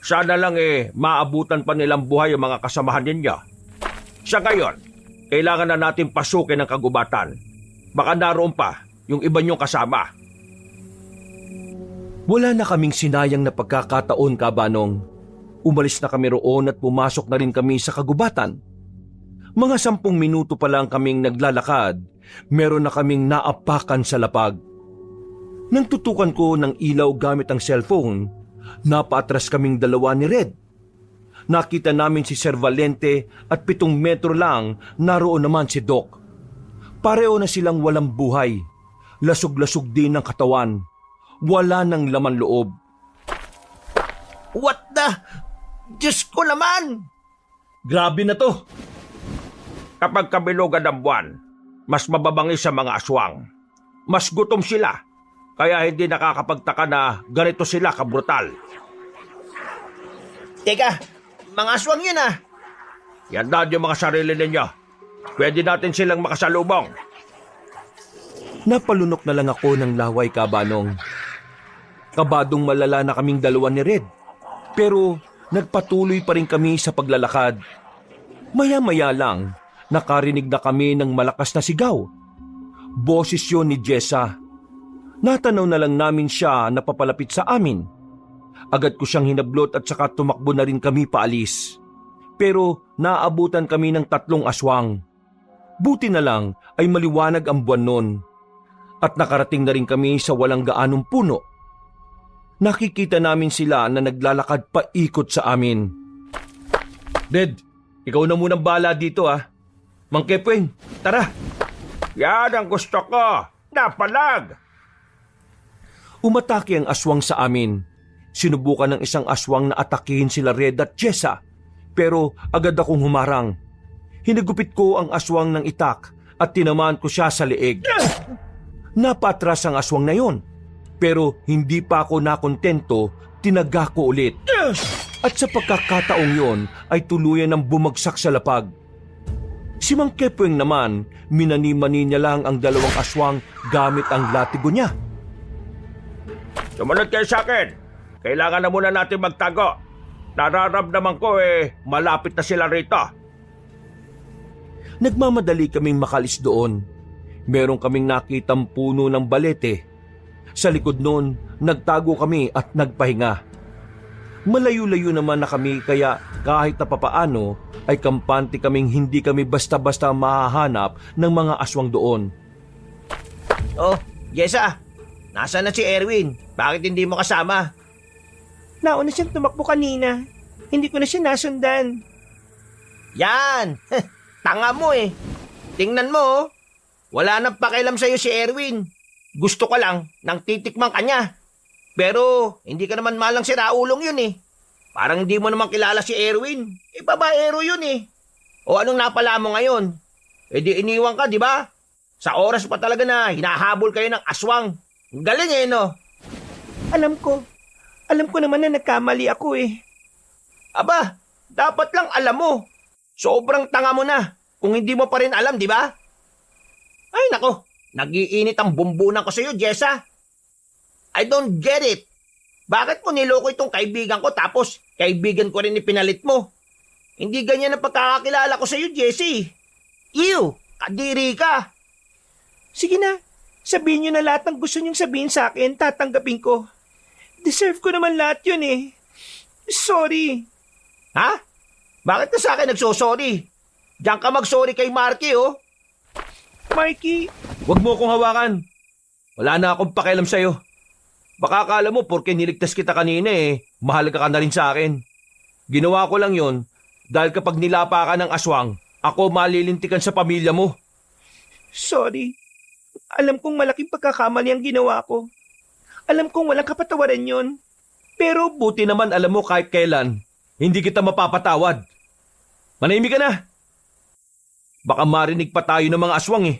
Sana lang maabutan pa nilang buhay ang mga kasamahan ninyo. Sa ngayon, kailangan na natin pasukin ang kagubatan. Baka naroon pa yung iba niyong kasama. Wala na kaming sinayang na pagkakataon, Kabanong. Umalis na kami roon at pumasok na rin kami sa kagubatan. Mga 10 minuto pa lang kaming naglalakad, meron na kaming naapakan sa lapag. Nang tutukan ko ng ilaw gamit ang cellphone, napaatras kaming 2 ni Red. Nakita namin si Sir Valente at 7 metro lang naroon naman si Doc. Pareho na silang walang buhay. Lasog-lasog din ang katawan. Wala nang laman loob. What the? Diyos ko naman! Grabe na to! Kapag kabilugan ng buwan, mas mababangis sa mga aswang. Mas gutom sila, kaya hindi nakakapagtaka na ganito sila kabrutal. Teka, mga aswang yun ah. Yandaan yung mga sarili ninyo. Pwede natin silang makasalubong. Napalunok na lang ako ng laway, Kabanong. Kabadong malala na kaming 2 ni Red. Pero nagpatuloy pa rin kami sa paglalakad. Maya-maya lang, nakarinig na kami ng malakas na sigaw. Boses yun ni Jessa. Natanaw na lang namin siya na papalapit sa amin. Agad ko siyang hinablot at saka tumakbo na rin kami paalis. Pero naabutan kami ng 3 aswang. Buti na lang ay maliwanag ang buwan nun. At nakarating na rin kami sa walang gaanong puno. Nakikita namin sila na naglalakad paikot sa amin. Ded, ikaw na munang bala dito Mang Kepweng, tara. Yan ang gusto ko. Napalag! Umatake ang aswang sa amin. Sinubukan ng isang aswang na atakihin sila Red at Jessa. Pero agad akong humarang. Hinagupit ko ang aswang ng itak at tinamaan ko siya sa leeg. Napatras ang aswang na yon. Pero hindi pa ako nakontento, tinaga ko ulit. At sa pagkakataong yon ay tuluyan ng bumagsak sa lapag. Si Mang Kepweng naman, minani-mani niya lang ang 2 aswang gamit ang latigo niya. Sumunod kayo sa akin. Kailangan na muna natin magtago. Nararamdaman ko malapit na sila rito. Nagmamadali kaming makalis doon. Meron kaming nakitang puno ng balete. Sa likod noon, nagtago kami at nagpahinga. Malayo-layo naman na kami kaya kahit na papaano ay kampante kaming hindi kami basta-basta mahahanap ng mga aswang doon. Oh, Jessa, nasaan na si Erwin? Bakit hindi mo kasama? Nauna siyang tumakbo kanina. Hindi ko na siya nasundan. Yan! Tanga mo Tingnan mo Wala nang pakialam sa'yo si Erwin. Gusto ka lang nang titikman ka niya. Pero hindi ka naman malang siraulong yun Parang hindi mo naman kilala si Erwin. Babaero yun O anong napala mo ngayon? Di iniwan ka, di ba? Sa oras pa talaga na hinahabol kayo ng aswang. Ang galing no? Alam ko naman na nagkamali ako Aba, dapat lang alam mo. Sobrang tanga mo na kung hindi mo pa rin alam, di ba? Ay nako, nagiinit ang bumbunan ko sa'yo, Jessa. I don't get it. Bakit mo niloko itong kaibigan ko tapos kaibigan ko rin ipinalit mo? Hindi ganyan ang pagkakakilala ko sa'yo, Jessie. Ew, kadiri ka. Sige na, sabihin niyo na lahat ng gusto niyong sabihin sa akin, tatanggapin ko. Deserve ko naman lahat yun Sorry. Ha? Bakit ka sa akin nagsosorry? Diyan ka magsorry kay Marky, Marky, Huwag mo akong hawakan. Wala na akong pakialam sa'yo. Baka akala mo porke niligtas kita kanina mahalaga ka na rin sa akin. Ginawa ko lang yon dahil kapag nilapa ka ng aswang, ako malilintikan sa pamilya mo. sorry. Alam kong malaking pagkakamali ang ginawa ko. Alam kong walang kapatawaran yon. Pero buti naman alam mo kahit kailan, hindi kita mapapatawad. Manahimik ka na. Baka marinig pa tayo ng mga aswang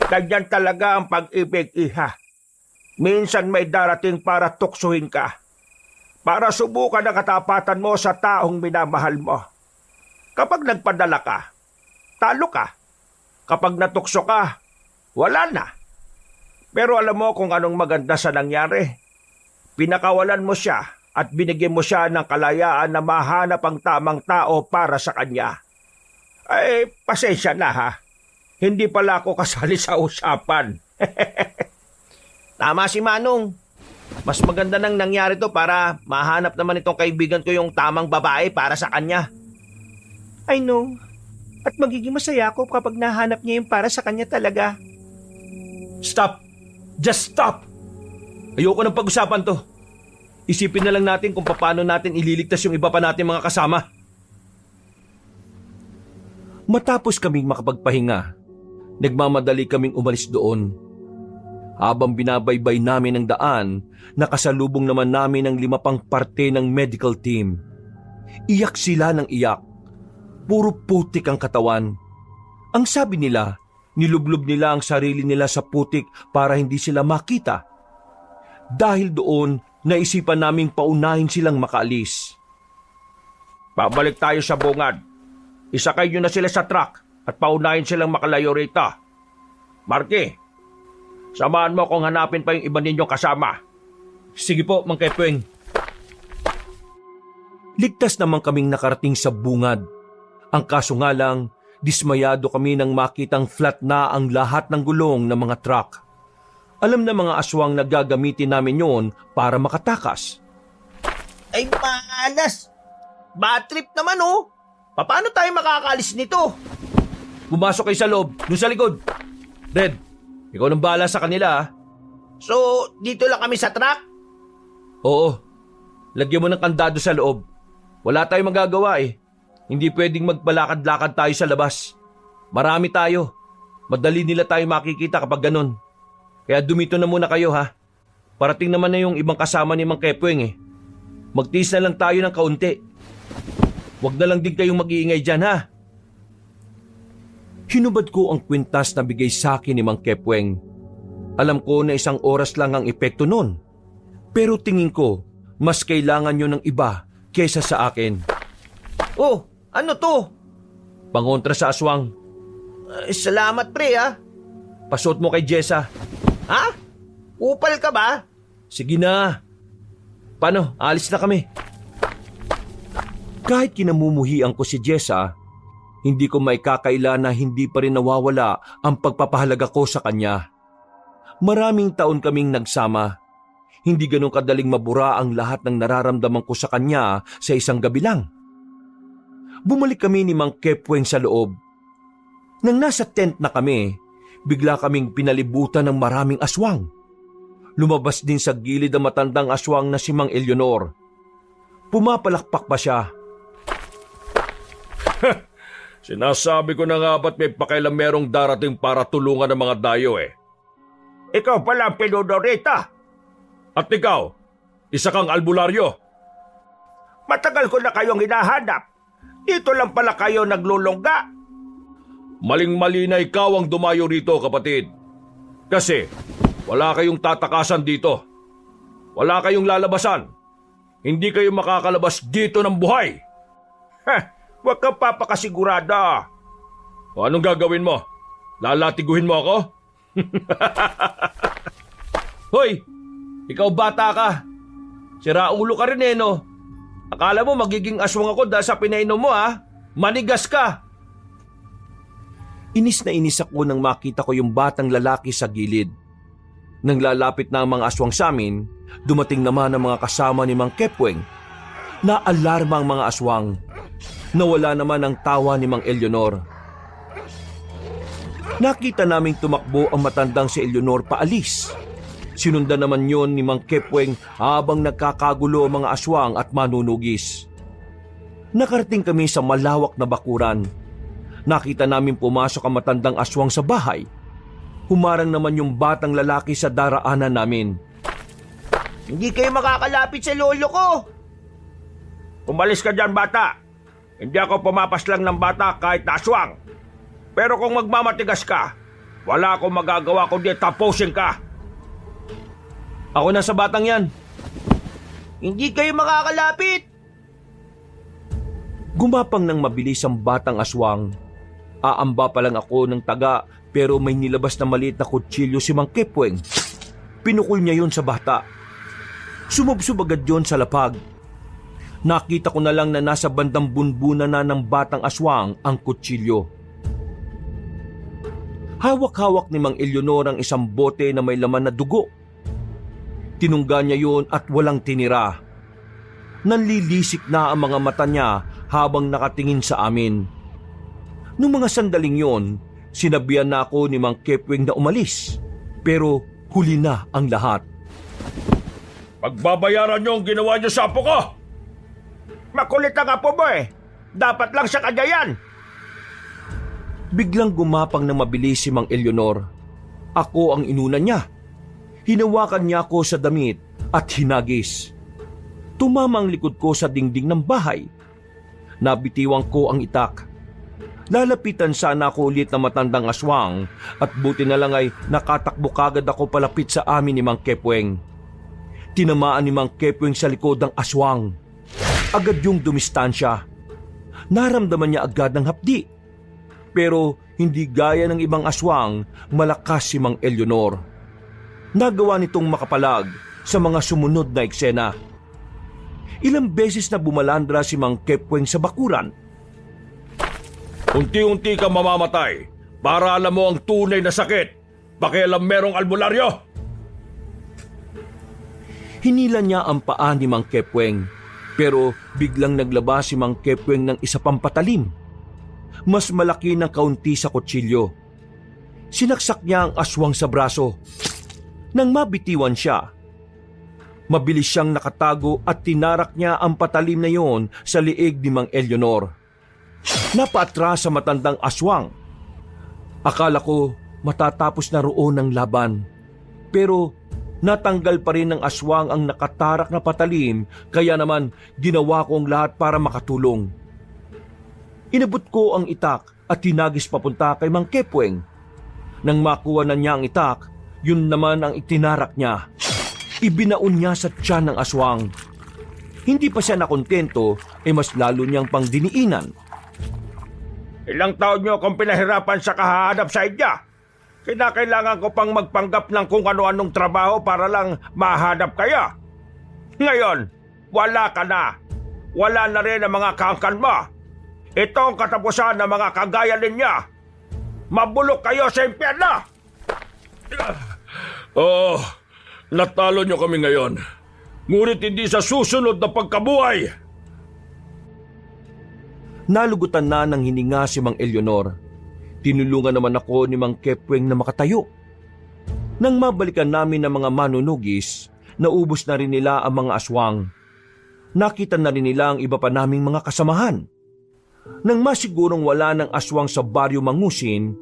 Ganyan talaga ang pag-ibig, iha. Minsan may darating para tuksuhin ka. Para subukan ang katapatan mo sa taong minamahal mo. Kapag nagpadala ka, talo ka. Kapag natukso ka, wala na. Pero alam mo kung anong maganda sa nangyari? Pinakawalan mo siya at binigyan mo siya ng kalayaan na mahanap ang tamang tao para sa kanya. Ay, pasensya na ha. Hindi pala ako kasali sa usapan. Tama si Manong. Mas maganda nang nangyari to para mahanap naman itong kaibigan ko yung tamang babae para sa kanya. I know. At magiging masaya ako kapag nahanap niya yung para sa kanya talaga. Stop! Just stop! Ayoko ng pag-usapan to. Isipin na lang natin kung paano natin ililigtas yung iba pa natin mga kasama. Matapos kaming makapagpahinga, nagmamadali kaming umalis doon. Habang binabaybay namin ang daan, nakasalubong naman namin ang 5 pang parte ng medical team. Iyak sila ng iyak. Puro putik ang katawan. Ang sabi nila, nilublob nila ang sarili nila sa putik para hindi sila makita. Dahil doon, naisipan naming paunahin silang makaalis. Babalik tayo sa bungad. Isakay nyo na sila sa truck at paunahin silang makalayo rito. Marky, samahan mo kung hanapin pa yung iba ninyong kasama. Sige po, Mang Kepweng. Ligtas naman kaming nakarating sa bungad. Ang kaso nga lang, dismayado kami nang makitang flat na ang lahat ng gulong ng mga truck. Alam na mga aswang na gagamitin namin yon para makatakas. Ay, malas! Bad trip naman oh! Paano tayo makakaalis nito? Pumasok kayo sa loob, dun sa likod. Red, ikaw nang bahala sa kanila ah. So, dito lang kami sa truck? Oo, lagyan mo ng kandado sa loob. Wala tayong magagawa eh. Hindi pwedeng magbalakad-lakad tayo sa labas. Marami tayo. Madali nila tayo makikita kapag ganun. Kaya dumito na muna kayo ha. Parating naman na yung ibang kasama ni Mang Kepweng eh. Magtiis na lang tayo ng kaunti. Huwag na lang din kayong mag-iingay dyan ha. Hinubad ko ang kwintas na bigay sa akin ni Mang Kepweng. Alam ko na 1 oras lang ang epekto nun. Pero tingin ko, mas kailangan nyo ng iba kesa sa akin. Oh, ano to? Pangontra sa aswang. Salamat pre ah. Pasuot mo kay Jessa. Ha? Upal ka ba? Sige na. Paano? Alis na kami. Kahit kinamumuhian ko si Jessa, hindi ko maikakaila na hindi pa rin nawawala ang pagpapahalaga ko sa kanya. Maraming taon kaming nagsama. Hindi ganun kadaling mabura ang lahat ng nararamdaman ko sa kanya sa isang gabi lang. Bumalik kami ni Mang Kepweng sa loob. Nang nasa tent na kami, bigla kaming pinalibutan ng maraming aswang. Lumabas din sa gilid ang matandang aswang na si Mang Eleonor. Pumapalakpak pa siya. Sinasabi ko na nga ba't may pakailan merong darating para tulungan ng mga dayo eh. Ikaw pala ang pinodorita. At ikaw, isa kang albularyo. Matagal ko na kayong hinahanap. Dito lang pala kayo naglulongga. Maling-mali na ikaw ang dumayo rito, kapatid. Kasi wala kayong tatakasan dito. Wala kayong lalabasan. Hindi kayo makakalabas dito ng buhay. Huwag kang papakasigurada. O anong gagawin mo? Lalatiguhin mo ako? Hoy! Ikaw bata ka. Siraulo ka rin eh no. Akala mo magiging aswang ako dahil sa pinainom mo ha? Manigas ka. Inis na inis ako nang makita ko yung batang lalaki sa gilid. Nang lalapit na ang mga aswang sa amin, dumating naman ang mga kasama ni Mang Kepweng. Naalarma ang mga aswang. Nawala naman ang tawa ni Mang Eleonor. Nakita naming tumakbo ang matandang si Eleonor paalis. Sinundan naman yon ni Mang Kepweng habang nagkakagulo ang mga aswang at manunugis. Nakarating kami sa malawak na bakuran. Nakita namin pumasok ang matandang aswang sa bahay. Humarang naman yung batang lalaki sa daraanan namin. Hindi kayo makakalapit sa lolo ko. Umalis ka dyan, bata. Hindi ako pumapaslang ng bata kahit na aswang. Pero kung magmamatigas ka, wala akong magagawa kundi tapusin ka. Ako na sa batang yan. Hindi kayo makakalapit. Gumapang ng mabilis ang batang aswang. Aamba pa lang ako ng taga pero may nilabas na maliit na kutsilyo si Mang Kepweng. Pinukul niya yon sa bata. Sumubsob agad yon sa lapag. Nakita ko na lang na nasa bandang bunbunan na ng batang aswang ang kutsilyo. Hawak-hawak ni Mang Eleonor ang isang bote na may laman na dugo. Tinungga niya yun at walang tinira. Nanlilisik na ang mga mata niya habang nakatingin sa amin. Nung mga sandaling yon, sinabihan na ako ni Mang Kepweng na umalis. Pero huli na ang lahat. Pagbabayaran niyo ang ginawa niyo sa apo ko! Makulit ang apo mo eh. Dapat lang sa kanya yan. Biglang gumapang ng mabilis si Mang Eleonor. Ako ang inuna niya. Hinawakan niya ako sa damit at hinagis. Tumama ang likod ko sa dingding ng bahay. Nabitiwang ko ang itak. Lalapitan sana ako ulit na matandang aswang at buti na lang ay nakatakbo kagad ako palapit sa amin ni Mang Kepweng. Tinamaan ni Mang Kepweng sa likod ng aswang. Agad yung dumistansya. Naramdaman niya agad ng hapdi. Pero hindi gaya ng ibang aswang, malakas si Mang Eleonor. Nagawa nitong makapalag sa mga sumunod na eksena. Ilang beses na bumalandra si Mang Kepweng sa bakuran. Unti-unti ka mamamatay para alam mo ang tunay na sakit. Pakialam merong albularyo. Hinila niya ang paa ni Mang Kepweng, pero biglang naglabas si Mang Kepweng ng isa pang patalim. Mas malaki ng kaunti sa kutsilyo. Sinaksak niya ang aswang sa braso. Nang mabitiwan siya, mabilis siyang nakatago at tinarak niya ang patalim na yon sa liig ni Mang Elionor. Napaatras sa matandang aswang. Akala ko matatapos na roon ang laban. Pero natanggal pa rin ng aswang ang nakatarak na patalim, kaya naman ginawa ko ang lahat para makatulong. Inabot ko ang itak at tinagis papunta kay Mang Kepweng. Nang makuha na niya ang itak, yun naman ang itinarak niya. Ibinaon niya sa tiyan ng aswang. Hindi pa siya nakontento, mas lalo niyang pangdiniinan. Ilang taon niyo akong pinahirapan sa kahahanap sa inyo. Kinakailangan ko pang magpanggap ng kung ano-anong trabaho para lang mahanap kayo. Ngayon, wala ka na. Wala na rin ang mga kaangkan mo. Ito ang katapusan ng mga kagaya ninyo. Mabulok kayo sa impyerno! Oh, natalo niyo kami ngayon. Ngunit hindi sa susunod na pagkabuhay. Nalugutan na ng hininga si Mang Elionor. Tinulungan naman ako ni Mang Kepweng na makatayo. Nang mabalikan namin ng mga manunugis, naubos na rin nila ang mga aswang. Nakita na rin nila ang iba pa naming mga kasamahan. Nang masigurong wala ng aswang sa Baryo Mangusin,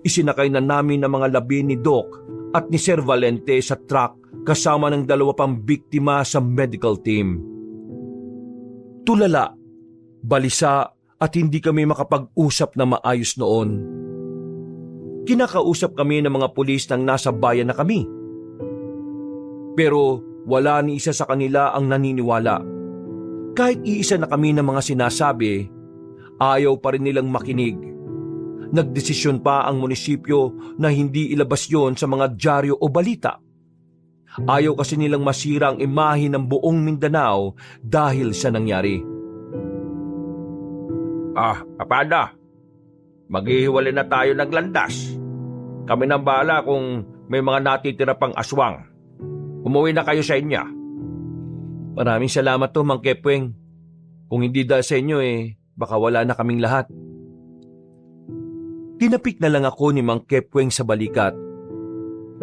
isinakay na namin ang mga labi ni Doc at ni Sir Valente sa truck kasama ng 2 pang biktima sa medical team. Tulala, balisa at hindi kami makapag-usap na maayos noon. Kinakausap kami ng mga pulis nang nasa bayan na kami. Pero wala ni isa sa kanila ang naniniwala. Kahit iisa na kami ng mga sinasabi, ayaw pa rin nilang makinig. Nagdesisyon pa ang munisipyo na hindi ilabas yon sa mga dyaryo o balita. Ayaw kasi nilang masira ang imahe ng buong Mindanao dahil sa nangyari. Paano? Maghihiwalay na tayo ng landas. Kami nang bahala kung may mga natitira pang aswang. Umuwi na kayo sa inyo. Maraming salamat to, Mang Kepweng. Kung hindi dahil sa inyo baka wala na kaming lahat. Tinapik na lang ako ni Mang Kepweng sa balikat.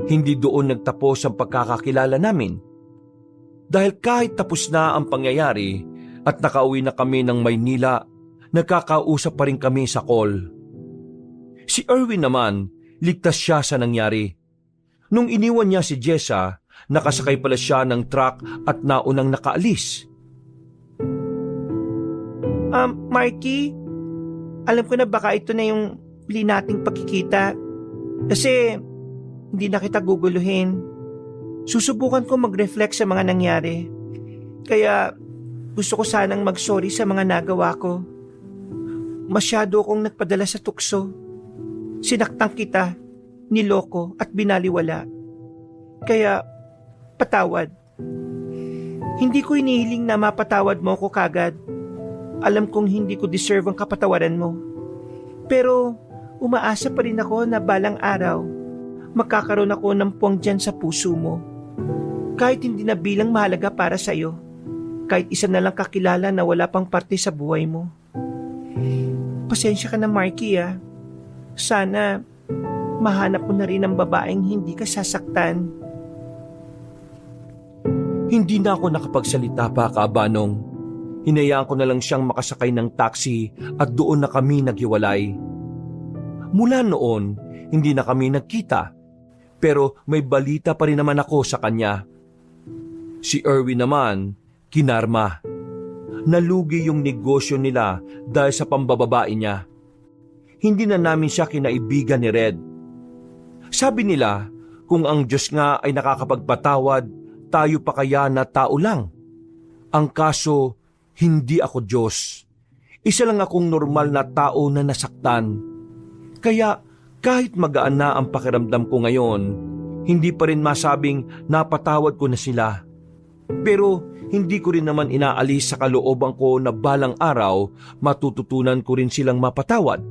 Hindi doon nagtapos ang pagkakakilala namin. Dahil kahit tapos na ang pangyayari at nakauwi na kami ng Maynila, nagkakausap pa rin kami sa call. Si Erwin naman, ligtas siya sa nangyari. Nung iniwan niya si Jessa, nakasakay pala siya ng truck at naunang nakaalis. Marky, alam ko na baka ito na yung huli nating pagkikita. Kasi hindi na kita guguluhin. Susubukan ko mag-reflect sa mga nangyari. Kaya gusto ko sanang mag-sorry sa mga nagawa ko. Masyado akong nagpadala sa tukso. Sinaktan kita, niloko at binaliwala. Kaya patawad. Hindi ko inihiling na mapatawad mo ko kagad. Alam kong hindi ko deserve ang kapatawaran mo. Pero umaasa pa rin ako na balang araw, magkakaroon ako ng puwang dyan sa puso mo. Kahit hindi na bilang mahalaga para sa'yo. Kahit isa na lang kakilala na wala pang parte sa buhay mo. Pasensya ka na, Marky, Sana mahanap mo na rin ang babaeng hindi ka sasaktan. Hindi na ako nakapagsalita pa, Kaabanong. Hinayaan ko na lang siyang makasakay ng taxi at doon na kami naghiwalay. Mula noon, hindi na kami nagkita. Pero may balita pa rin naman ako sa kanya. Si Erwin naman, kinarma. Nalugi yung negosyo nila dahil sa pambababae niya. Hindi na namin siya kinaibigan ni Red. Sabi nila, kung ang Diyos nga ay nakakapagpatawad, tayo pa kaya na tao lang. Ang kaso, hindi ako Diyos. Isa lang akong normal na tao na nasaktan. Kaya kahit magaan na ang pakiramdam ko ngayon, hindi pa rin masabing napatawad ko na sila. Pero hindi ko rin naman inaalis sa kalooban ko na balang araw matututunan ko rin silang mapatawad.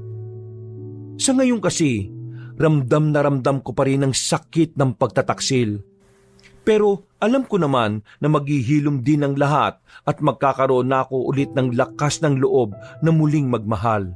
Sa ngayon kasi, ramdam na ramdam ko pa rin ang sakit ng pagtataksil. Pero alam ko naman na maghihilom din ang lahat at magkakaroon na ako ulit ng lakas ng loob na muling magmahal.